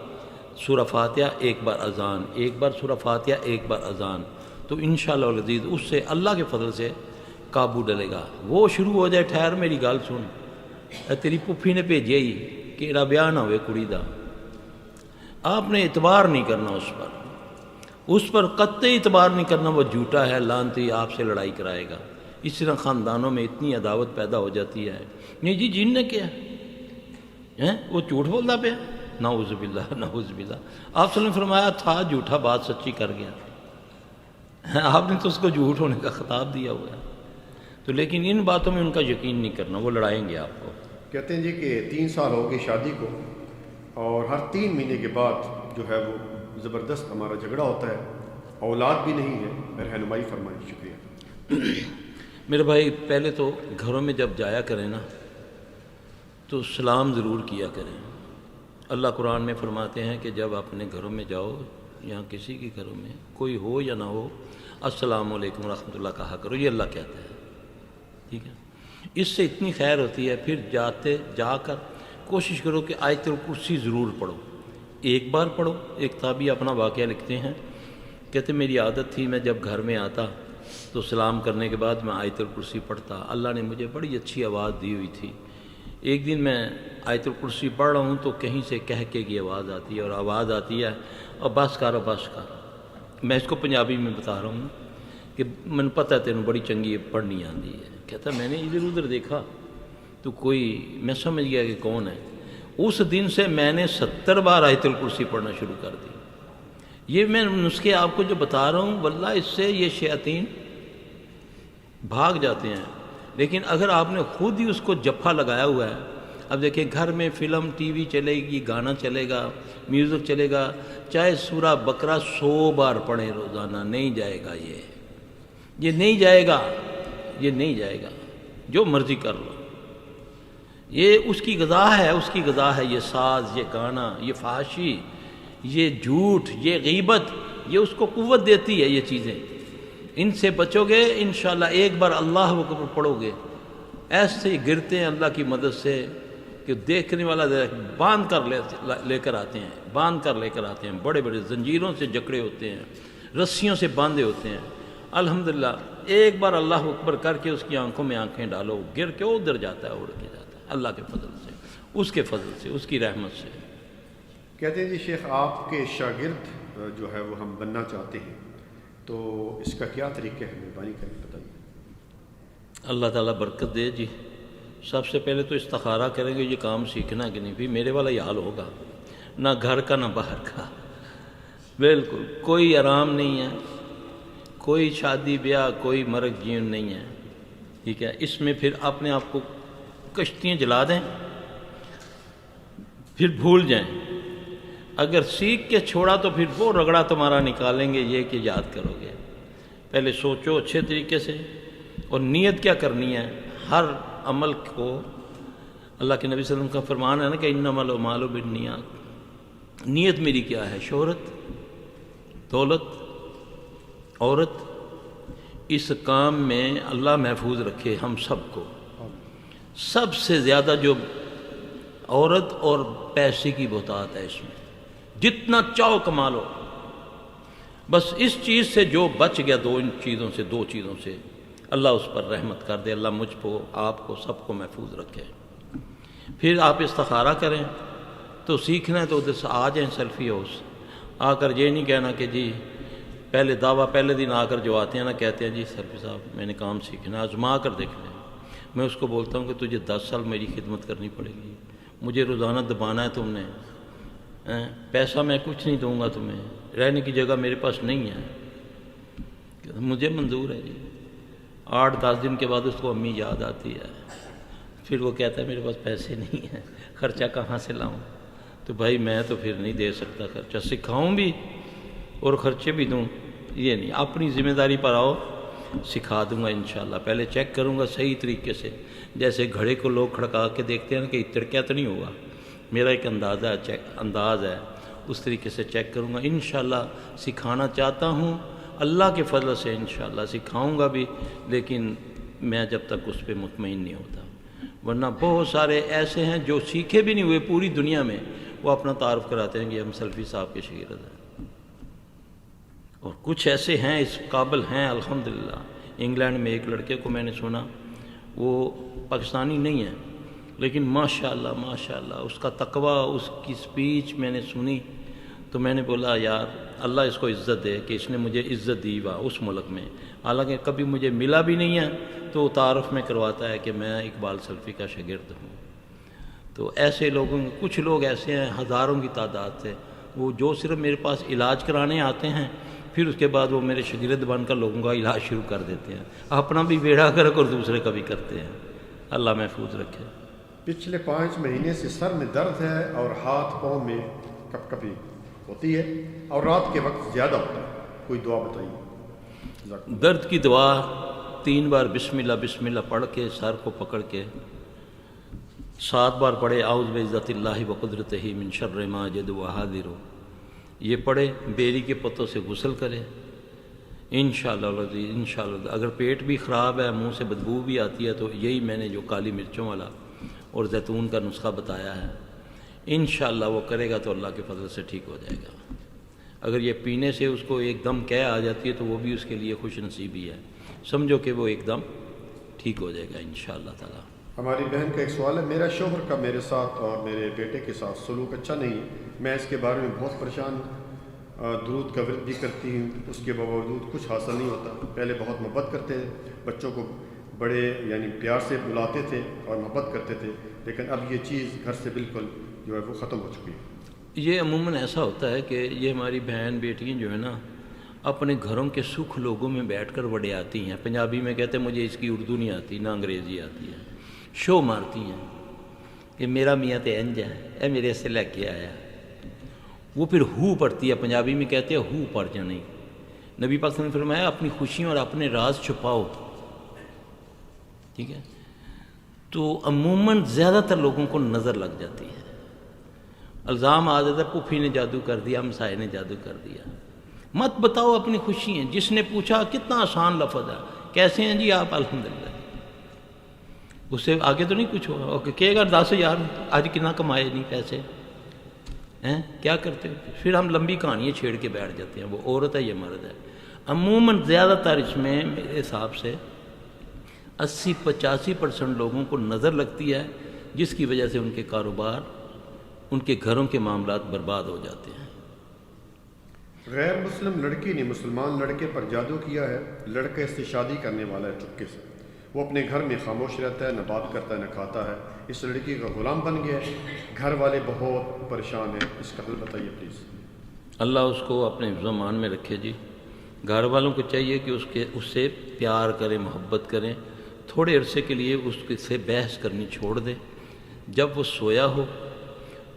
سورہ فاتحہ، ایک بار اذان، ایک بار سورہ فاتحہ، ایک بار اذان، تو انشاءاللہ العزیز اس سے اللہ کے فضل سے قابو ڈلے گا. وہ شروع ہو جائے ٹھہر میری گل سن، تیری پھپھی نے بھیجے ہی کہ میرا بیاہ نہ ہوئے کڑی دا. آپ نے اعتبار نہیں کرنا اس پر قطعی اعتبار نہیں کرنا. وہ جھوٹا ہے، لعنتی، آپ سے لڑائی کرائے گا. اس طرح خاندانوں میں اتنی عداوت پیدا ہو جاتی ہے. نہیں جی جن نے کیا ہے، وہ جھوٹ بولتا پیا، نعوذ باللہ نعوذ باللہ. آپ صلی اللہ علیہ وسلم نے فرمایا تھا جھوٹا بات سچی کر گیا. آپ نے تو اس کو جھوٹ ہونے کا خطاب دیا ہوا ہے. تو لیکن ان باتوں میں ان کا یقین نہیں کرنا، وہ لڑائیں گے آپ کو. کہتے ہیں جی کہ 3 سال ہو گئے شادی کو، اور ہر 3 مہینے کے بعد جو ہے وہ زبردست ہمارا جھگڑا ہوتا ہے، اولاد بھی نہیں ہے. رہنمائی فرمائیں. شکریہ. میرے بھائی، پہلے تو گھروں میں جب جایا کریں نا تو سلام ضرور کیا کریں. اللہ قرآن میں فرماتے ہیں کہ جب اپنے گھروں میں جاؤ یا کسی کے گھروں میں کوئی ہو یا نہ ہو، السلام علیکم ورحمۃ اللہ کہا کرو. یہ اللہ کہتا ہے. ٹھیک ہے، اس سے اتنی خیر ہوتی ہے. پھر جا کر کوشش کرو کہ آیت الکرسی ضرور پڑھو. ایک بار پڑھو. ایک تابعی اپنا واقعہ لکھتے ہیں، کہتے میری عادت تھی میں جب گھر میں آتا تو سلام کرنے کے بعد میں آیت الکرسی پڑھتا. اللہ نے مجھے بڑی اچھی آواز دی ہوئی تھی. ایک دن میں آیت الکرسی پڑھ رہا ہوں تو کہیں سے کہہ کے کی آواز آتی ہے، اور آواز آتی ہے اور بس کر بس کر. میں اس کو پنجابی میں بتا رہا ہوں کہ من پتہ ہے تینوں بڑی چنگی پڑھنی آتی ہے. کہتا میں نے ادھر ادھر دیکھا تو کوئی، میں سمجھ گیا کہ کون ہے. اس دن سے میں نے 70 بار آیت الکرسی پڑھنا شروع کر دی. یہ میں نسخے آپ کو جو بتا رہا ہوں، واللہ اس سے یہ شیاطین بھاگ جاتے ہیں. لیکن اگر آپ نے خود ہی اس کو جپھا لگایا ہوا ہے، اب دیکھیں گھر میں فلم ٹی وی چلے گی، گانا چلے گا، میوزک چلے گا، چاہے سورہ بقرہ 100 بار پڑھیں روزانہ، نہیں جائے گا. یہ نہیں جائے گا. یہ نہیں جائے گا. جو مرضی کر لو، یہ اس کی غذا ہے. اس کی غذا ہے یہ ساز، یہ گانا، یہ فحاشی، یہ جھوٹ، یہ غیبت. یہ اس کو قوت دیتی ہے. یہ چیزیں ان سے بچو گے انشاءاللہ. ایک بار اللہ اکبر پڑھو گے، ایسے گرتے ہیں اللہ کی مدد سے کہ دیکھنے والا باندھ کر لے کر آتے ہیں. باندھ کر لے کر آتے ہیں. بڑے بڑے زنجیروں سے جکڑے ہوتے ہیں، رسیوں سے باندھے ہوتے ہیں. الحمدللہ ایک بار اللہ اکبر کر کے اس کی آنکھوں میں آنکھیں ڈالو، گر کے ادھر جاتا ہے، اڑ کے جاتا ہے. اللہ کے فضل سے، اس کے فضل سے، اس کی رحمت سے. کہتے ہیں جی شیخ آپ کے شاگرد جو ہے وہ ہم بننا چاہتے ہیں، تو اس کا کیا طریقہ ہے؟ مہربانی کر کے بتائیے. اللہ تعالیٰ برکت دے جی. سب سے پہلے تو استخارہ کریں گے یہ کام سیکھنا کہ نہیں. بھی میرے والا یہ حال ہوگا، نہ گھر کا نہ باہر کا، بالکل کوئی آرام نہیں ہے، کوئی شادی بیاہ، کوئی مرگ جیون نہیں ہے. ٹھیک ہے، اس میں پھر اپنے آپ کو کشتیاں جلا دیں، پھر بھول جائیں. اگر سیکھ کے چھوڑا تو پھر وہ رگڑا تمہارا نکالیں گے. یہ کہ یاد کرو گے. پہلے سوچو اچھے طریقے سے، اور نیت کیا کرنی ہے ہر عمل کو. اللہ کے نبی صلی اللہ علیہ وسلم کا فرمان ہے نا کہ انما الاعمال بالنیات. نیت میری کیا ہے؟ شہرت، دولت، عورت، اس کام میں اللہ محفوظ رکھے ہم سب کو. سب سے زیادہ جو عورت اور پیسے کی بہتات ہے اس میں، جتنا چاہو کما لو. بس اس چیز سے جو بچ گیا، دو چیزوں سے اللہ اس پر رحمت کر دے. اللہ مجھ کو، آپ کو، سب کو محفوظ رکھے. پھر آپ استخارہ کریں. تو سیکھنا ہے تو ادھر سے آ جائیں سیلفی ہاؤس. آ کر یہ نہیں کہنا کہ جی پہلے پہلے دن آ کر جو آتے ہیں نا کہتے ہیں جی سیلفی صاحب میں نے کام سیکھنا ہے، آزما کر دیکھ لیں. میں اس کو بولتا ہوں کہ تجھے 10 سال میری خدمت کرنی پڑے گی. مجھے روزانہ دبانا ہے تم نے. پیسہ میں کچھ نہیں دوں گا تمہیں، رہنے کی جگہ میرے پاس نہیں ہے. مجھے منظور ہے جی. 8-10 دن کے بعد اس کو امی یاد آتی ہے. پھر وہ کہتا ہے میرے پاس پیسے نہیں ہیں، خرچہ کہاں سے لاؤں؟ تو بھائی میں تو پھر نہیں دے سکتا خرچہ. سکھاؤں بھی اور خرچے بھی دوں، یہ نہیں. اپنی ذمہ داری پر آؤ، سکھا دوں گا انشاءاللہ. پہلے چیک کروں گا صحیح طریقے سے. جیسے گھڑے کو لوگ کھڑکا کے دیکھتے ہیں نا کہ تڑکیا تو نہیں ہوگا. میرا ایک انداز ہے، اس طریقے سے چیک کروں گا. انشاءاللہ سکھانا چاہتا ہوں، اللہ کے فضل سے انشاءاللہ سکھاؤں گا بھی. لیکن میں جب تک اس پہ مطمئن نہیں ہوتا، ورنہ بہت سارے ایسے ہیں جو سیکھے بھی نہیں ہوئے پوری دنیا میں، وہ اپنا تعارف کراتے ہیں کہ ہم سلفی صاحب کے شاگرد ہیں. اور کچھ ایسے ہیں اس قابل ہیں الحمدللہ. انگلینڈ میں ایک لڑکے کو میں نے سنا، وہ پاکستانی نہیں ہے لیکن ماشاءاللہ اس کا تقوی، اس کی سپیچ میں نے سنی تو میں نے بولا یار اللہ اس کو عزت دے کہ اس نے مجھے عزت دی اس ملک میں. حالانکہ کبھی مجھے ملا بھی نہیں ہے تو تعارف میں کرواتا ہے کہ میں اقبال سلفی کا شاگرد ہوں. تو ایسے لوگوں، کچھ لوگ ایسے ہیں ہزاروں کی تعداد سے، وہ جو صرف میرے پاس علاج کرانے آتے ہیں پھر اس کے بعد وہ میرے شاگرد بن کر لوگوں کا علاج شروع کر دیتے ہیں، اپنا بھی بیڑا گرک اور دوسرے کا بھی کرتے ہیں۔ اللہ محفوظ رکھے۔ پچھلے 5 مہینے سے سر میں درد ہے اور ہاتھ پاؤں میں کپ کپی ہوتی ہے اور رات کے وقت زیادہ ہوتا ہے، کوئی دعا بتائیے۔ درد کی دعا 3 بار بسم اللہ پڑھ کے سر کو پکڑ کے 7 بار پڑھے، اعوذ بعزت اللہ وقدرتہ من شر ما اجد وحاذر، یہ پڑھے، بیری کے پتوں سے غسل کرے انشاءاللہ۔ اگر پیٹ بھی خراب ہے، منہ سے بدبو بھی آتی ہے، تو یہی میں نے جو کالی مرچوں والا اور زیتون کا نسخہ بتایا ہے، انشاءاللہ وہ کرے گا تو اللہ کے فضل سے ٹھیک ہو جائے گا۔ اگر یہ پینے سے اس کو ایک دم قے آ جاتی ہے تو وہ بھی اس کے لیے خوش نصیبی ہے، سمجھو کہ وہ ایک دم ٹھیک ہو جائے گا انشاءاللہ تعالی۔ ہماری بہن کا ایک سوال ہے، میرا شوہر کا میرے ساتھ اور میرے بیٹے کے ساتھ سلوک اچھا نہیں ہے، میں اس کے بارے میں بہت پریشان ہوں، درود کا ورد بھی کرتی ہوں، اس کے باوجود کچھ حاصل نہیں ہوتا۔ پہلے بہت محبت کرتے تھے، بچوں کو بڑے یعنی پیار سے بلاتے تھے اور محبت کرتے تھے، لیکن اب یہ چیز گھر سے بالکل جو ہے وہ ختم ہو چکی ہے۔ یہ عموماً ایسا ہوتا ہے کہ یہ ہماری بہن بیٹیاں جو ہے نا، اپنے گھروں کے سکھ لوگوں میں بیٹھ کر وڑے آتی ہیں، پنجابی میں کہتے ہیں مجھے اس کی اردو نہیں آتی نہ انگریزی آتی ہے، شو مارتی ہیں کہ میرا میاں تے انج ہے، اے میرے سے لے کے آیا، وہ پھر ہو پڑتی ہے، پنجابی میں کہتے ہیں ہو پڑ جانے۔ نبی پاک صلی اللہ علیہ وسلم نے فرمایا اپنی خوشیوں اور اپنے راز چھپاؤ، ٹھیک ہے؟ تو عموماً زیادہ تر لوگوں کو نظر لگ جاتی ہے، الزام آ جاتا ہے پھوپھی نے جادو کر دیا، ہمسائے نے جادو کر دیا۔ مت بتاؤ اپنی خوشی ہیں، جس نے پوچھا کتنا آسان لفظ ہے، کیسے ہیں جی آپ؟ الحمدللہ۔ اس سے آگے تو نہیں کچھ ہوگا، کہے گا 10,000 آج کتنا کمائے نہیں پیسے ہیں، کیا کرتے ہو؟ پھر ہم لمبی کہانیاں چھیڑ کے بیٹھ جاتے ہیں، وہ عورت ہے یہ مرد ہے۔ عموماً زیادہ تر اس میں میرے حساب سے 80-85% لوگوں کو نظر لگتی ہے، جس کی وجہ سے ان کے کاروبار، ان کے گھروں کے معاملات برباد ہو جاتے ہیں۔ غیر مسلم لڑکی نے مسلمان لڑکے پر جادو کیا ہے، لڑکا اس سے شادی کرنے والا ہے چپکے سے، وہ اپنے گھر میں خاموش رہتا ہے، نہ بات کرتا ہے نہ کھاتا ہے، اس لڑکی کا غلام بن گیا ہے، گھر والے بہت پریشان ہیں، اس کا حل بتائیے پلیز۔ اللہ اس کو اپنے حفظ و امان میں رکھے جی۔ گھر والوں کو چاہیے کہ اس سے پیار کریں، محبت کریں، تھوڑے عرصے کے لیے اس سے بحث کرنی چھوڑ دیں، جب وہ سویا ہو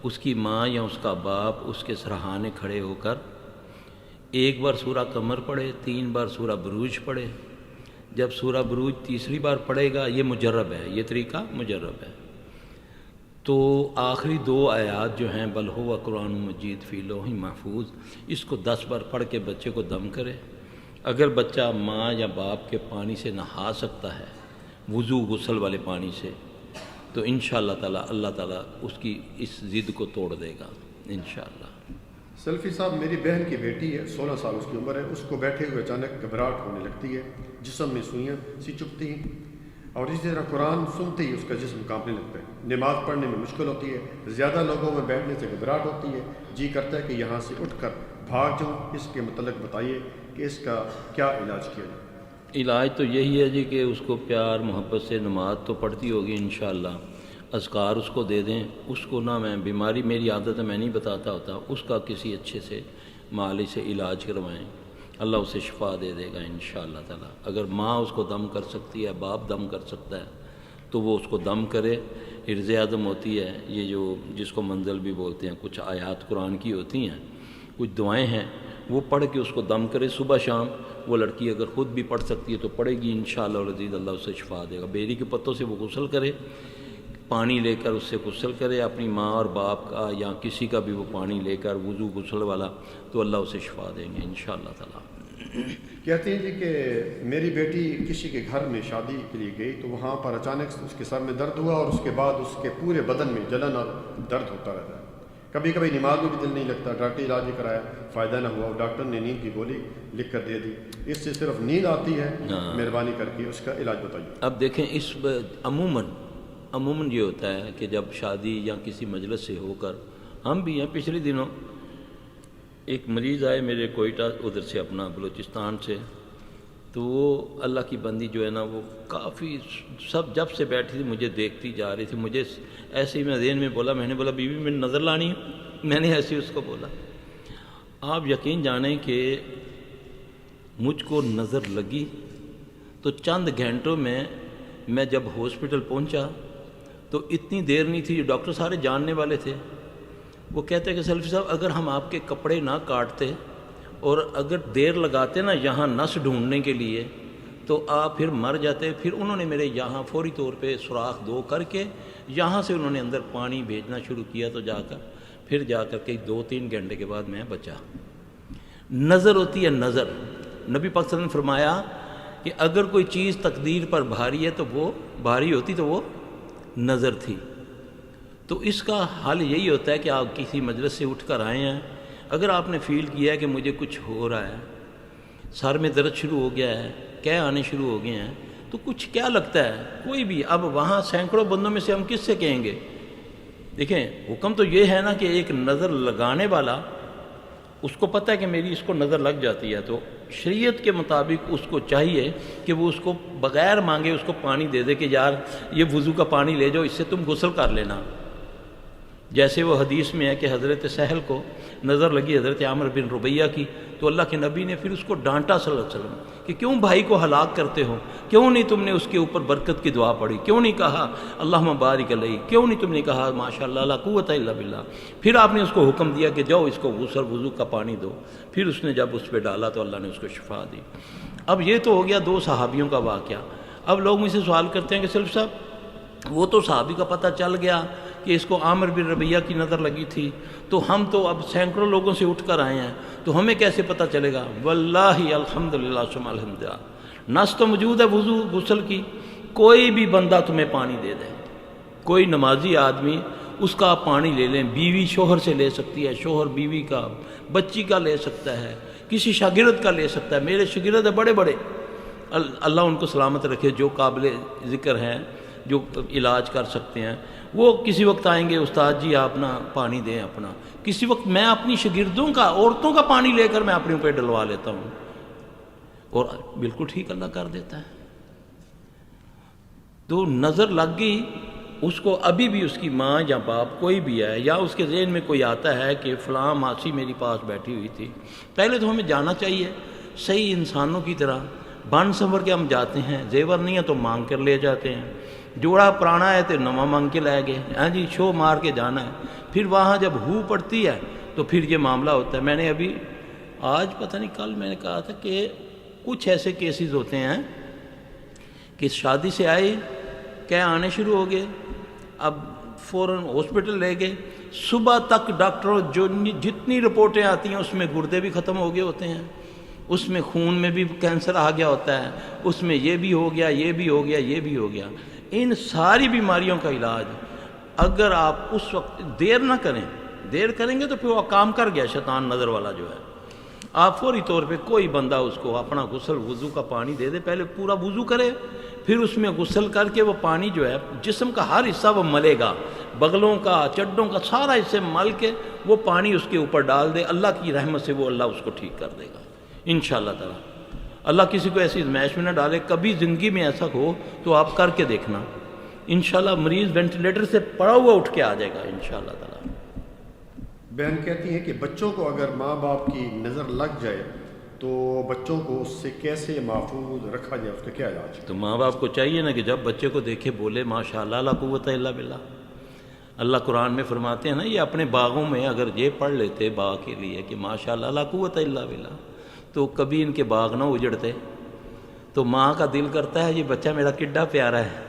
اس کی ماں یا اس کا باپ اس کے سرہانے کھڑے ہو کر 1 بار سورہ قمر پڑھے، 3 بار سورہ بروج پڑھے، جب سورہ بروج تیسری بار پڑھے گا، یہ مجرب ہے، یہ طریقہ مجرب ہے، تو آخری 2 آیات جو ہیں بل ہوا قرآن مجید فی لوح محفوظ، اس کو 10 بار پڑھ کے بچے کو دم کرے۔ اگر بچہ ماں یا باپ کے پانی سے نہا سکتا ہے، وضو غسل والے پانی سے، تو انشاءاللہ تعالی اللہ تعالیٰ اس کی اس ضد کو توڑ دے گا انشاءاللہ۔ سلفی صاحب، میری بہن کی بیٹی ہے، 16 سال اس کی عمر ہے، اس کو بیٹھے ہوئے اچانک گھبراہٹ ہونے لگتی ہے، جسم میں سوئیاں سی چبھتی ہیں، اور اسی طرح قرآن سنتے ہی اس کا جسم کانپنے لگتا ہے، نماز پڑھنے میں مشکل ہوتی ہے، زیادہ لوگوں میں بیٹھنے سے گھبراہٹ ہوتی ہے، جی کرتا ہے کہ یہاں سے اٹھ کر بھاگ جاؤں، اس کے متعلق بتائیے کہ اس کا کیا علاج کیا جائے؟ علاج تو یہی ہے جی کہ اس کو پیار محبت سے، نماز تو پڑھتی ہوگی انشاءاللہ، اذکار اس کو دے دیں، اس کو نہ میں بیماری میری عادت ہے میں نہیں بتاتا ہوتا، اس کا کسی اچھے سے مالی سے علاج کروائیں، اللہ اسے شفا دے دے گا انشاءاللہ تعالی۔ اگر ماں اس کو دم کر سکتی ہے، باپ دم کر سکتا ہے، تو وہ اس کو دم کرے۔ حرز عدم ہوتی ہے، یہ جو جس کو منزل بھی بولتے ہیں، کچھ آیات قرآن کی ہوتی ہیں، کچھ دعائیں ہیں، وہ پڑھ کے اس کو دم کرے صبح شام۔ وہ لڑکی اگر خود بھی پڑھ سکتی ہے تو پڑھے گی انشاءاللہ العزیز، اللہ اسے شفا دے گا۔ بیری کے پتوں سے وہ غسل کرے، پانی لے کر اس سے غسل کرے، اپنی ماں اور باپ کا یا کسی کا بھی وہ پانی لے کر وضو غسل والا، تو اللہ اسے شفا دیں گے انشاءاللہ تعالی۔ کہتے ہیں جی کہ میری بیٹی کسی کے گھر میں شادی کے لیے گئی تو وہاں پر اچانک اس کے سر میں درد ہوا اور اس کے بعد اس کے پورے بدن میں جلن اور درد ہوتا رہتا ہے، کبھی کبھی نماز میں بھی دل نہیں لگتا، ڈاکٹری علاج بھی کرایا، فائدہ نہ ہوا، ڈاکٹر نے نیند کی گولی لکھ کر دے دی، اس سے صرف نیند آتی ہے، مہربانی کر کے اس کا علاج بتائیے۔ اب دیکھیں، اس عموماً یہ ہوتا ہے کہ جب شادی یا کسی مجلس سے ہو کر، ہم بھی ہیں، پچھلے دنوں ایک مریض آئے میرے کوئٹہ ادھر سے اپنا بلوچستان سے، تو وہ اللہ کی بندی جو ہے نا، وہ کافی سب جب سے بیٹھی تھی مجھے دیکھتی جا رہی تھی، مجھے ایسے ہی میں ذہن میں بولا، میں نے بولا بیوی میں نظر لانی ہے، میں نے ایسے ہی اس کو بولا۔ آپ یقین جانیں کہ مجھ کو نظر لگی تو چند گھنٹوں میں جب ہاسپٹل پہنچا تو اتنی دیر نہیں تھی، جو ڈاکٹر سارے جاننے والے تھے، وہ کہتے کہ سلفی صاحب اگر ہم آپ کے کپڑے نہ کاٹتے اور اگر دیر لگاتے نا یہاں نس ڈھونڈنے کے لیے تو آپ پھر مر جاتے۔ پھر انہوں نے میرے یہاں فوری طور پہ سوراخ 2 کر کے یہاں سے انہوں نے اندر پانی بھیجنا شروع کیا، تو پھر جا کر کے 2-3 گھنٹے کے بعد میں بچا۔ نظر ہوتی ہے نظر۔ نبی پاک صلی اللہ علیہ وسلم نے فرمایا کہ اگر کوئی چیز تقدیر پر بھاری ہے تو وہ بھاری ہوتی تو وہ نظر تھی۔ تو اس کا حل یہی ہوتا ہے کہ آپ کسی مجلس سے اٹھ کر آئے ہیں، اگر آپ نے فیل کیا ہے کہ مجھے کچھ ہو رہا ہے، سر میں درد شروع ہو گیا ہے، کہہ آنے شروع ہو گئے ہیں، تو کچھ کیا لگتا ہے کوئی بھی، اب وہاں سینکڑوں بندوں میں سے ہم کس سے کہیں گے؟ دیکھیں حکم تو یہ ہے نا کہ ایک نظر لگانے والا اس کو پتہ ہے کہ میری اس کو نظر لگ جاتی ہے، تو شریعت کے مطابق اس کو چاہیے کہ وہ اس کو بغیر مانگے اس کو پانی دے دے کہ یار یہ وضو کا پانی لے جاؤ، اس سے تم غسل کر لینا۔ جیسے وہ حدیث میں ہے کہ حضرت سہل کو نظر لگی حضرت عامر بن ربیہ کی، تو اللہ کے نبی نے پھر اس کو ڈانٹا صلی اللہ علیہ وسلم کہ کیوں بھائی کو ہلاک کرتے ہو، کیوں نہیں تم نے اس کے اوپر برکت کی دعا پڑھی، کیوں نہیں کہا اللہم بارک علیہ، کیوں نہیں تم نے کہا ماشاء اللہ لا قوت الا باللہ۔ پھر آپ نے اس کو حکم دیا کہ جاؤ اس کو غسل وضو کا پانی دو، پھر اس نے جب اس پہ ڈالا تو اللہ نے اس کو شفا دی۔ اب یہ تو ہو گیا 2 صحابیوں کا واقعہ۔ اب لوگ مجھ سے سوال کرتے ہیں کہ سلف صاحب وہ تو صحابی کا پتہ چل گیا کہ اس کو عامر بن ربیہ کی نظر لگی تھی، تو ہم تو اب سینکڑوں لوگوں سے اٹھ کر آئے ہیں، تو ہمیں کیسے پتہ چلے گا؟ واللہ الحمدللہ ثم الحمدللہ، نص تو موجود ہے وضو غسل کی، کوئی بھی بندہ تمہیں پانی دے دے، کوئی نمازی آدمی اس کا آپ پانی لے لیں، بیوی شوہر سے لے سکتی ہے، شوہر بیوی کا، بچی کا لے سکتا ہے، کسی شاگرد کا لے سکتا ہے۔ میرے شاگرد ہیں بڑے بڑے، اللہ ان کو سلامت رکھے، جو قابل ذکر ہیں، جو علاج کر سکتے ہیں، وہ کسی وقت آئیں گے استاد جی آپ نا پانی دیں اپنا، کسی وقت میں اپنی شاگردوں کا، عورتوں کا پانی لے کر میں اپنے پہ ڈلوا لیتا ہوں، اور بالکل ٹھیک اللہ کر دیتا ہے۔ تو نظر لگ گئی اس کو، ابھی بھی اس کی ماں یا باپ کوئی بھی ہے، یا اس کے ذہن میں کوئی آتا ہے کہ فلاں ماسی میری پاس بیٹھی ہوئی تھی، پہلے تو ہمیں جانا چاہیے صحیح انسانوں کی طرح، بن سنور کے ہم جاتے ہیں، زیور نہیں ہے تو مانگ کر لے جاتے ہیں، جوڑا پرانا ہے تو نواں مانگ کے لائے گئے، ہاں جی شو مار کے جانا ہے۔ پھر وہاں جب ہو پڑتی ہے تو پھر یہ معاملہ ہوتا ہے۔ میں نے ابھی آج پتہ نہیں کل میں نے کہا تھا کہ کچھ ایسے کیسز ہوتے ہیں کہ شادی سے آئے کہہ آنے شروع ہو گئے، اب فوراً ہاسپٹل لے گئے، صبح تک ڈاکٹروں جو جتنی رپورٹیں آتی ہیں اس میں گردے بھی ختم ہو گئے ہوتے ہیں، اس میں خون میں بھی کینسر آ گیا ہوتا ہے، اس میں یہ بھی ہو گیا، یہ بھی ہو گیا، یہ بھی ہو گیا۔ ان ساری بیماریوں کا علاج اگر آپ اس وقت دیر نہ کریں، دیر کریں گے تو پھر وہ کام کر گیا شیطان نظر والا جو ہے، آپ فوری طور پہ کوئی بندہ اس کو اپنا غسل وضو کا پانی دے دے، پہلے پورا وضو کرے، پھر اس میں غسل کر کے وہ پانی جو ہے جسم کا ہر حصہ وہ ملے گا، بغلوں کا چڈوں کا سارا حصے مل کے وہ پانی اس کے اوپر ڈال دے، اللہ کی رحمت سے وہ اللہ اس کو ٹھیک کر دے گا انشاءاللہ تعالی۔ اللہ کسی کو ایسی ازمائش میں نہ ڈالے، کبھی زندگی میں ایسا ہو تو آپ کر کے دیکھنا، انشاءاللہ مریض وینٹیلیٹر سے پڑا ہوا اٹھ کے آ جائے گا انشاءاللہ تعالی۔ بہن کہتی ہیں کہ بچوں کو اگر ماں باپ کی نظر لگ جائے تو بچوں کو اس سے کیسے محفوظ رکھا جائے، اس کا کیا علاج؟ تو ماں باپ کو چاہیے نا کہ جب بچے کو دیکھے بولے ماشاءاللہ لا قوت الا باللہ۔ اللہ قرآن میں فرماتے ہیں نا، یہ اپنے باغوں میں اگر یہ پڑھ لیتے باغ کے لیے کہ ماشاءاللہ لا قوت الا باللہ، تو کبھی ان کے باغ نہ اجڑتے۔ تو ماں کا دل کرتا ہے یہ بچہ میرا کڈا پیارا ہے،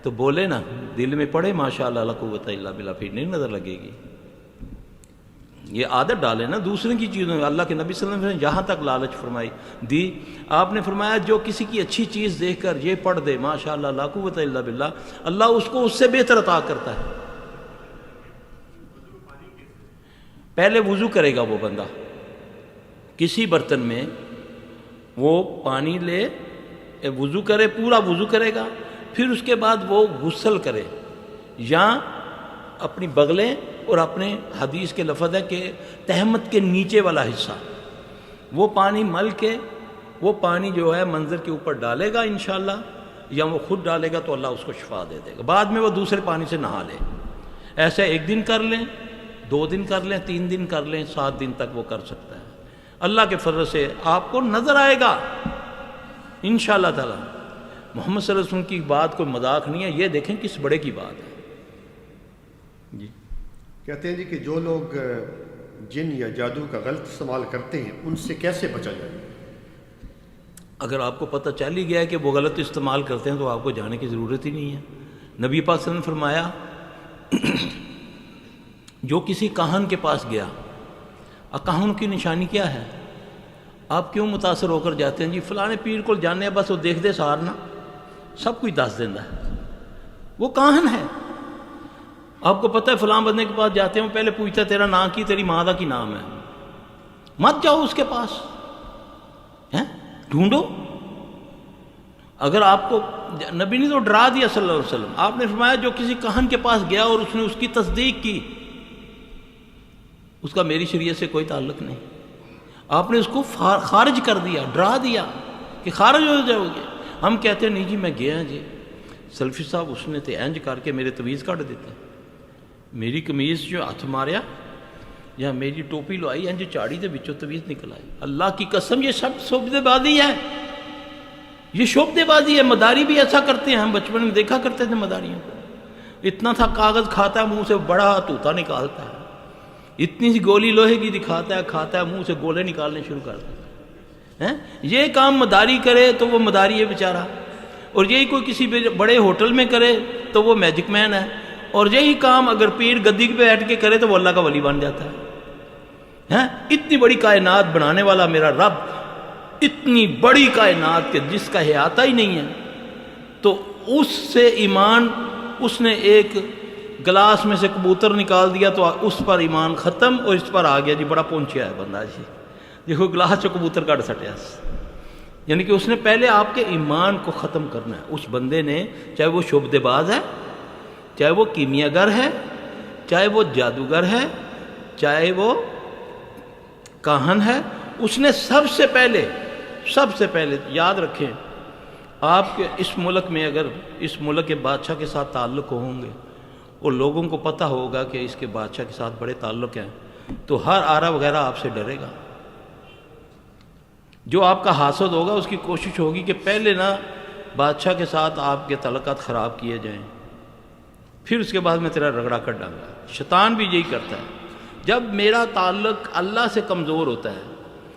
تو بولے نا، دل میں پڑھے ماشاءاللہ لا قوت الا باللہ، پھر نہیں نظر لگے گی۔ یہ عادت ڈالے نا دوسرے کی چیزوں میں۔ اللہ کے نبی صلی اللہ علیہ وسلم نے یہاں تک لالچ فرمائی دی، آپ نے فرمایا جو کسی کی اچھی چیز دیکھ کر یہ پڑھ دے ماشاءاللہ لا قوت الا باللہ، اللہ اس کو اس سے بہتر عطا کرتا ہے۔ پہلے وضو کرے گا وہ بندہ، کسی برتن میں وہ پانی لے، وضو کرے، پورا وضو کرے گا، پھر اس کے بعد وہ غسل کرے، یا اپنی بغلیں اور اپنے حدیث کے لفظ ہے کہ تہمت کے نیچے والا حصہ وہ پانی مل کے وہ پانی جو ہے منظر کے اوپر ڈالے گا انشاءاللہ، یا وہ خود ڈالے گا تو اللہ اس کو شفا دے دے گا۔ بعد میں وہ دوسرے پانی سے نہا لے، ایسے 1 دن کر لیں، 2 دن کر لیں، 3 دن کر لیں، 7 دن تک وہ کر سکتا ہے۔ اللہ کے فضل سے آپ کو نظر آئے گا انشاءاللہ تعالی۔ محمد صلی اللہ علیہ وسلم کی بات کوئی مذاق نہیں ہے، یہ دیکھیں کس بڑے کی بات ہے۔ جی کہتے ہیں جی کہ جو لوگ جن یا جادو کا غلط استعمال کرتے ہیں ان سے کیسے بچا جائے؟ اگر آپ کو پتہ چل ہی گیا ہے کہ وہ غلط استعمال کرتے ہیں تو آپ کو جانے کی ضرورت ہی نہیں ہے۔ نبی پاک صلی اللہ علیہ وسلم نے فرمایا جو کسی کاہن کے پاس گیا، کاہن کی نشانی کیا ہے؟ آپ کیوں متاثر ہو کر جاتے ہیں؟ جی فلانے پیر کو جانے بس وہ دیکھ دے سارنا سب کچھ دس دینا ہے، وہ کاہن ہے۔ آپ کو پتہ ہے فلاں بندے کے پاس جاتے ہیں وہ پہلے پوچھتا ہے تیرا نام کی، تیری ماں دا کی نام ہے، مت جاؤ اس کے پاس، ڈھونڈو۔ اگر آپ کو نبی نے تو ڈرا دیا صلی اللہ علیہ وسلم، آپ نے فرمایا جو کسی کاہن کے پاس گیا اور اس نے اس کی تصدیق کی، اس کا میری شریعت سے کوئی تعلق نہیں، آپ نے اس کو خارج کر دیا، ڈرا دیا کہ خارج ہو جاؤ گے۔ ہم کہتے ہیں نہیں جی میں گیا جی سلفی صاحب اس نے تے انج کر کے میرے تویز کٹ دیتے، میری قمیض جو ہاتھ ماریا یا میری ٹوپی لوائی انج چاڑی دے بچوں تویز نکل آئی۔ اللہ کی قسم یہ سب شعبدے بازی ہے، یہ شعبدے بازی ہے۔ مداری بھی ایسا کرتے ہیں، ہم بچپن میں دیکھا کرتے تھے مداریوں کو، اتنا تھا کاغذ کھاتا ہے منہ سے بڑا طوطا نکالتا ہے، اتنی سی گولی لوہے کی دکھاتا ہے کھاتا ہے منہ سے گولے نکالنے شروع کر دیتا ہے۔ یہ کام مداری کرے تو وہ مداری ہے بیچارہ، اور یہی کوئی کسی بڑے ہوٹل میں کرے تو وہ میجک مین ہے، اور یہی کام اگر پیر گدی پہ بیٹھ کے کرے تو وہ اللہ کا ولی بن جاتا ہے۔ اتنی بڑی کائنات بنانے والا میرا رب، اتنی بڑی کائنات کہ جس کا احاطہ ہی نہیں ہے، تو اس سے ایمان، اس نے ایک گلاس میں سے کبوتر نکال دیا تو اس پر ایمان ختم، اور اس پر آ گیا جی بڑا پہنچیا ہے بندہ جی، دیکھو گلاس سے کبوتر کٹ سٹیا، یعنی کہ اس نے پہلے آپ کے ایمان کو ختم کرنا ہے۔ اس بندے نے، چاہے وہ شعبدے باز ہے، چاہے وہ کیمیا گر ہے، چاہے وہ جادوگر ہے، چاہے وہ کاہن ہے، اس نے سب سے پہلے یاد رکھیں، آپ کے اس ملک میں اگر اس ملک کے بادشاہ کے ساتھ تعلق ہوں گے اور لوگوں کو پتہ ہوگا کہ اس کے بادشاہ کے ساتھ بڑے تعلق ہیں، تو ہر آرا وغیرہ آپ سے ڈرے گا۔ جو آپ کا حاسد ہوگا اس کی کوشش ہوگی کہ پہلے نہ بادشاہ کے ساتھ آپ کے تعلقات خراب کیے جائیں، پھر اس کے بعد میں تیرا رگڑا کر ڈالوں گا۔ شیطان بھی یہی کرتا ہے، جب میرا تعلق اللہ سے کمزور ہوتا ہے،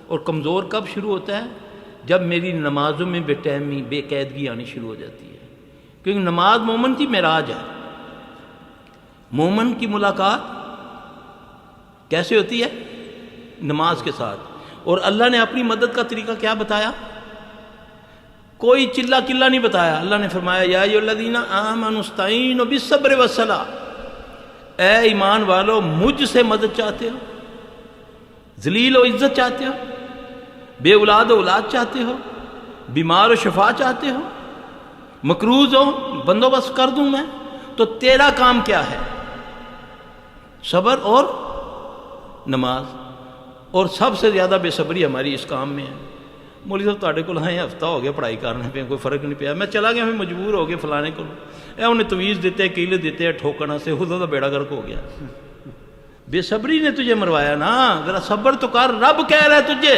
اور کمزور کب شروع ہوتا ہے؟ جب میری نمازوں میں بے ٹائمی، بے قیدگی آنی شروع ہو جاتی ہے، کیونکہ نماز مومن کی معراج ہے۔ مومن کی ملاقات کیسے ہوتی ہے؟ نماز کے ساتھ۔ اور اللہ نے اپنی مدد کا طریقہ کیا بتایا؟ کوئی چلا کلا نہیں بتایا۔ اللہ نے فرمایا یا ایھا الذین آمنوا استعینوا بالصبر والصلاۃ، اے ایمان والو مجھ سے مدد چاہتے ہو، ذلیل و عزت چاہتے ہو، بے اولاد و اولاد چاہتے ہو، بیمار و شفا چاہتے ہو، مقروض ہو بندوبست کر دوں میں، تو تیرا کام کیا ہے؟ صبر اور نماز۔ اور سب سے زیادہ بے صبری ہماری اس کام میں ہے۔ مولوی صاحب تاڑے کو لائیں ہفتہ ہو گیا پڑھائی کرنے پہ، کوئی فرق نہیں پیا، میں چلا گیا، میں مجبور ہو گیا فلانے کو، انہیں تویز دیتے ہیں، کیلے دیتے ہیں، ٹھوکنا سے خود بیڑا گرک ہو گیا۔ بے صبری نے تجھے مروایا نا، ذرا صبر تو کر، رب کہہ رہا ہے تجھے،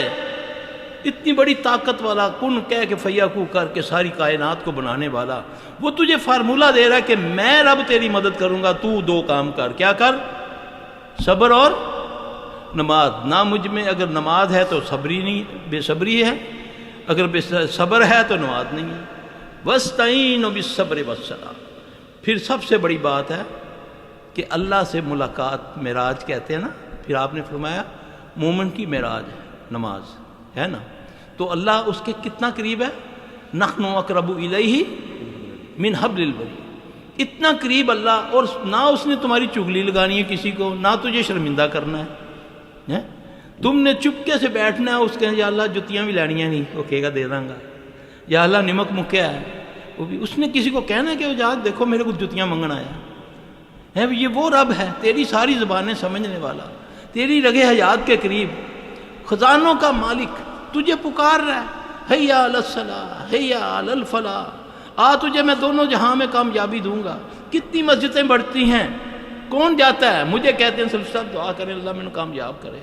اتنی بڑی طاقت والا، کن کہہ کے فیکو کر کے ساری کائنات کو بنانے والا، وہ تجھے فارمولہ دے رہا ہے کہ میں رب تیری مدد کروں گا، تو دو کام کر، کیا کر؟ صبر اور نماز۔ نہ مجھ میں اگر نماز ہے تو صبری نہیں، بے صبری ہے، اگر بے صبر ہے تو نماز نہیں ہے۔ وَاسْتَعِینُوا بِالصَّبْرِ وَالصَّلَاةِ۔ پھر سب سے بڑی بات ہے کہ اللہ سے ملاقات، معراج کہتے ہیں نا، پھر آپ نے فرمایا مومن کی معراج ہے نماز، ہے نا، تو اللہ اس کے کتنا قریب ہے؟ نحن اقرب الیہ من حبل الورید، اتنا قریب اللہ، اور نہ اس نے تمہاری چگلی لگانی ہے کسی کو، نہ تجھے شرمندہ کرنا ہے، تم نے چپکے سے بیٹھنا ہے، اس کے یا اللہ جتیاں بھی لینیاں نہیں، وہ کہے گا دے داں گا، یا اللہ نمک مکیا ہے، وہ بھی اس نے کسی کو کہنا ہے کہ وہ جا دیکھو میرے کو جتیاں منگنا ہے، یہ وہ رب ہے تیری ساری زبانیں سمجھنے والا، تیری رگے حیات کے قریب، خزانوں کا مالک تجھے پکار رہا ہے، حیا علی الصلاۃ حیا علی الفلاح، آ تجھے میں دونوں جہاں میں کامیابی دوں گا۔ کتنی مسجدیں بڑھتی ہیں، کون جاتا ہے؟ مجھے کہتے ہیں سلفی صاحب دعا کریں اللہ میں کامیاب کرے،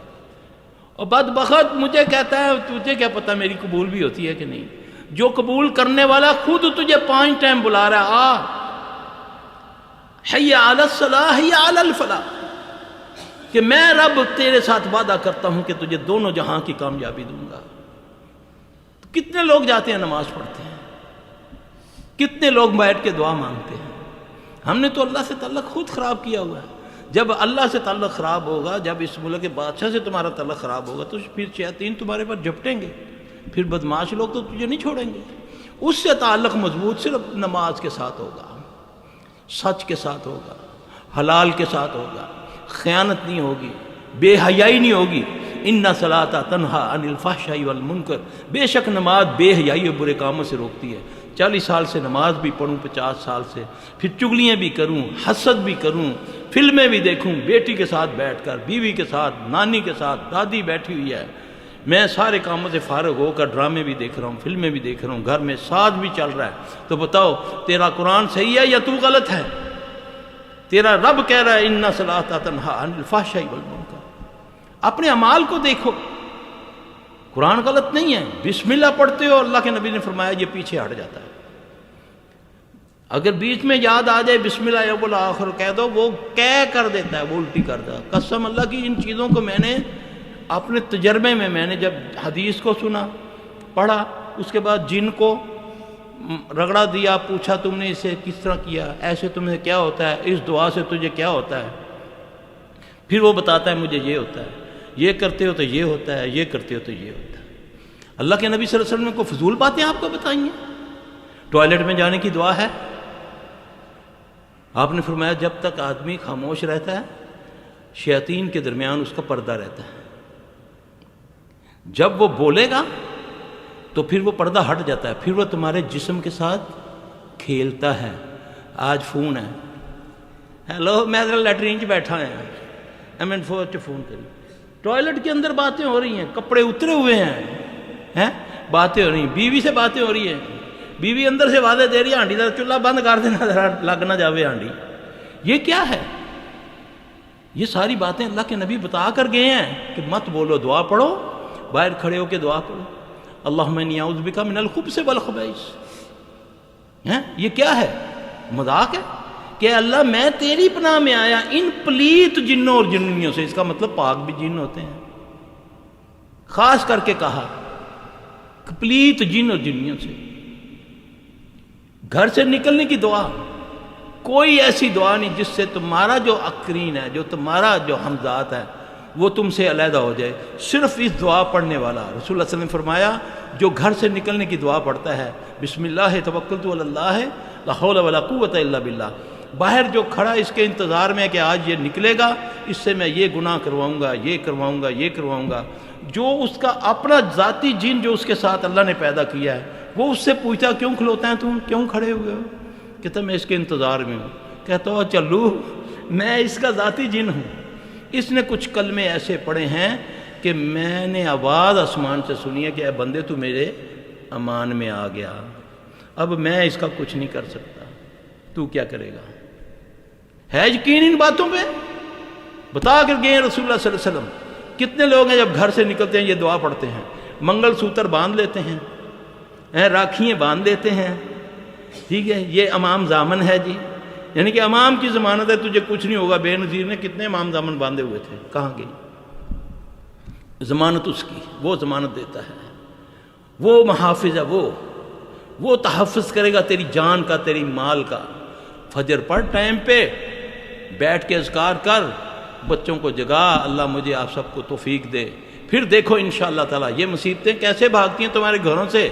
اور بدبخت مجھے کہتا ہے تجھے کیا پتہ میری قبول بھی ہوتی ہے کہ نہیں. جو قبول کرنے والا خود تجھے 5 ٹائم بلا رہا ہے، آ حی علی الصلاح حی علی الفلاح، کہ میں رب تیرے ساتھ وعدہ کرتا ہوں کہ تجھے دونوں جہاں کی کامیابی دوں گا. کتنے لوگ جاتے ہیں نماز پڑھتے ہیں، کتنے لوگ بیٹھ کے دعا مانگتے ہیں. ہم نے تو اللہ سے تعلق خود خراب کیا ہوا ہے. جب اللہ سے تعلق خراب ہوگا، جب اس ملک کے بادشاہ سے تمہارا تعلق خراب ہوگا، تو پھر شیاطین تمہارے پر جھپٹیں گے، پھر بدمعاش لوگ تو تجھے نہیں چھوڑیں گے. اس سے تعلق مضبوط صرف نماز کے ساتھ ہوگا، سچ کے ساتھ ہوگا، حلال کے ساتھ ہوگا، خیانت نہیں ہوگی، بے حیائی نہیں ہوگی. ان الصلاۃ تنہی عن الفحشاء والمنکر، بے شک نماز بے حیائی اور برے کاموں سے روکتی ہے. 40 سال سے نماز بھی پڑھوں، 50 سال سے، پھر چگلیاں بھی کروں، حسد بھی کروں، فلمیں بھی دیکھوں، بیٹی کے ساتھ بیٹھ کر، بیوی کے ساتھ، نانی کے ساتھ، دادی بیٹھی ہوئی ہے، میں سارے کاموں سے فارغ ہو کر ڈرامے بھی دیکھ رہا ہوں، فلمیں بھی دیکھ رہا ہوں، گھر میں ساز بھی چل رہا ہے. تو بتاؤ تیرا قرآن صحیح ہے یا تو غلط ہے؟ تیرا رب کہہ رہا ہے ان الصلاۃ تنہی عن الفحشاء والمنکر. اپنے اعمال کو دیکھو، قرآن غلط نہیں ہے. بسم اللہ پڑھتے ہو، اللہ کے نبی نے فرمایا یہ پیچھے ہٹ جاتا ہے. اگر بیچ میں یاد آ جائے بسم اللہ اول آخر کہہ دو، وہ کر دیتا ہے، وہ الٹی کر دیتا ہے. قسم اللہ کی، ان چیزوں کو میں نے اپنے تجربے میں نے جب حدیث کو سنا، پڑھا، اس کے بعد جن کو رگڑا دیا، پوچھا تم نے اسے کس طرح کیا، ایسے تمہیں کیا ہوتا ہے، اس دعا سے تجھے کیا ہوتا ہے، پھر وہ بتاتا ہے مجھے یہ ہوتا ہے، یہ کرتے ہو تو یہ ہوتا ہے، یہ کرتے ہو تو یہ ہوتا ہے. اللہ کے نبی صلی اللہ علیہ وسلم نے کوئی فضول باتیں آپ کو بتائیں ہیں؟ ٹوائلٹ میں جانے کی دعا ہے. آپ نے فرمایا جب تک آدمی خاموش رہتا ہے، شیاطین کے درمیان اس کا پردہ رہتا ہے. جب وہ بولے گا تو پھر وہ پردہ ہٹ جاتا ہے، پھر وہ تمہارے جسم کے ساتھ کھیلتا ہے. آج فون ہے، ہیلو میں ذرا لیٹرین بیٹھا ہے، میں فون کری، ٹوائلٹ کے اندر باتیں ہو رہی ہیں، کپڑے اترے ہوئے ہیں، باتیں ہو رہی ہیں، بیوی سے باتیں ہو رہی ہیں، بیوی اندر سے وعدے دے رہی ہے، ہانڈی ذرا چولہا بند کر دینا، ذرا لگ نہ جاوے ہانڈی. یہ کیا ہے؟ یہ ساری باتیں اللہ کے نبی بتا کر گئے ہیں کہ مت بولو، دعا پڑھو، باہر کھڑے ہو کے دعا پڑھو، اللہم انی اعوذ بک من الخبث والخبائث. یہ کیا ہے؟ مذاق ہے کہ اللہ میں تیری پناہ میں آیا ان پلیت جنوں اور جننیوں سے. اس کا مطلب پاک بھی جن ہوتے ہیں، خاص کر کے کہا پلیت جن اور جننیوں سے. گھر سے نکلنے کی دعا، کوئی ایسی دعا نہیں جس سے تمہارا جو اقرین ہے، جو تمہارا جو ہمذات ہے، وہ تم سے علیحدہ ہو جائے. صرف اس دعا پڑھنے والا، رسول اللہ صلی اللہ علیہ وسلم نے فرمایا جو گھر سے نکلنے کی دعا پڑھتا ہے، بسم اللہ توکلت علی اللہ لا حول ولا قوت الا باللہ، باہر جو کھڑا اس کے انتظار میں کہ آج یہ نکلے گا، اس سے میں یہ گناہ کرواؤں گا، یہ کرواؤں گا، یہ کرواؤں گا، جو اس کا اپنا ذاتی جن جو اس کے ساتھ اللہ نے پیدا کیا ہے، وہ اس سے پوچھتا کیوں کھلوتا ہے، تم کیوں کھڑے ہوئے ہو؟ کہتا میں اس کے انتظار میں ہوں. کہتا ہو چلو میں اس کا ذاتی جن ہوں. اس نے کچھ کلمے ایسے پڑھے ہیں کہ میں نے آواز آسمان سے سنی ہے کہ اے بندے تو میرے امان میں آ گیا، اب میں اس کا کچھ نہیں کر سکتا، تو کیا کرے گا؟ ہے یقین ان باتوں پہ؟ بتا کر گئے رسول اللہ صلی اللہ علیہ وسلم. کتنے لوگ ہیں جب گھر سے نکلتے ہیں یہ دعا پڑھتے ہیں، منگل سوتر باندھ لیتے ہیں، راکھیاں باندھ دیتے ہیں، ٹھیک ہے، یہ امام ضامن ہے جی، یعنی کہ امام کی ضمانت ہے، تجھے کچھ نہیں ہوگا. بے نظیر نے کتنے امام ضامن باندھے ہوئے تھے، کہاں گئی ضمانت اس کی؟ وہ ضمانت دیتا ہے، وہ محافظ ہے، وہ تحفظ کرے گا تیری جان کا، تیری مال کا. فجر پڑھ ٹائم پہ، بیٹھ کے اذکار کر، بچوں کو جگا، اللہ مجھے آپ سب کو توفیق دے. پھر دیکھو انشاءاللہ تعالیٰ یہ مصیبتیں کیسے بھاگتی ہیں تمہارے گھروں سے.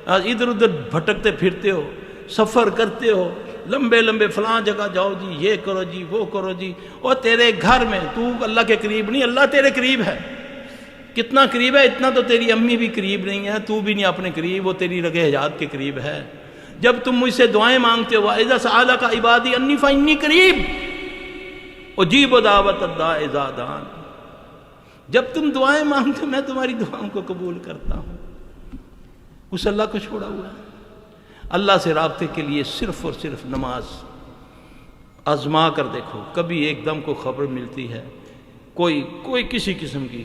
آج ادھر ادھر بھٹکتے پھرتے ہو، سفر کرتے ہو، لمبے لمبے فلاں جگہ جاؤ جی، یہ کرو جی، وہ کرو جی، اور تیرے گھر میں تو اللہ کے قریب نہیں، اللہ تیرے قریب ہے. کتنا قریب ہے؟ اتنا تو تیری امی بھی قریب نہیں ہے، تو بھی نہیں اپنے قریب، وہ تیری رگ حیات کے قریب ہے. جب تم مجھ سے دعائیں مانگتے ہو اذا سألک عبادی انی فانی قریب اجیب دعوت الداع اذا دعان، جب تم دعائیں مانگتے ہو میں تمہاری دعاؤں کو قبول کرتا ہوں. اس اللہ کو چھوڑا ہوا ہے. اللہ سے رابطے کے لیے صرف اور صرف نماز. آزما کر دیکھو، کبھی ایک دم کو خبر ملتی ہے کوئی کسی قسم کی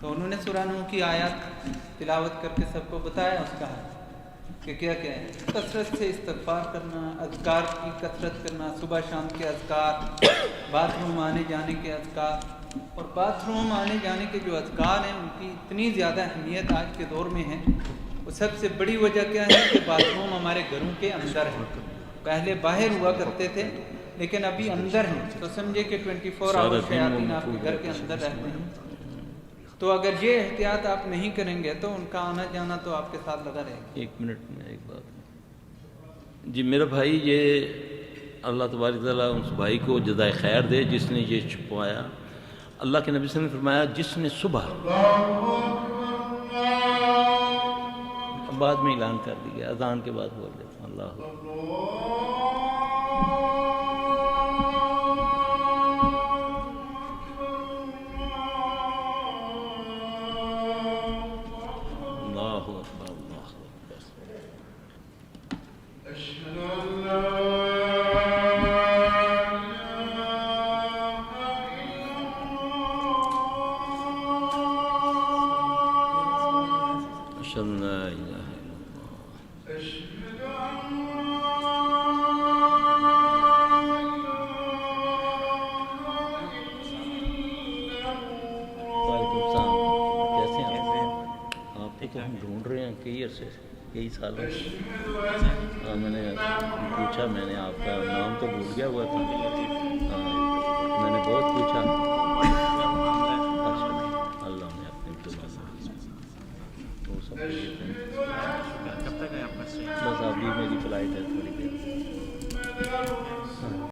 تو انہوں نے سورہ نوح کی آیات تلاوت کر کے سب کو بتایا اس کا کہ کیا کیا ہے. کثرت سے استغفار کرنا، اذکار کی کثرت کرنا، صبح شام کے اذکار، باتھ روم آنے جانے کے اذکار. اور باتھ روم آنے جانے کے جو اذکار ہیں ان کی اتنی زیادہ اہمیت آج کے دور میں ہے. وہ سب سے بڑی وجہ کیا ہے کہ باتھ روم ہمارے گھروں کے اندر ہیں. پہلے باہر ہوا کرتے تھے لیکن ابھی اندر ہیں. تو سمجھے کہ 24 آور شیاطین آپ کے گھر کے اندر رہتے ہیں. تو اگر یہ احتیاط آپ نہیں کریں گے تو ان کا آنا جانا تو آپ کے ساتھ لگا رہے گا. ایک منٹ میں ایک بات جی، میرا بھائی یہ اللہ تبارک تعالیٰ اس بھائی کو جزائے خیر دے جس نے یہ چھپوایا. اللہ کے نبی صلی اللہ علیہ وسلم نے فرمایا جس نے صبح بعد میں اعلان کر دیا، اذان کے بعد بول دیتا ہوں اللہ اکبر اللہ اکبر. اشهد ان لا اله الا الله. وعلیکم السلام. کیسے ہیں آپ کو تو ہم ڈھونڈ رہے ہیں کئی عرصے سے، کئی سالوں سے. میں نے پوچھا، میں نے آپ کا نام تو بھول گیا ہوا تھا. میں نے بہت پوچھا. اللہ نے اپنے وہ سب بس ابھی میری فلائٹ ہے.